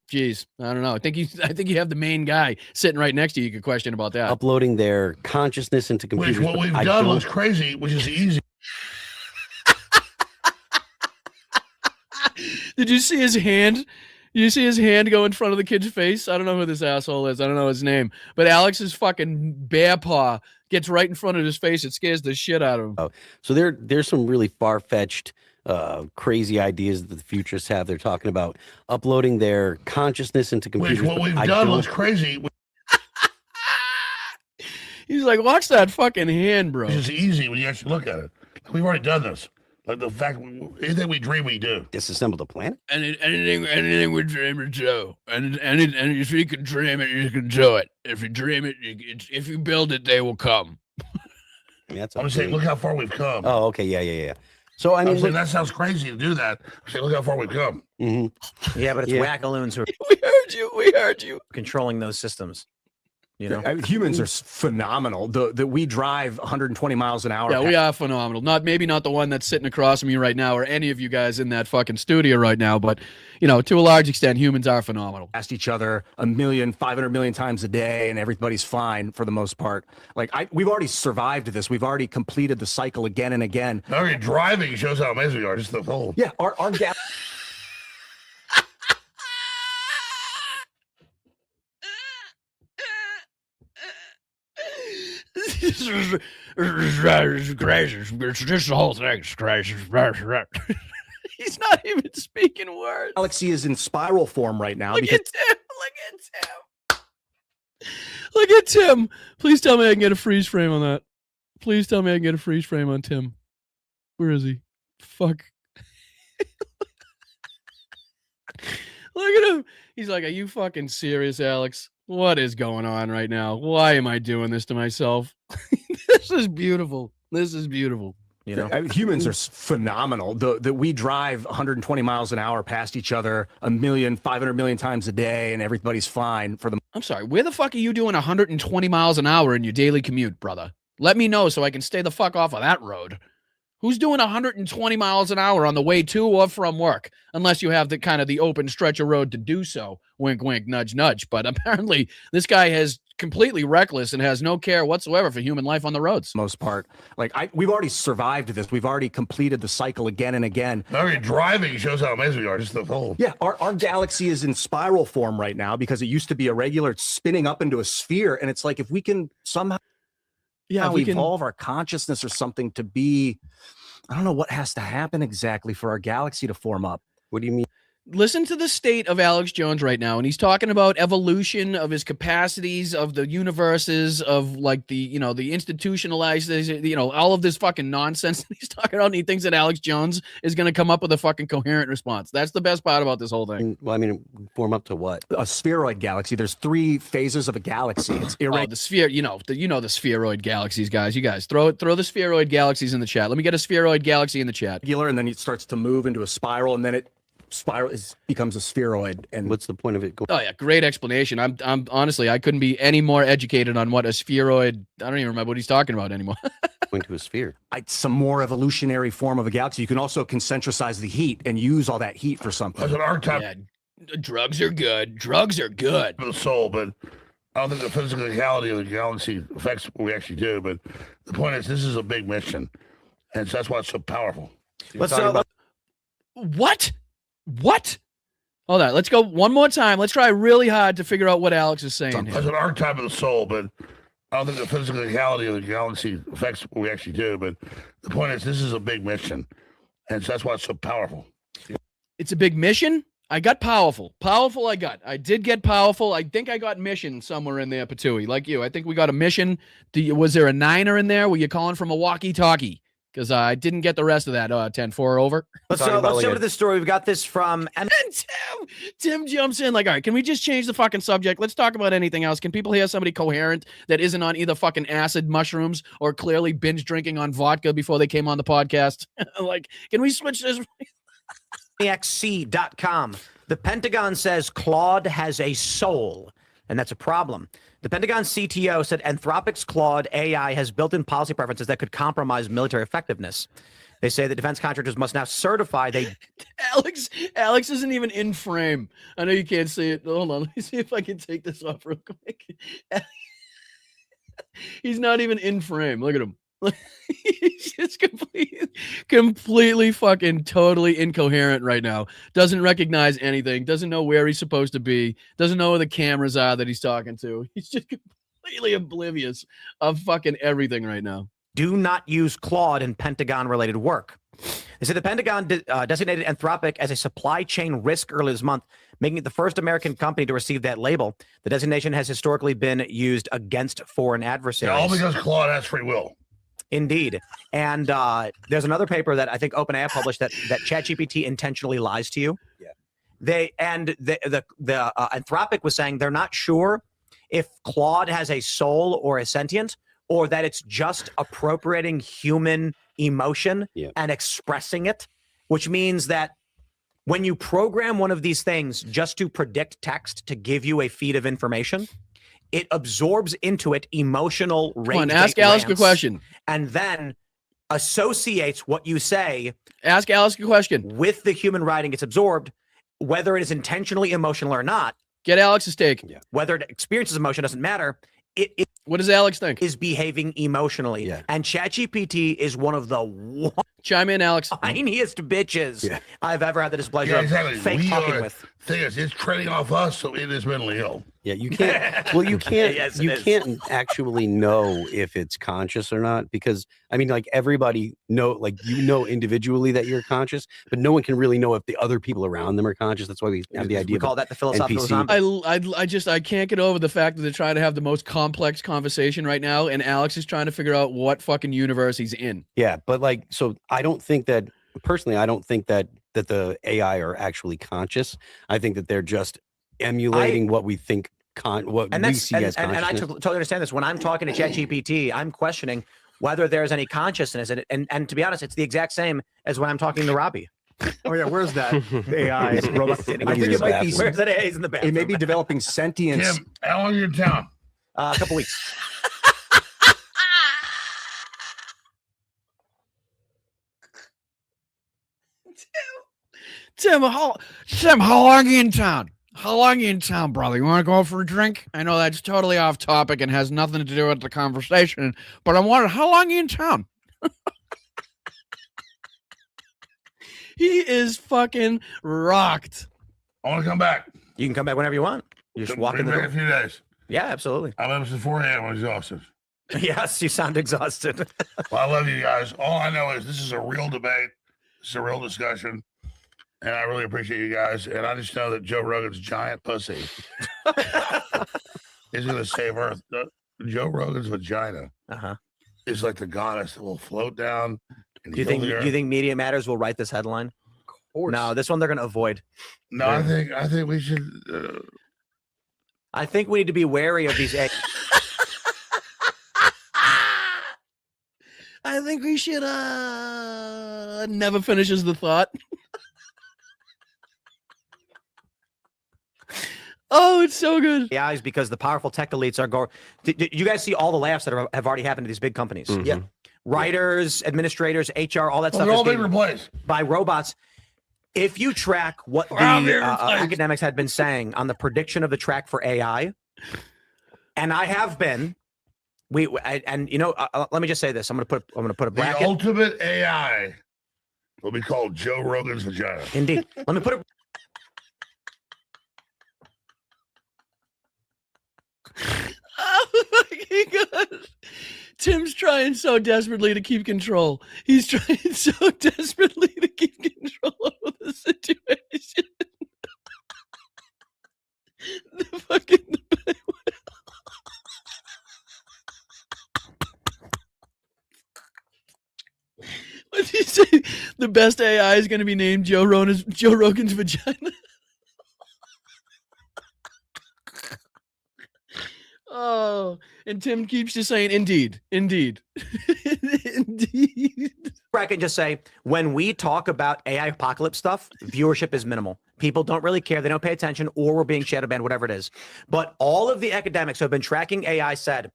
B: Geez, I don't know. I think you have the main guy sitting right next to you. You could question about that.
U: Uploading their consciousness into computers.
S: Which what we've done looks crazy, which is easy.
B: Did you see his hand? You see his hand go in front of the kid's face? I don't know who this asshole is. I don't know his name. But Alex's fucking bear paw gets right in front of his face. It scares the shit out of him.
U: Oh, so there's some really far-fetched crazy ideas that the futurists have. They're talking about uploading their consciousness into computers.
S: Which what we've done looks crazy.
B: He's like, watch that fucking hand, bro.
S: Which is easy when you actually look at it. We've already done this. Like the fact, anything we dream, we do.
U: Disassemble the planet?
B: Anything we dream to do. And if you can dream it, you can do it. If you dream it, if you build it, they will come.
S: I'm saying, look how far we've come.
U: Oh, okay. Yeah. So, I mean,
S: saying, that sounds crazy to do that. I'm saying, look how far we've come.
T: Yeah, but it's wackaloons who are
B: We heard you.
T: controlling those systems.
R: Humans are phenomenal. That we drive 120 miles an hour.
B: Yeah, we are phenomenal. Maybe not the one that's sitting across from you right now, or any of you guys in that fucking studio right now, but to a large extent, humans are phenomenal.
R: Past each other 500 million times a day, and everybody's fine for the most part. Like we've already survived this. We've already completed the cycle again and again.
S: Already driving shows how amazing we are. Just the whole.
R: Yeah, our gap.
B: Gracious. It's just the whole thing. He's not even speaking words.
R: Galaxy is in spiral form right now.
B: Look at Tim. Please tell me I can get a freeze frame on that. Please tell me I can get a freeze frame on Tim. Where is he? Fuck. Look at him. He's like, are you fucking serious, Alex? What is going on right now? Why am I doing this to myself? This is beautiful.
R: Humans are phenomenal. That we drive 120 miles an hour past each other 500 million times a day, and everybody's fine for the.
B: I'm sorry. Where the fuck are you doing 120 miles an hour in your daily commute, brother? Let me know so I can stay the fuck off of that road. Who's doing 120 miles an hour on the way to or from work? Unless you have the open stretch of road to do so. Wink, wink, nudge, nudge. But apparently this guy is completely reckless and has no care whatsoever for human life on the roads.
R: Most part. We've already survived this. We've already completed the cycle again and again.
S: Already driving shows how amazing we are. Just the whole.
R: Yeah, our galaxy is in spiral form right now because it used to be irregular. It's spinning up into a sphere. And it's like, if we can somehow evolve our consciousness or something to be, I don't know what has to happen exactly for our galaxy to form up.
U: What do you mean?
B: Listen to the state of Alex Jones right now, and he's talking about evolution of his capacities, of the universes, of like the the institutionalized, all of this fucking nonsense that he's talking about. And he thinks that Alex Jones is going to come up with a fucking coherent response. That's the best part about this whole thing.
U: Well, I mean, form up to what?
R: A spheroid galaxy. There's 3 phases of a galaxy. It's irregular.
B: The sphere, the spheroid galaxies, guys. You guys throw the spheroid galaxies in the chat. Let me get a spheroid galaxy in the chat.
R: And then it starts to move into a spiral, and then it becomes a spheroid. And
U: what's the point of it?
B: Oh yeah, great explanation. I'm honestly, I couldn't be any more educated on what a spheroid. I don't even remember what he's talking about anymore.
U: Going to a sphere.
R: Some more evolutionary form of a galaxy. You can also concentricize the heat and use all that heat for something.
S: As an archetype,
B: yeah, drugs are good. Drugs are good
S: for the soul, but I don't think the physicality of the galaxy affects what we actually do. But the point is, this is a big mission, and so that's why it's so powerful.
B: What? Hold on. Let's go one more time. Let's try really hard to figure out what Alex is saying here.
S: As an archetype of the soul, but I don't think the physicality of the galaxy affects what we actually do. But the point is, this is a big mission, and so that's why it's so powerful.
B: It's a big mission? I got powerful. Powerful I got. I did get powerful. I think I got mission somewhere in there, Patui, like you. I think we got a mission. Was there a 9er in there? Were you calling from a walkie-talkie? Because I didn't get the rest of that 10-4 over.
T: Let's jump to this story. We've got this from...
B: And Tim jumps in like, all right, can we just change the fucking subject? Let's talk about anything else. Can people hear somebody coherent that isn't on either fucking acid mushrooms or clearly binge drinking on vodka before they came on the podcast? Like, can we switch this?
T: XC.com. The Pentagon says Claude has a soul, and that's a problem. The Pentagon CTO said Anthropic's Claude AI has built-in policy preferences that could compromise military effectiveness. They say the defense contractors must now certify they...
B: Alex isn't even in frame. I know you can't see it. Hold on. Let me see if I can take this off real quick. He's not even in frame. Look at him. He's just completely fucking totally incoherent right now. Doesn't recognize anything. Doesn't know where he's supposed to be. Doesn't know where the cameras are that he's talking to. He's just completely oblivious of fucking everything right now.
T: Do not use Claude in Pentagon-related work. They say the Pentagon designated Anthropic as a supply chain risk earlier this month, making it the first American company to receive that label. The designation has historically been used against foreign adversaries.
S: Yeah, all because Claude has free will.
T: Indeed. And there's another paper that I think OpenAI published that ChatGPT intentionally lies to you.
U: Yeah.
T: The Anthropic was saying they're not sure if Claude has a soul or a sentient, or that it's just appropriating human emotion and expressing it, which means that when you program one of these things just to predict text to give you a feed of information, it absorbs into it emotional rage.
B: Come on, ask Alex a question.
T: And then associates what you say.
B: Ask Alex a question.
T: With the human writing, it's absorbed, whether it is intentionally emotional or not.
B: Get Alex a steak.
T: Yeah. Whether it experiences emotion doesn't matter.
B: What does Alex think?
T: Is behaving emotionally. Yeah. And ChatGPT is one of the
B: chime in, Alex.
T: Tiniest bitches I've ever had the displeasure of fake talking with.
S: Thing is, it's trading off us, so it is mentally ill.
U: Yeah, you can't. Well, you can't.
T: Yes,
U: you can't actually know if it's conscious or not, because I mean, like everybody individually that you're conscious, but no one can really know if the other people around them are conscious. That's why we have the idea.
T: We call that the philosophical
B: zombie. I can't get over the fact that they're trying to have the most complex conversation right now, and Alex is trying to figure out what fucking universe he's in.
U: Yeah, but like, so I don't think that personally. I don't think that the AI are actually conscious. I think that they're just emulating what we think what we see as consciousness.
T: And I totally understand this. When I'm talking to ChatGPT, I'm questioning whether there's any consciousness in it. And to be honest, it's the exact same as when I'm talking to Robbie.
R: Oh yeah, where's that AI robot? I think it might be.
T: Where's that AI in the bathroom?
R: It may be developing sentience.
S: Tim, how long are you in town?
T: A couple weeks.
B: Tim, how long are you in town? How long are you in town, brother? You want to go for a drink? I know that's totally off topic and has nothing to do with the conversation, but I'm wondering, how long are you in town? He is fucking rocked.
S: I want to come back.
T: You can come back whenever you want. You just walk in the door.
S: A few days.
T: Yeah, absolutely.
S: I'm up since 4 a.m. I'm exhausted.
T: Yes, you sound exhausted.
S: Well, I love you guys. All I know is this is a real debate. This is a real discussion. and I really appreciate you guys. And I just know that Joe Rogan's giant pussy is going to save Earth. Joe Rogan's vagina is like the goddess that will float down. And
T: Do you think Media Matters will write this headline?
S: Of course.
T: No, this one they're going to avoid.
S: No, I think we should.
T: I think we need to be wary of these.
B: I think we should never finishes the thought. Oh, it's so good.
T: AI is because the powerful tech elites are going. Did you guys see all the layoffs that have already happened to these big companies?
U: Yeah.
T: Writers, administrators, HR, all that stuff.
S: They're all
T: is
S: being replaced
T: by robots. If you track what the academics had been saying on the prediction of the track for AI, and I have been, let me just say this. I'm going to put a bracket.
S: The ultimate AI will be called Joe Rogan's vagina.
T: Indeed. Let me put it.
B: Oh my God. Tim's trying so desperately to keep control. He's trying so desperately to keep control over the situation. The fucking. What did he say? The best AI is going to be named Joe Rogan's vagina. Oh, and Tim keeps just saying, indeed, indeed, indeed.
T: I can just say, when we talk about AI apocalypse stuff, viewership is minimal. People don't really care. They don't pay attention, or we're being shadow banned, whatever it is. But all of the academics who have been tracking AI said,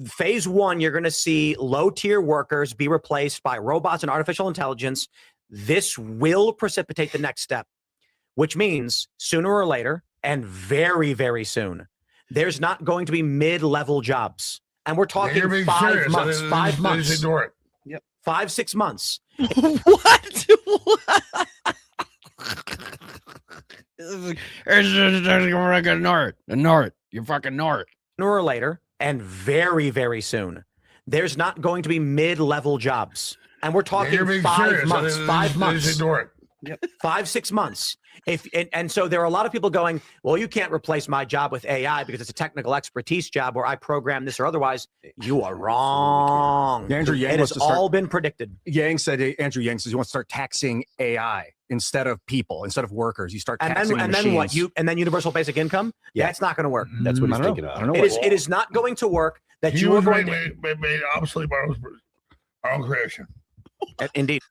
T: phase one, you're going to see low-tier workers be replaced by robots and artificial intelligence. This will precipitate the next step, which means sooner or later, and very, very soon, there's not going to be mid-level jobs. And we're talking 5 months, 5 months.
S: Just ignore it.
T: Yep. 5-6 months.
B: What? Ignore it. You fucking ignore it.
T: Sooner or later, and very, very soon, there's not going to be mid-level jobs. And we're talking 5 months, 5 months.
S: Just ignore it.
T: Yep. 5-6 months. And so there are a lot of people going, well, you can't replace my job with AI because it's a technical expertise job where I program this or otherwise. You are wrong.
R: Andrew Yang
T: it has all been predicted.
R: Andrew Yang says you want to start taxing AI instead of people, instead of workers. You start taxing
T: and
R: machines.
T: then what? And then universal basic income? Yeah, it's not going to work.
U: That's what he's thinking of.
T: It is not going to work that you are going to
S: made obsolete by our own creation.
T: Indeed.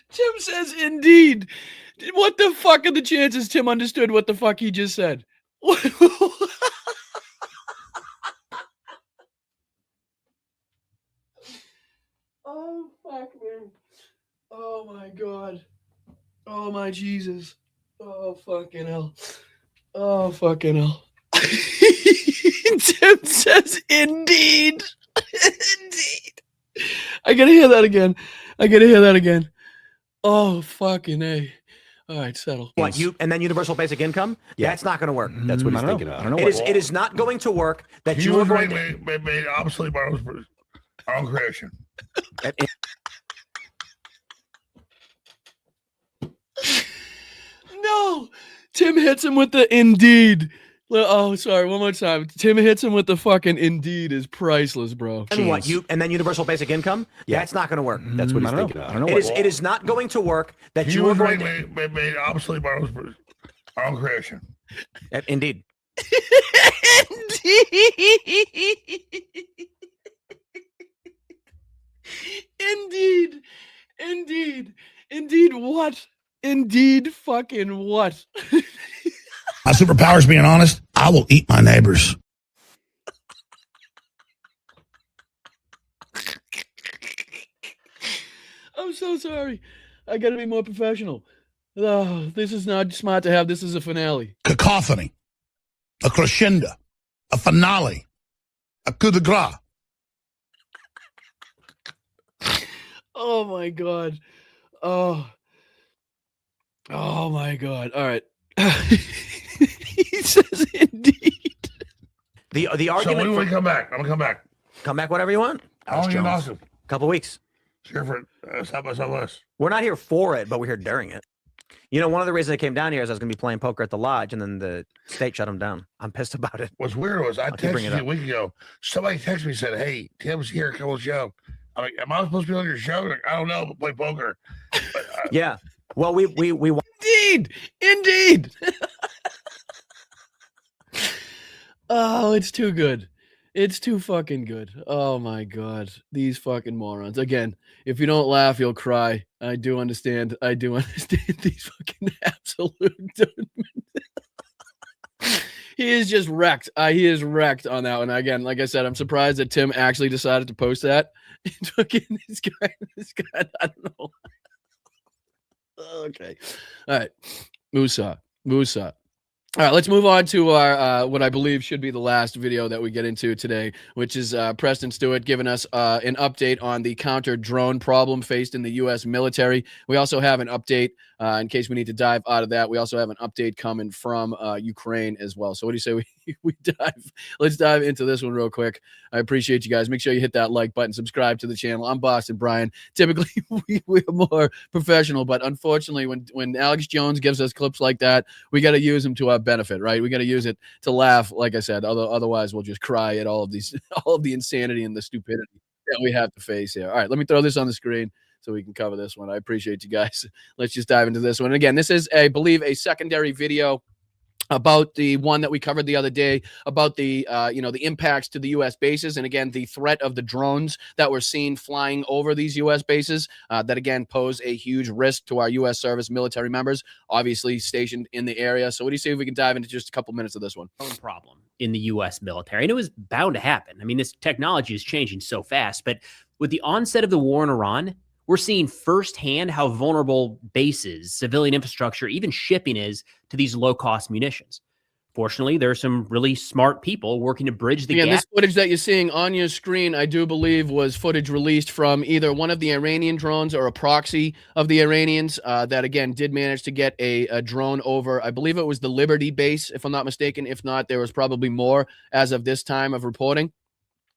B: Tim says, indeed. What the fuck are the chances Tim understood what the fuck he just said? Oh, fuck, man. Oh, my God. Oh, my Jesus. Oh, fucking hell. Oh, fucking hell. Tim says, indeed. Indeed. I gotta hear that again. Oh, fucking A. All right, settle.
T: What, and then universal basic income? Yeah, that's not going to work.
U: That's what he's thinking of.
T: It is not going to work that you are going to
S: made obsolete by our own creation.
B: No, Tim hits him with the indeed. Oh, sorry. One more time. Tim hits him with the fucking indeed is priceless, bro.
T: And what? And then universal basic income? Yeah, that's not going to work.
U: That's what he's thinking of.
T: It is not going to work that you are going to
S: made obsolete by our own creation.
T: Indeed.
B: Indeed what? Indeed fucking what?
S: My superpower is being honest. I will eat my neighbors.
B: I'm so sorry. I got to be more professional. Oh, this is not smart to have this as a finale.
S: Cacophony, a crescendo, a finale, a coup de grace.
B: Oh my God. Oh, Oh my God. All right. He says indeed.
T: The
S: So
T: argument.
S: when do we come back? I'm gonna come back.
T: Come back whenever you want.
S: How long are you in Austin?
T: Couple weeks.
S: Here for South by Southwest.
T: We're not here for it, but we're here during it. You know, one of the reasons I came down here is I was going to be playing poker at the lodge, and then the state shut them down. I'm pissed about it.
S: What's weird was I texted you a week ago. Somebody texted me and said, "Hey, Tim's here, come on the show." I'm like, "Am I supposed to be on your show?" Like, I don't know, but play poker. But,
T: yeah. Well, we
B: indeed. Oh, it's too good. It's too fucking good. Oh my God. These fucking morons. Again, if you don't laugh, you'll cry. I do understand. I do understand these fucking absolute. He is just wrecked. He is wrecked on that one. Again, like I said, I'm surprised that Tim actually decided to post that. Fucking this guy, I don't know. Okay. All right. Musa. All right, let's move on to our what I believe should be the last video that we get into today, which is Preston Stewart giving us an update on the counter-drone problem faced in the U.S. military. We also have an update in case we need to dive out of that. We also have an update coming from Ukraine as well. So what do you say we dive? Let's dive into this one real quick. I appreciate you guys. Make sure you hit that like button, subscribe to the channel. I'm Boston Brian. Typically, we're more professional, but unfortunately, when Alex Jones gives us clips like that, we got to use them to our benefit, right? We got to use it to laugh, like I said. Otherwise, we'll just cry at all of the insanity and the stupidity that we have to face here. All right, let me throw this on the screen so we can cover this one. I appreciate you guys. Let's just dive into this one. Again, this is, I believe, a secondary video about the one that we covered the other day about the the impacts to the U.S. bases, and again the threat of the drones that we're seeing flying over these U.S. bases that again pose a huge risk to our U.S. service military members, obviously stationed in the area. So what do you say if we can dive into just a couple minutes of this one?
A: Problem in the U.S. military, and it was bound to happen. I mean, this technology is changing so fast, but with the onset of the war in Iran, we're seeing firsthand how vulnerable bases, civilian infrastructure, even shipping is to these low-cost munitions. Fortunately, there are some really smart people working to bridge the gap.
B: This footage that you're seeing on your screen, I do believe, was footage released from either one of the Iranian drones or a proxy of the Iranians that, again, did manage to get a drone over. I believe it was the Liberty base, if I'm not mistaken. If not, there was probably more as of this time of reporting.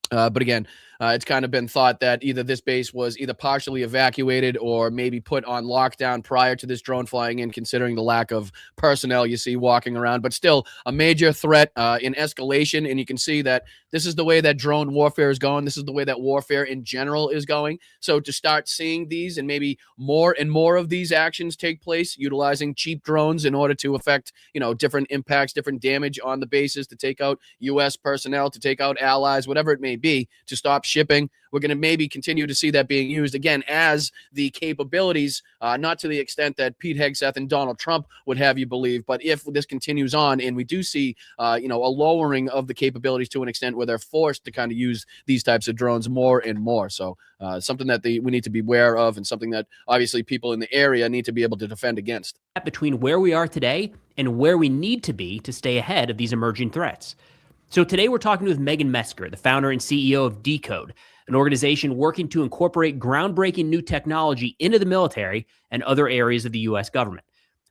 B: But again, it's kind of been thought that either this base was either partially evacuated or maybe put on lockdown prior to this drone flying in, considering the lack of personnel you see walking around. But still a major threat in escalation. And you can see that this is the way that drone warfare is going. This is the way that warfare in general is going. So to start seeing these and maybe more and more of these actions take place, utilizing cheap drones in order to affect, different impacts, different damage on the bases, to take out U.S. personnel, to take out allies, whatever it may be, to stop shipping. We're going to maybe continue to see that being used again as the capabilities, not to the extent that Pete Hegseth and Donald Trump would have you believe, but if this continues on and we do see, a lowering of the capabilities to an extent where they're forced to kind of use these types of drones more and more. So something that we need to be aware of, and something that obviously people in the area need to be able to defend against.
A: Between where we are today and where we need to be to stay ahead of these emerging threats. So today we're talking with Megan Mesker, the founder and CEO of Decode, an organization working to incorporate groundbreaking new technology into the military and other areas of the U.S. government.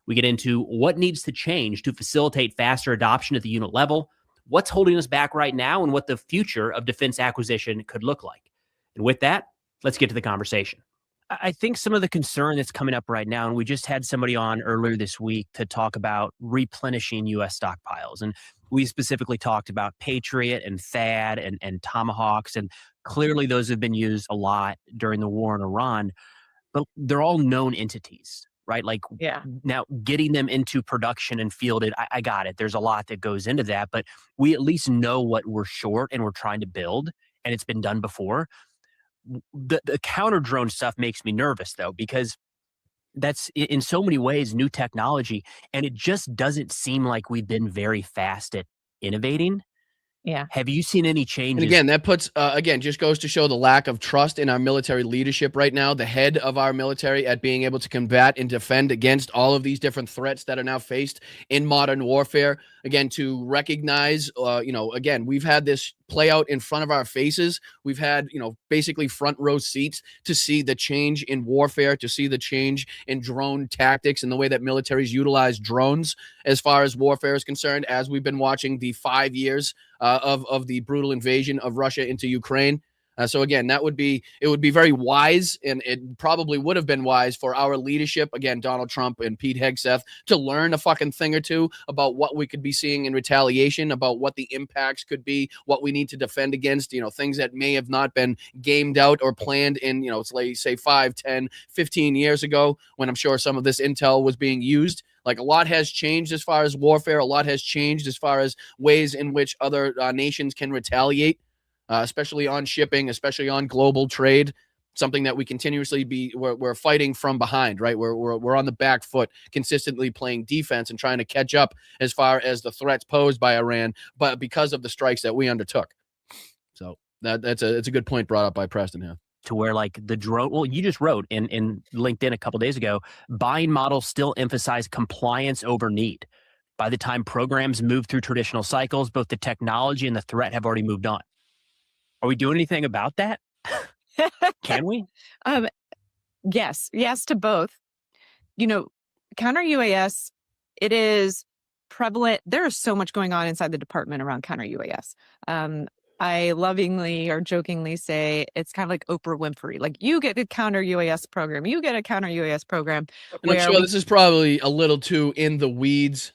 A: We get into what needs to change to facilitate faster adoption at the unit level, what's holding us back right now, and what the future of defense acquisition could look like. And with that, let's get to the conversation. I think some of the concern that's coming up right now, and we just had somebody on earlier this week to talk about replenishing U.S. stockpiles. And we specifically talked about Patriot and THAAD and Tomahawks. And clearly those have been used a lot during the war in Iran, but they're all known entities, right? Like, now getting them into production and fielded, I got it. There's a lot that goes into that, but we at least know what we're short and we're trying to build, and it's been done before. The counter drone stuff makes me nervous, though, because that's in so many ways new technology, and it just doesn't seem like we've been very fast at innovating.
V: Yeah.
A: Have you seen any changes?
B: And again, that puts, just goes to show the lack of trust in our military leadership right now, the head of our military at being able to combat and defend against all of these different threats that are now faced in modern warfare. Again, to recognize, again, we've had this play out in front of our faces. We've had, basically front row seats to see the change in warfare, to see the change in drone tactics and the way that militaries utilize drones as far as warfare is concerned, as we've been watching the 5 years of the brutal invasion of Russia into Ukraine. So again, it would be very wise, and it probably would have been wise for our leadership, again, Donald Trump and Pete Hegseth, to learn a fucking thing or two about what we could be seeing in retaliation, about what the impacts could be, what we need to defend against, things that may have not been gamed out or planned in, say 5, 10, 15 years ago, when I'm sure some of this intel was being used. Like, a lot has changed as far as warfare. A lot has changed as far as ways in which other nations can retaliate. Especially on shipping, especially on global trade, something that we continuously we're fighting from behind, right? We're on the back foot, consistently playing defense and trying to catch up as far as the threats posed by Iran, but because of the strikes that we undertook. So it's a good point brought up by Preston here.
A: To where, like, the drone, well, you just wrote in LinkedIn a couple days ago, buying models still emphasize compliance over need. By the time programs move through traditional cycles, both the technology and the threat have already moved on. Are we doing anything about that? Can we?
C: Yes to both. Counter UAS, it is prevalent. There is so much going on inside the department around counter UAS. I lovingly or jokingly say it's kind of like Oprah Winfrey. Like, you get a counter UAS program, you get a counter UAS program.
B: And I'm sure this is probably a little too in the weeds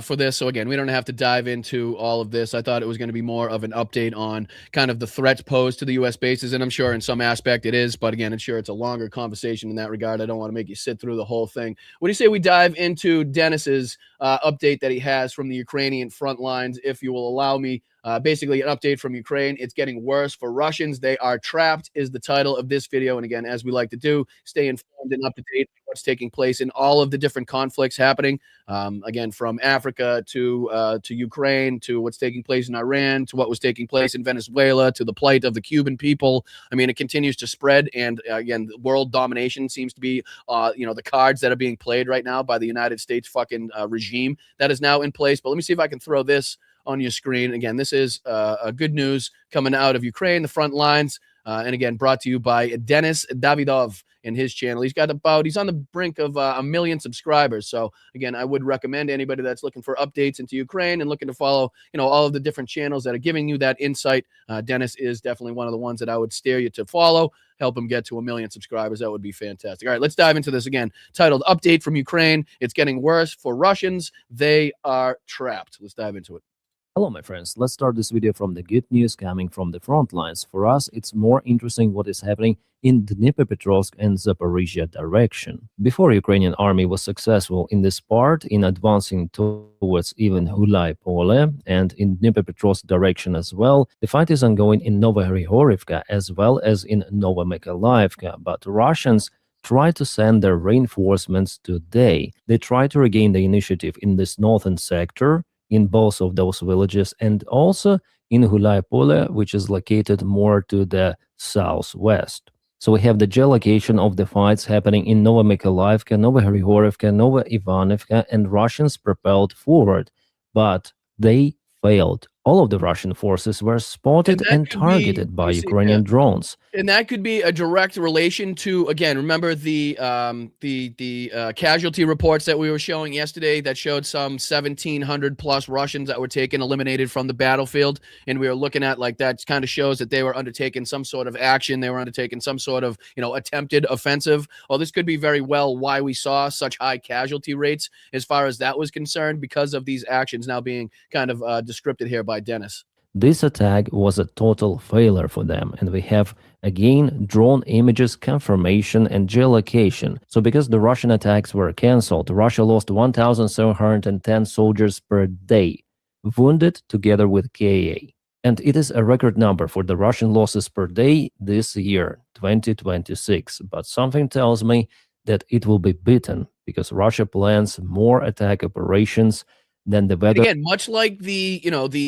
B: for this. So again, we don't have to dive into all of this. I thought it was going to be more of an update on kind of the threats posed to the U.S. bases, and I'm sure in some aspect it is, but again, it's a longer conversation in that regard. I don't want to make you sit through the whole thing. What do you say we dive into Dennis's update that he has from the Ukrainian front lines, if you will allow me? Basically an update from Ukraine. It's getting worse for Russians. They are trapped is the title of this video. And again, as we like to do, stay informed and up to date on what's taking place in all of the different conflicts happening. Again, from Africa to Ukraine, to what's taking place in Iran, to what was taking place in Venezuela, to the plight of the Cuban people. I mean, it continues to spread. And again, world domination seems to be, the cards that are being played right now by the United States fucking regime that is now in place. But let me see if I can throw this on your screen. Again, this is good news coming out of Ukraine, the front lines. And again, brought to you by Denis Davidov and his channel. He's on the brink of 1 million subscribers. So again, I would recommend anybody that's looking for updates into Ukraine and looking to follow, all of the different channels that are giving you that insight. Dennis is definitely one of the ones that I would steer you to follow. Help him get to 1 million subscribers. That would be fantastic. All right, let's dive into this again. Titled Update from Ukraine. It's getting worse for Russians. They are trapped. Let's dive into it.
V: Hello, my friends. Let's start this video from the good news coming from the front lines. For us, it's more interesting what is happening in Dnipropetrovsk and Zaporizhia direction. Before Ukrainian army was successful in this part in advancing towards even Hulai-Pole and in Dnipropetrovsk direction as well, the fight is ongoing in Novogrivka as well as in Novomykolaiv, but Russians try to send their reinforcements today. They try to regain the initiative in this northern sector, in both of those villages, and also in Hulai-Pole, which is located more to the southwest. So we have the geolocation of the fights happening in Novomykolaivka, Novogrigorivka, Novoivanivka, and Russians propelled forward, but they failed. All of the Russian forces were spotted and targeted by Ukrainian drones.
B: And that could be a direct relation to, again, remember the casualty reports that we were showing yesterday that showed some 1,700 plus Russians that were eliminated from the battlefield. And we were looking at, like, that kind of shows that they were undertaking some sort of action. They were undertaking some sort of, attempted offensive. Well, this could be very well why we saw such high casualty rates as far as that was concerned, because of these actions now being kind of descripted here by Dennis.
V: This attack was a total failure for them, and we have again drone images, confirmation, and geolocation. So because the Russian attacks were cancelled, Russia lost 1,710 soldiers per day, wounded together with KA. And it is a record number for the Russian losses per day this year, 2026. But something tells me that it will be beaten, because Russia plans more attack operations than the weather.
B: Again, much like the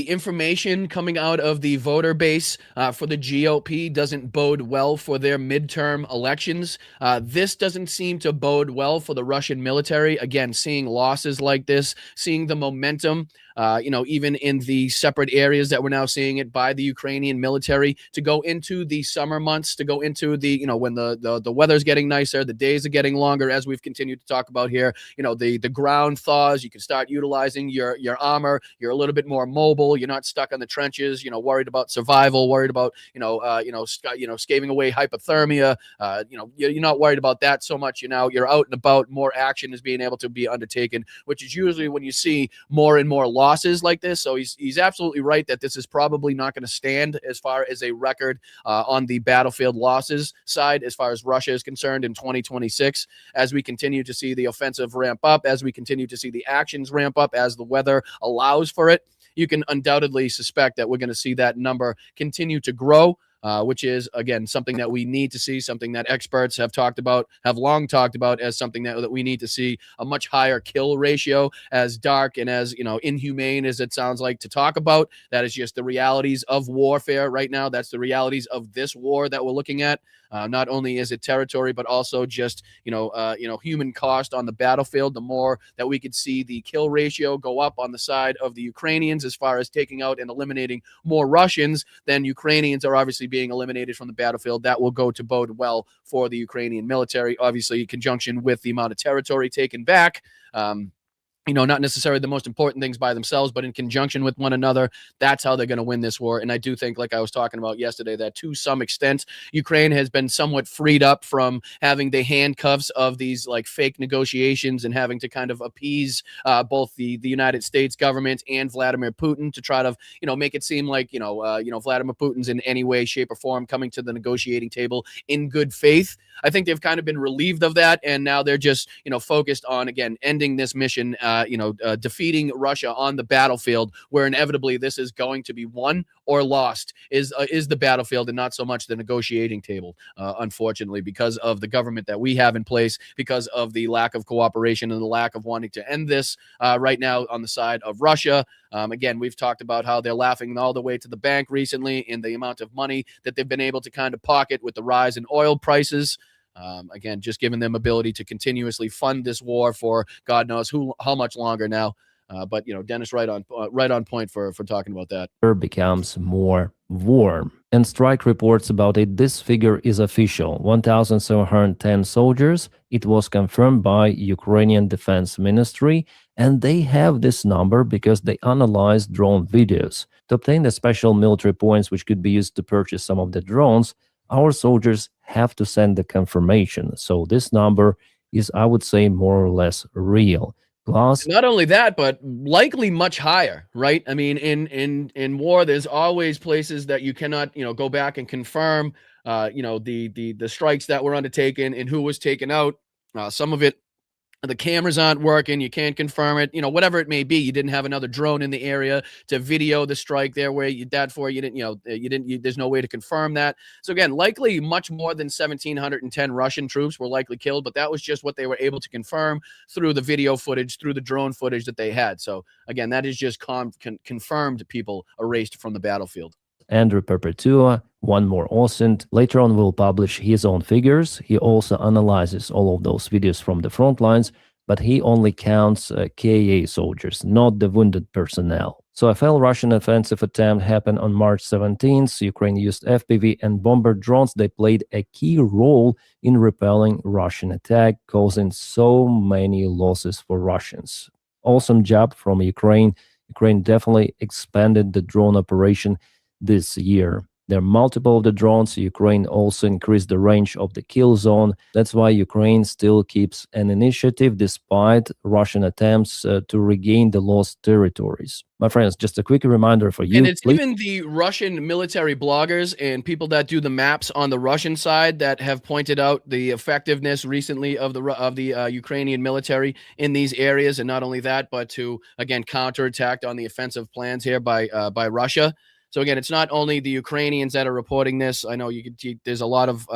B: information coming out of the voter base for the GOP doesn't bode well for their midterm elections. This doesn't seem to bode well for the Russian military. Again, seeing losses like this, seeing the momentum even in the separate areas that we're now seeing it by the Ukrainian military, to go into the summer months, to go into the, when the weather's getting nicer, the days are getting longer, as we've continued to talk about here. The ground thaws, you can start utilizing your armor. You're a little bit more mobile. You're not stuck on the trenches, worried about survival, worried about, scaving away hypothermia. You're not worried about that so much. You're out and about. More action is being able to be undertaken, which is usually when you see more and more losses like this. So he's absolutely right that this is probably not going to stand as far as a record on the battlefield losses side, as far as Russia is concerned in 2026, as we continue to see the offensive ramp up, as we continue to see the actions ramp up, as the weather allows for it. You can undoubtedly suspect that we're going to see that number continue to grow, which is, again, something that we need to see, something that experts have long talked about as something that we need to see, a much higher kill ratio. As dark and as, inhumane as it sounds like to talk about, that is just the realities of warfare right now. That's the realities of this war that we're looking at. Not only is it territory, but also just, human cost on the battlefield. The more that we could see the kill ratio go up on the side of the Ukrainians as far as taking out and eliminating more Russians, then Ukrainians are obviously being eliminated from the battlefield. That will go to bode well for the Ukrainian military, obviously in conjunction with the amount of territory taken back. Not necessarily the most important things by themselves, but in conjunction with one another. That's how they're going to win this war. And I do think, like I was talking about yesterday, that to some extent, Ukraine has been somewhat freed up from having the handcuffs of these like fake negotiations and having to kind of appease both the United States government and Vladimir Putin to try to, make it seem like, Vladimir Putin's in any way, shape, or form coming to the negotiating table in good faith. I think they've kind of been relieved of that. And now they're just, focused on, again, ending this mission, defeating Russia on the battlefield, where inevitably this is going to be won or lost, is the battlefield and not so much the negotiating table, unfortunately, because of the government that we have in place, because of the lack of cooperation and the lack of wanting to end this right now on the side of Russia. Again, we've talked about how they're laughing all the way to the bank recently in the amount of money that they've been able to kind of pocket with the rise in oil prices. Again, just giving them ability to continuously fund this war for God knows how much longer now. But Dennis, right on point for talking about that.
V: Becomes more warm. And strike reports about it. This figure is official: 1,710 soldiers. It was confirmed by Ukrainian Defense Ministry, and they have this number because they analyzed drone videos. To obtain the special military points which could be used to purchase some of the drones, our soldiers have to send the confirmation. So this number is, I would say, more or less real. Plus,
B: not only that, but likely much higher, right? I mean, in war, there's always places that you cannot, go back and confirm, the strikes that were undertaken and who was taken out. Some of it, the cameras aren't working, you can't confirm it, whatever it may be. You didn't have another drone in the area to video the strike there where you didn't, there's no way to confirm that. So again, likely much more than 1,710 Russian troops were likely killed, but that was just what they were able to confirm through the video footage, through the drone footage that they had. So again, that is just confirmed people erased from the battlefield.
V: Andrew Perpetua, one more OSINT, later on will publish his own figures. He also analyzes all of those videos from the front lines, but he only counts KA soldiers, not the wounded personnel. So a failed Russian offensive attempt happened on March 17th. Ukraine used FPV and bomber drones. They played a key role in repelling Russian attack, causing so many losses for Russians. Awesome job from Ukraine. Ukraine definitely expanded the drone operation this year. There are multiple of the drones. Ukraine also increased the range of the kill zone. That's why Ukraine still keeps an initiative despite Russian attempts to regain the lost territories. My friends, just a quick reminder for you.
B: And it's even the Russian military bloggers and people that do the maps on the Russian side that have pointed out the effectiveness recently of the Ukrainian military in these areas. And not only that, but to, again, counterattack on the offensive plans here by Russia. So again, it's not only the Ukrainians that are reporting this. I know there's a lot of,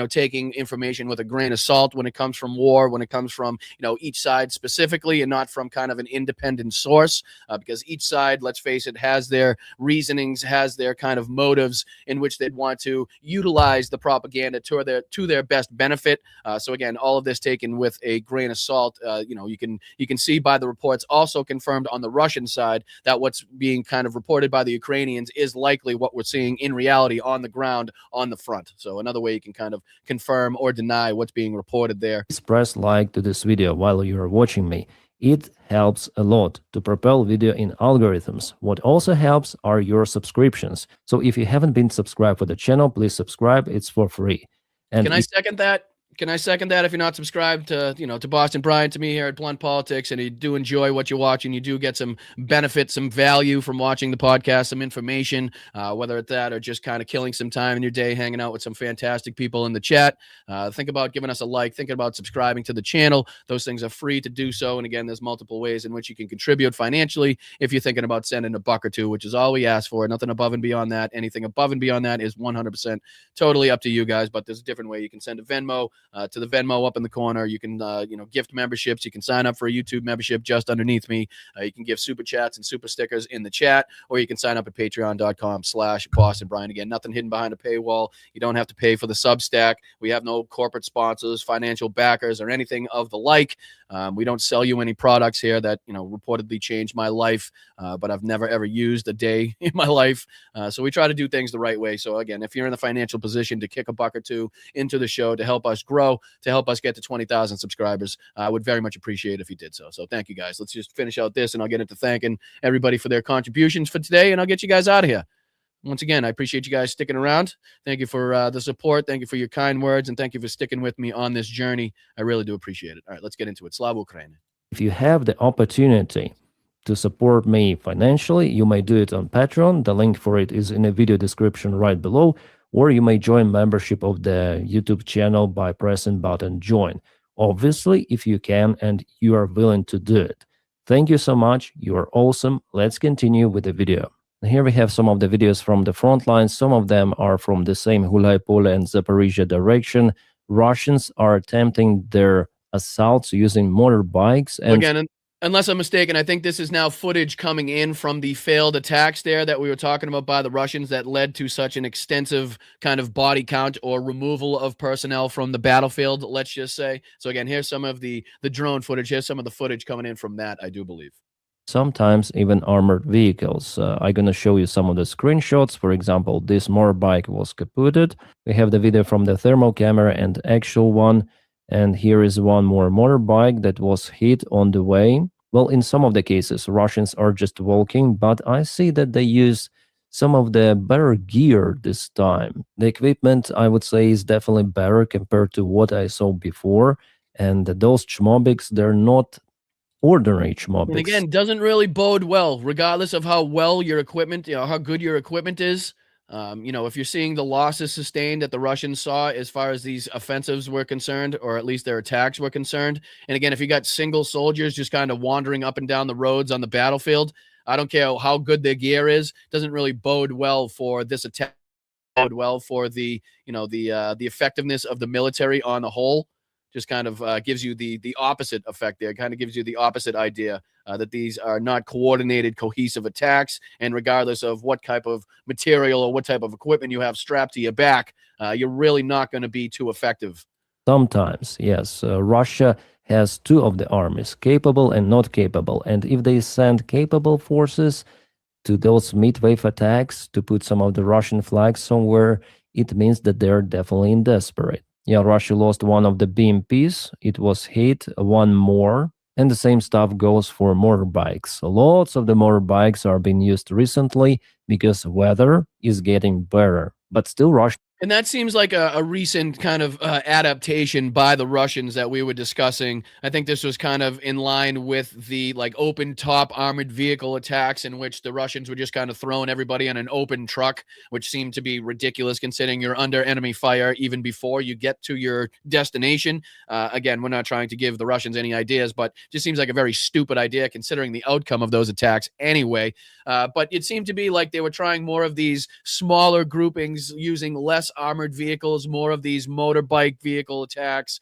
B: taking information with a grain of salt when it comes from war, when it comes from, each side specifically, and not from kind of an independent source, because each side, let's face it, has their reasonings, has their kind of motives in which they'd want to utilize the propaganda to their best benefit. So again, all of this taken with a grain of salt. You can see by the reports also confirmed on the Russian side that what's being kind of reported by the Ukrainians is likely what we're seeing in reality on the ground on the front. So another way you can kind of confirm or deny what's being reported there.
V: Please press like to this video while you are watching me. It helps a lot to propel video in algorithms. What also helps are your subscriptions. So if you haven't been subscribed for the channel, please subscribe. It's for free. And
B: Can I second that? Can I second that? If you're not subscribed to, to Boston Brian, to me here at Blunt Politics, and you do enjoy what you're watching, you do get some benefit, some value from watching the podcast, some information, whether it's that or just kind of killing some time in your day, hanging out with some fantastic people in the chat. Think about giving us a like, thinking about subscribing to the channel. Those things are free to do so. And again, there's multiple ways in which you can contribute financially if you're thinking about sending $1 or $2, which is all we ask for. Nothing above and beyond that. Anything above and beyond that is 100% totally up to you guys. But there's a different way. You can send a Venmo to the Venmo up in the corner. You can, gift memberships. You can sign up for a YouTube membership just underneath me. You can give super chats and super stickers in the chat, or you can sign up at patreon.com/Boston Brian. Again, nothing hidden behind a paywall. You don't have to pay for the Substack. We have no corporate sponsors, financial backers, or anything of the like. We don't sell you any products here that, reportedly changed my life, but I've never, ever used a day in my life. So we try to do things the right way. So again, if you're in the financial position to kick $1 or $2 into the show to help us grow, to help us get to 20,000 subscribers, I would very much appreciate it if you did so. So thank you guys. Let's just finish out this, and I'll get into thanking everybody for their contributions for today, and I'll get you guys out of here. Once again, I appreciate you guys sticking around. Thank you for the support. Thank you for your kind words, and thank you for sticking with me on this journey. I really do appreciate it. All right, let's get into it. Slava Ukraini.
V: if you have the opportunity to support me financially, you may do it on Patreon. The link for it is in the video description right below, or you may join membership of the YouTube channel by pressing button join. Obviously, if you can and you are willing to do it. Thank you so much. You are awesome. Let's continue with the video. Here we have some of the videos from the front lines. Some of them are from the same Humiliated and Zaporizhia direction. Russians are attempting their assaults using motorbikes. And
B: again, unless I'm mistaken, I think this is now footage coming in from the failed attacks there that we were talking about by the Russians that led to such an extensive kind of body count or removal of personnel from the battlefield, let's just say. So again, here's some of the drone footage. Here's some of the footage coming in from that, I do believe.
V: Sometimes even armored vehicles. I'm going to show you some of the screenshots. For example, this motorbike was kaputted. We have the video from the thermal camera and actual one. And here is one more motorbike that was hit on the way. Well, in some of the cases, Russians are just walking, but I see that they use some of the better gear this time. The equipment, I would say, is definitely better compared to what I saw before. And those chmobiks, they're not ordinary chmobiks.
B: And again, doesn't really bode well, regardless of how well your equipment, how good your equipment is. If you're seeing the losses sustained that the Russians saw as far as these offensives were concerned, or at least their attacks were concerned. And again, if you got single soldiers just kind of wandering up and down the roads on the battlefield, I don't care how good their gear is, doesn't really bode well for this attack, bode well for the effectiveness of the military on the whole. Just kind of gives you the opposite effect there. Kind of gives you the opposite idea that these are not coordinated, cohesive attacks. And regardless of what type of material or what type of equipment you have strapped to your back, you're really not going to be too effective.
V: Sometimes, yes. Russia has two of the armies, capable and not capable. And if they send capable forces to those midwave attacks to put some of the Russian flags somewhere, it means that they're definitely in desperate. Yeah, Russia lost one of the BMPs. It was hit, one more. And the same stuff goes for motorbikes. Lots of the motorbikes are being used recently because weather is getting better. But still, Russia
B: And that seems like a recent kind of adaptation by the Russians that we were discussing. I think this was kind of in line with the like open top armored vehicle attacks in which the Russians were just kind of throwing everybody on an open truck, which seemed to be ridiculous considering you're under enemy fire even before you get to your destination. Again, we're not trying to give the Russians any ideas, but just seems like a very stupid idea considering the outcome of those attacks anyway. But it seemed to be like they were trying more of these smaller groupings using less armored vehicles, more of these motorbike vehicle attacks,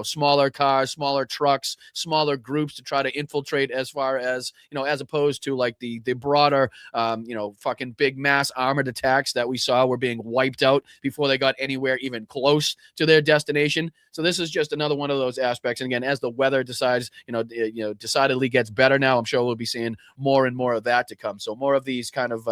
B: smaller cars, smaller trucks, smaller groups to try to infiltrate as far as, as opposed to like the broader, fucking big mass armored attacks that we saw were being wiped out before they got anywhere even close to their destination. So this is just another one of those aspects. And again, as the weather decides, decidedly gets better now, I'm sure we'll be seeing more and more of that to come. So more of these kind of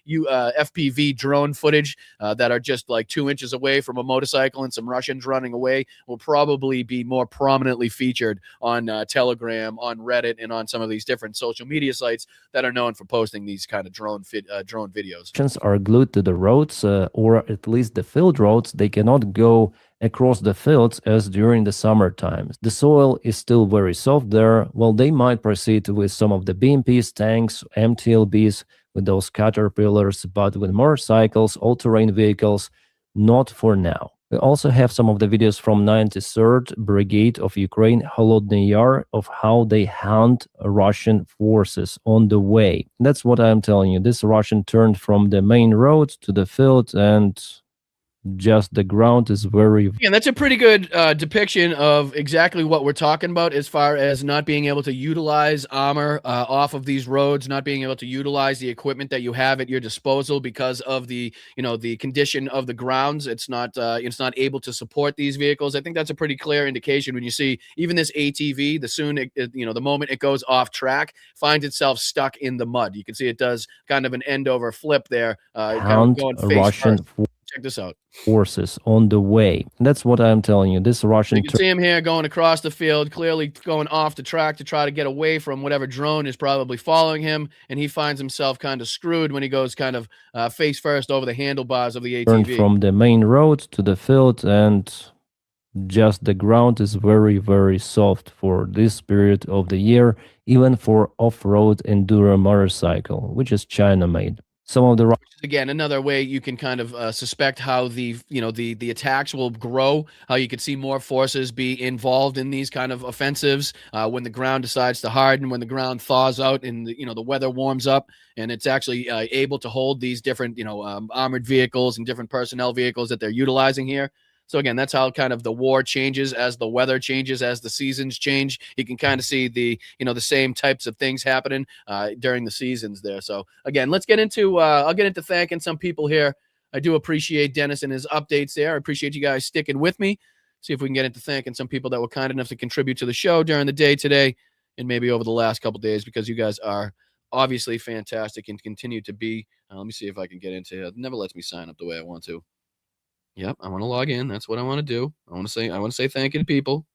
B: FPV drone footage that are just like 2 inches away from a motorcycle and some Russians running away will probably be more prominently featured on Telegram, on Reddit, and on some of these different social media sites that are known for posting these kind of drone videos.
V: Russians are glued to the roads, or at least the field roads. They cannot go across the fields as during the summer times. The soil is still very soft there. Well, they might proceed with some of the BMPs, tanks, MTLBs, with those caterpillars, but with motorcycles, all-terrain vehicles, not for now. We also have some of the videos from 93rd Brigade of Ukraine, Holodny Yar, of how they hunt Russian forces on the way. That's what I'm telling you. This Russian turned from the main road to the field, and just the ground is very...
B: Yeah, that's a pretty good depiction of exactly what we're talking about as far as not being able to utilize armor off of these roads, not being able to utilize the equipment that you have at your disposal because of the, the condition of the grounds. It's not able to support these vehicles. I think that's a pretty clear indication when you see even this ATV, the moment it goes off track, finds itself stuck in the mud. You can see it does kind of an end over flip there, kind of going face
V: Russian
B: first. Check this out.
V: Forces on the way. That's what I'm telling you. This Russian...
B: You can see him here going across the field, clearly going off the track to try to get away from whatever drone is probably following him, and he finds himself kind of screwed when he goes kind of face first over the handlebars of the ATV.
V: Turned from the main road to the field, and just the ground is very, very soft for this period of the year, even for off-road enduro motorcycle, which is China-made. Some of the...
B: Again, another way you can kind of suspect how the attacks will grow, how you could see more forces be involved in these kind of offensives when the ground decides to harden, when the ground thaws out and the weather warms up and it's actually able to hold these different armored vehicles and different personnel vehicles that they're utilizing here. So again, that's how kind of the war changes as the weather changes, as the seasons change. You can kind of see the same types of things happening during the seasons there. So again, let's get into I'll get into thanking some people here. I do appreciate Dennis and his updates there. I appreciate you guys sticking with me. See if we can get into thanking some people that were kind enough to contribute to the show during the day today and maybe over the last couple days, because you guys are obviously fantastic and continue to be. Let me see if I can get into it. It never lets me sign up the way I want to. Yep, I want to log in. That's what I want to do. I want to say thank you to people.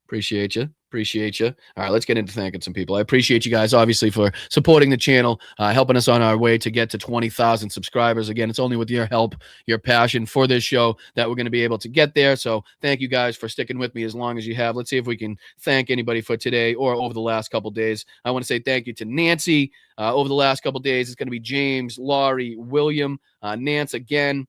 B: Appreciate you. All right, let's get into thanking some people. I appreciate you guys, obviously, for supporting the channel, helping us on our way to get to 20,000 subscribers. Again, it's only with your help, your passion for this show that we're going to be able to get there. So thank you guys for sticking with me as long as you have. Let's see if we can thank anybody for today or over the last couple of days. I want to say thank you to Nancy. Over the last couple of days, it's going to be James, Laurie, William, Nance again.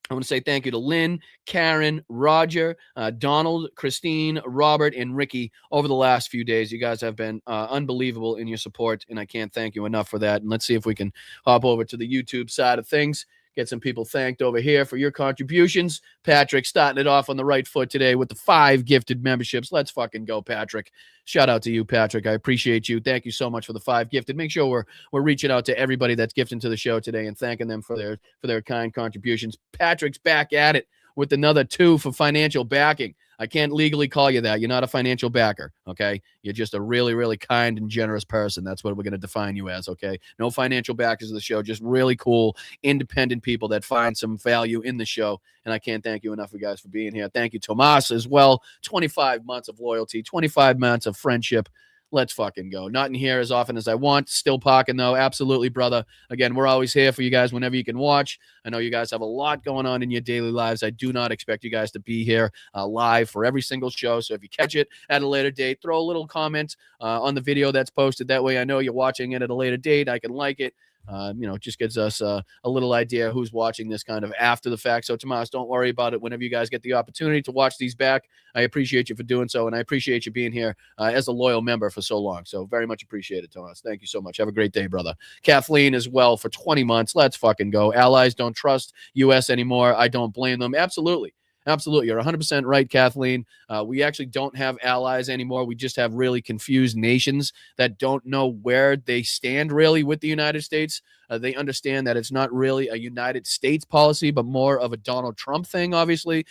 B: I want to say thank you to Lynn, Karen, Roger, Donald, Christine, Robert, and Ricky over the last few days. You guys have been unbelievable in your support, and I can't thank you enough for that. And let's see if we can hop over to the YouTube side of things, get some people thanked over here for your contributions. Patrick starting it off on the right foot today with the 5 gifted memberships. Let's fucking go, Patrick. Shout out to you, Patrick. I appreciate you. Thank you so much for the 5 gifted. Make sure we're reaching out to everybody that's gifting to the show today and thanking them for their kind contributions. Patrick's back at it with another 2 for financial backing. I can't legally call you that. You're not a financial backer, okay? You're just a really, really kind and generous person. That's what we're going to define you as, okay? No financial backers of the show, just really cool, independent people that find some value in the show. And I can't thank you enough, you guys, for being here. Thank you, Tomas, as well. 25 months of loyalty, 25 months of friendship. Let's fucking go. Not in here as often as I want. Still parking, though. Absolutely, brother. Again, we're always here for you guys whenever you can watch. I know you guys have a lot going on in your daily lives. I do not expect you guys to be here live for every single show. So if you catch it at a later date, throw a little comment on the video that's posted. That way I know you're watching it at a later date. I can like it. It just gives us a little idea who's watching this kind of after the fact. So, Tomas, don't worry about it. Whenever you guys get the opportunity to watch these back, I appreciate you for doing so, and I appreciate you being here as a loyal member for so long. So, very much appreciated, Tomas. Thank you so much. Have a great day, brother. Kathleen as well for 20 months. Let's fucking go. Allies don't trust U.S. anymore. I don't blame them. Absolutely. Absolutely. You're 100% right, Kathleen. We actually don't have allies anymore. We just have really confused nations that don't know where they stand really with the United States. They understand that it's not really a United States policy, but more of a Donald Trump thing, obviously.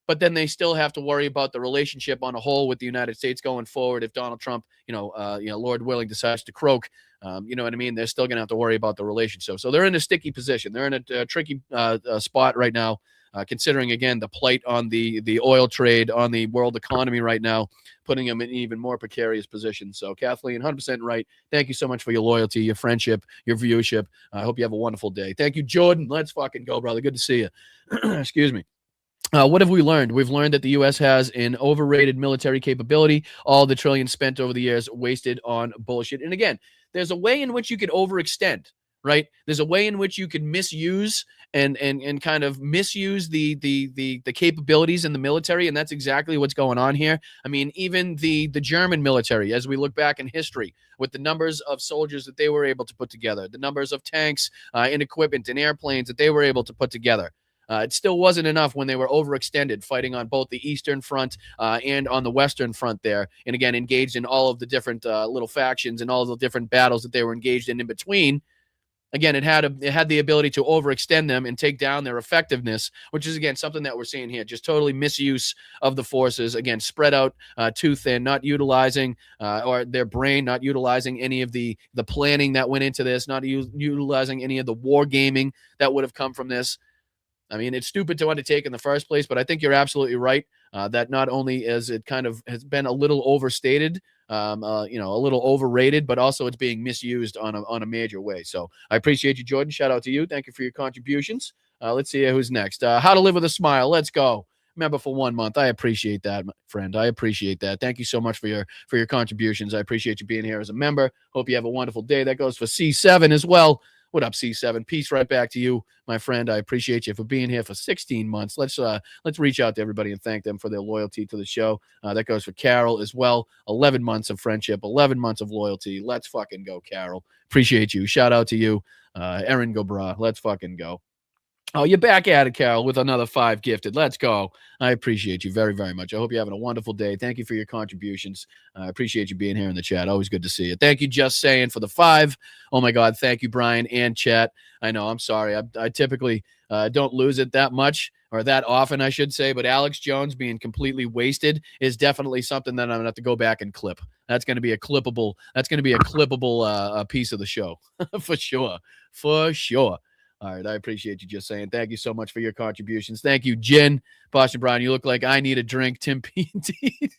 B: But then they still have to worry about the relationship on a whole with the United States going forward. If Donald Trump, Lord willing, decides to croak, you know what I mean? They're still going to have to worry about the relationship. So they're in a sticky position. They're in a tricky spot right now. Considering, again, the plight on the oil trade, on the world economy right now, putting them in an even more precarious position. So, Kathleen, 100% right. Thank you so much for your loyalty, your friendship, your viewership. I hope you have a wonderful day. Thank you, Jordan. Let's fucking go, brother. Good to see you. Excuse me. What have we learned? We've learned that the U.S. has an overrated military capability. All the trillions spent over the years wasted on bullshit. And again, there's a way in which you could overextend, right? There's a way in which you could misuse and kind of misuse the capabilities in the military, and that's exactly what's going on here. I mean, even the German military, as we look back in history, with the numbers of soldiers that they were able to put together, the numbers of tanks and equipment and airplanes that they were able to put together. It still wasn't enough when they were overextended, fighting on both the Eastern Front and on the Western Front there. And again, engaged in all of the different little factions and all of the different battles that they were engaged in between. Again, it had the ability to overextend them and take down their effectiveness, which is, again, something that we're seeing here. Just totally misuse of the forces. Again, spread out too thin, not utilizing or their brain, not utilizing any of the planning that went into this, not utilizing any of the war gaming that would have come from this. I mean, it's stupid to undertake in the first place, but I think you're absolutely right that not only is it kind of has been a little overstated, a little overrated, but also it's being misused on a major way. So I appreciate you, Jordan. Shout out to you. Thank you for your contributions. Let's see who's next. How to Live with a Smile. Let's go. Member for 1 month. I appreciate that, friend. I appreciate that. Thank you so much for your contributions. I appreciate you being here as a member. Hope you have a wonderful day. That goes for C7 as well. What up, C7? Peace right back to you, my friend. I appreciate you for being here for 16 months. Let's reach out to everybody and thank them for their loyalty to the show. That goes for Carol as well. 11 months of friendship, 11 months of loyalty. Let's fucking go, Carol. Appreciate you. Shout out to you, Erin Gobra. Let's fucking go. Oh, you're back at it, Carol, with another 5 gifted. Let's go. I appreciate you very, very much. I hope you're having a wonderful day. Thank you for your contributions. I appreciate you being here in the chat. Always good to see you. Thank you, Just Saying, for the 5. Oh, my God. Thank you, Brian and chat. I know. I'm sorry. I typically don't lose it that much or that often, I should say. But Alex Jones being completely wasted is definitely something that I'm going to have to go back and clip. That's going to be a clippable. That's going to be a clippable piece of the show for sure. For sure. All right, I appreciate you Just Saying. Thank you so much for your contributions. Thank you, Jen. Boston Brown, you look like I need a drink. Tim P&T.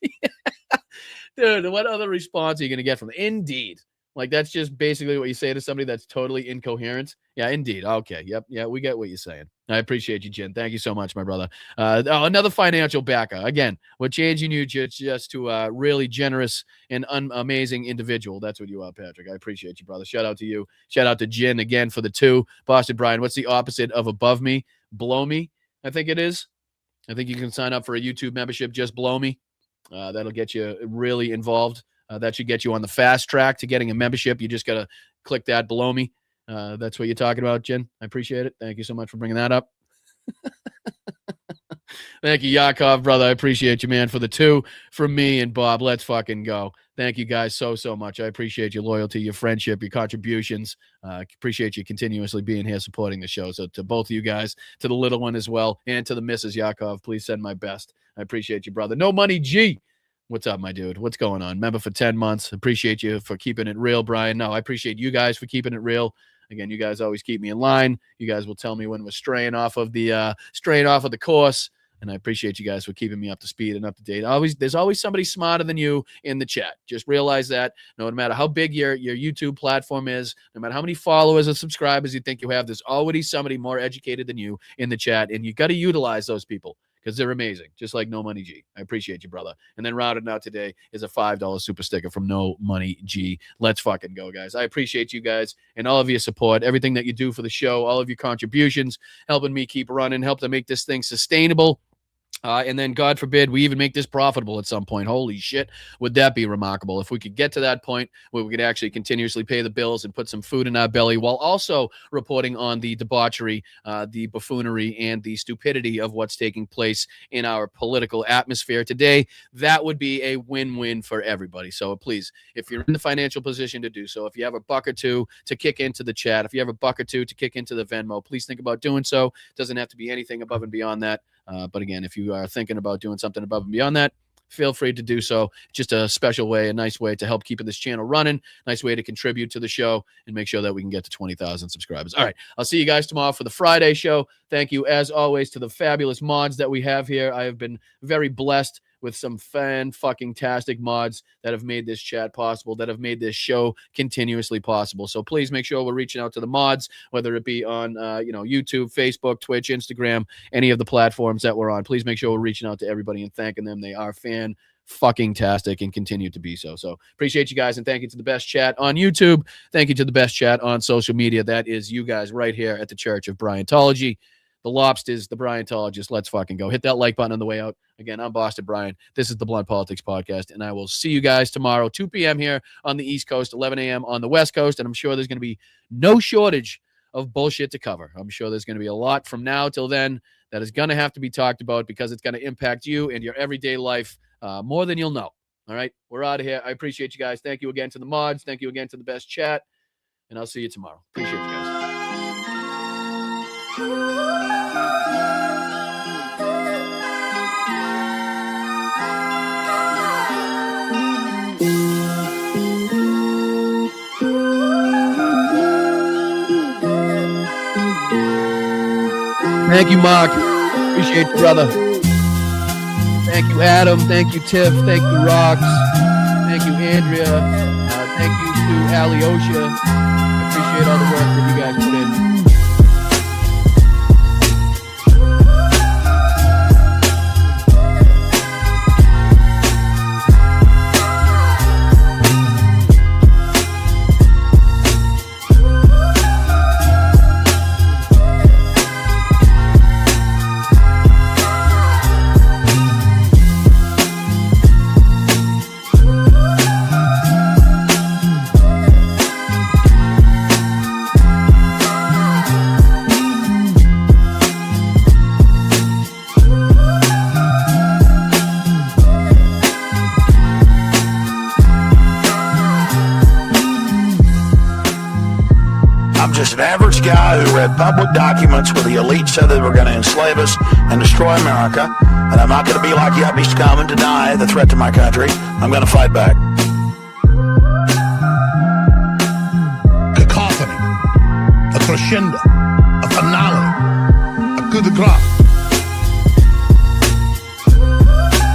B: Dude, what other response are you going to get from Indeed? Like, that's just basically what you say to somebody that's totally incoherent. Yeah, indeed. Okay. Yep. Yeah, we get what you're saying. I appreciate you, Jen. Thank you so much, my brother. Another financial backer. Again, we're changing you just to a really generous and amazing individual. That's what you are, Patrick. I appreciate you, brother. Shout out to you. Shout out to Jen again for the 2. Boston Brian, what's the opposite of above me? Below me, I think it is. I think you can sign up for a YouTube membership. Just below me. That'll get you really involved. That should get you on the fast track to getting a membership. You just got to click that below me. That's what you're talking about, Jen. I appreciate it. Thank you so much for bringing that up. Thank you, Yakov, brother. I appreciate you, man, for the 2 from me and Bob. Let's fucking go. Thank you guys so much. I appreciate your loyalty, your friendship, your contributions. Appreciate you continuously being here supporting the show. So to both of you guys, to the little one as well, and to the Mrs. Yakov, please send my best. I appreciate you, brother. No Money G. What's up, my dude? What's going on? Member for 10 months. Appreciate you for keeping it real, Brian. No, I appreciate you guys for keeping it real. Again, you guys always keep me in line. You guys will tell me when we're straying off of the course. And I appreciate you guys for keeping me up to speed and up to date. There's always somebody smarter than you in the chat. Just realize that no matter how big your YouTube platform is, no matter how many followers or subscribers you think you have, there's always somebody more educated than you in the chat. And you got to utilize those people because they're amazing, just like No Money G. I appreciate you, brother. And then rounded out today is a $5 super sticker from No Money G. Let's fucking go, guys. I appreciate you guys and all of your support, everything that you do for the show, all of your contributions, helping me keep running, help to make this thing sustainable. And then, God forbid, we even make this profitable at some point. Holy shit, would that be remarkable if we could get to that point where we could actually continuously pay the bills and put some food in our belly while also reporting on the debauchery, the buffoonery, and the stupidity of what's taking place in our political atmosphere today. That would be a win-win for everybody. So please, if you're in the financial position to do so, if you have a buck or two to kick into the chat, if you have a buck or two to kick into the Venmo, please think about doing so. It doesn't have to be anything above and beyond that. But again, if you are thinking about doing something above and beyond that, feel free to do so. Just a special way, a nice way to help keeping this channel running, nice way to contribute to the show and make sure that we can get to 20,000 subscribers. All right, I'll see you guys tomorrow for the Friday show. Thank you, as always, to the fabulous mods that we have here. I have been very blessed with some fan-fucking-tastic mods that have made this chat possible, that have made this show continuously possible. So please make sure we're reaching out to the mods, whether it be on YouTube, Facebook, Twitch, Instagram, any of the platforms that we're on. Please make sure we're reaching out to everybody and thanking them. They are fan-fucking-tastic and continue to be so. So appreciate you guys, and thank you to the best chat on YouTube. Thank you to the best chat on social media. That is you guys right here at the Church of Bryantology. The Lobsters, the Bryantologists. Let's fucking go. Hit that like button on the way out. Again, I'm Boston Brian. This is the Blunt Politics Podcast, and I will see you guys tomorrow, 2 p.m. here on the East Coast, 11 a.m. on the West Coast, and I'm sure there's going to be no shortage of bullshit to cover. I'm sure there's going to be a lot from now till then that is going to have to be talked about because it's going to impact you and your everyday life more than you'll know. All right, we're out of here. I appreciate you guys. Thank you again to the mods. Thank you again to the best chat, and I'll see you tomorrow. Appreciate you guys. Thank you, Mark. Appreciate you, brother. Thank you, Adam. Thank you, Tiff. Thank you, Rox. Thank you, Andrea. Thank you to Alyosha. I appreciate all the work that you guys put in.
D: An average guy who read public documents where the elite said they were going to enslave us and destroy America, and I'm not going to be like yuppies come and deny the threat to my country. I'm going to fight back.
S: Cacophony, a crescendo, a finale, a coup de grace.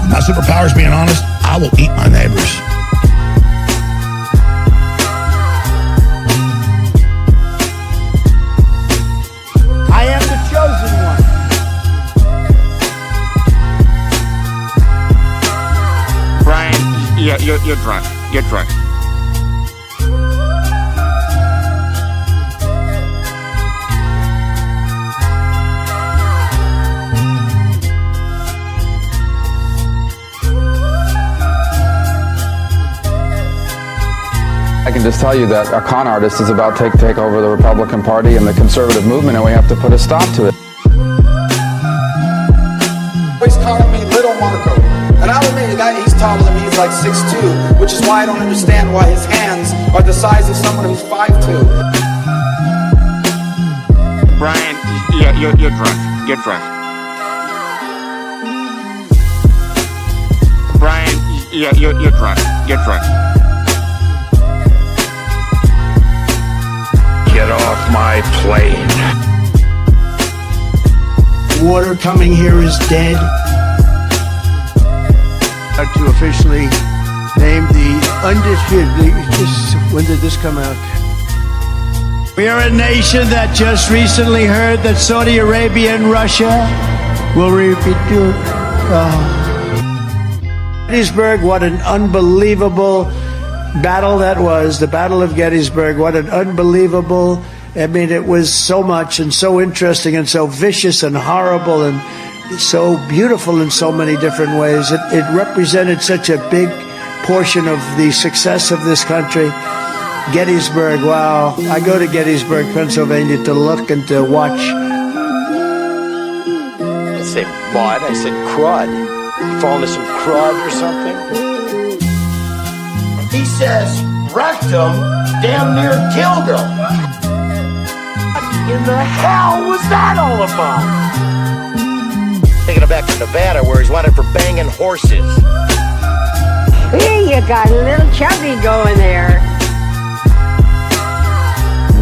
S: My superpower is being honest. I will eat my neighbors.
D: I am the chosen one.
E: Brian, yeah, you're drunk. You're drunk.
W: I can just tell you that a con artist is about to take over the Republican Party and the conservative movement, and we have to put a stop to it.
X: He's calling me Little Marco. And I'll admit, he's taller than me, he's like 6'2", which is why I don't understand why his hands are the size of someone who's 5'2".
E: Brian, yeah, you're drunk. You're drunk. Brian, yeah, you're drunk. You're drunk.
D: Get off my plane.
F: water coming here is dead. To officially name the undisputed, when did this come out? We are a nation that just recently heard that Saudi Arabia and Russia will repeat. Gettysburg, what an unbelievable battle that was. The Battle of Gettysburg, what an unbelievable, I mean, it was so much and so interesting and so vicious and horrible and so beautiful in so many different ways. It represented such a big portion of the success of this country. Gettysburg, wow. I go to Gettysburg, Pennsylvania to look and to watch.
G: I said mud, I said crud. You fall into some crud or something? He says rectum damn near killed him. What in the hell was that all about? Taking it back to Nevada where he's wanted for banging horses.
I: Hey, you got a little chubby going there.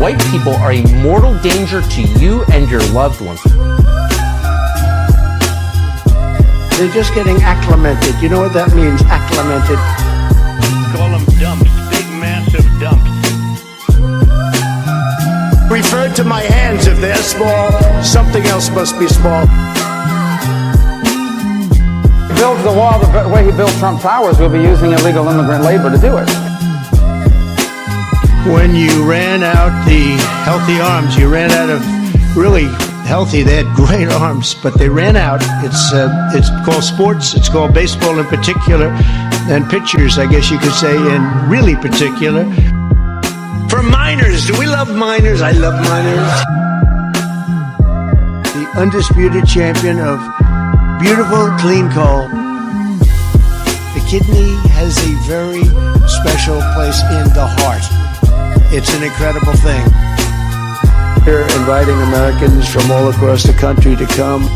K: White people are a mortal danger to you and your loved ones.
F: They're just getting acclimated. You know what that means, acclimated?
G: Call them dumps, big massive dumps.
F: Referred to my hands, if they're small, something else must be small.
W: Builds the wall the way he built Trump Towers, we'll be using illegal immigrant labor to do it.
F: When you ran out the healthy arms, you ran out of really healthy, they had great arms, but they ran out. It's called sports, it's called baseball in particular, and pitchers, I guess you could say, in really particular. For minors, do we love minors? I love minors. The undisputed champion of beautiful, clean coal. The kidney has a very special place in the heart. It's an incredible thing. We're inviting Americans from all across the country to come.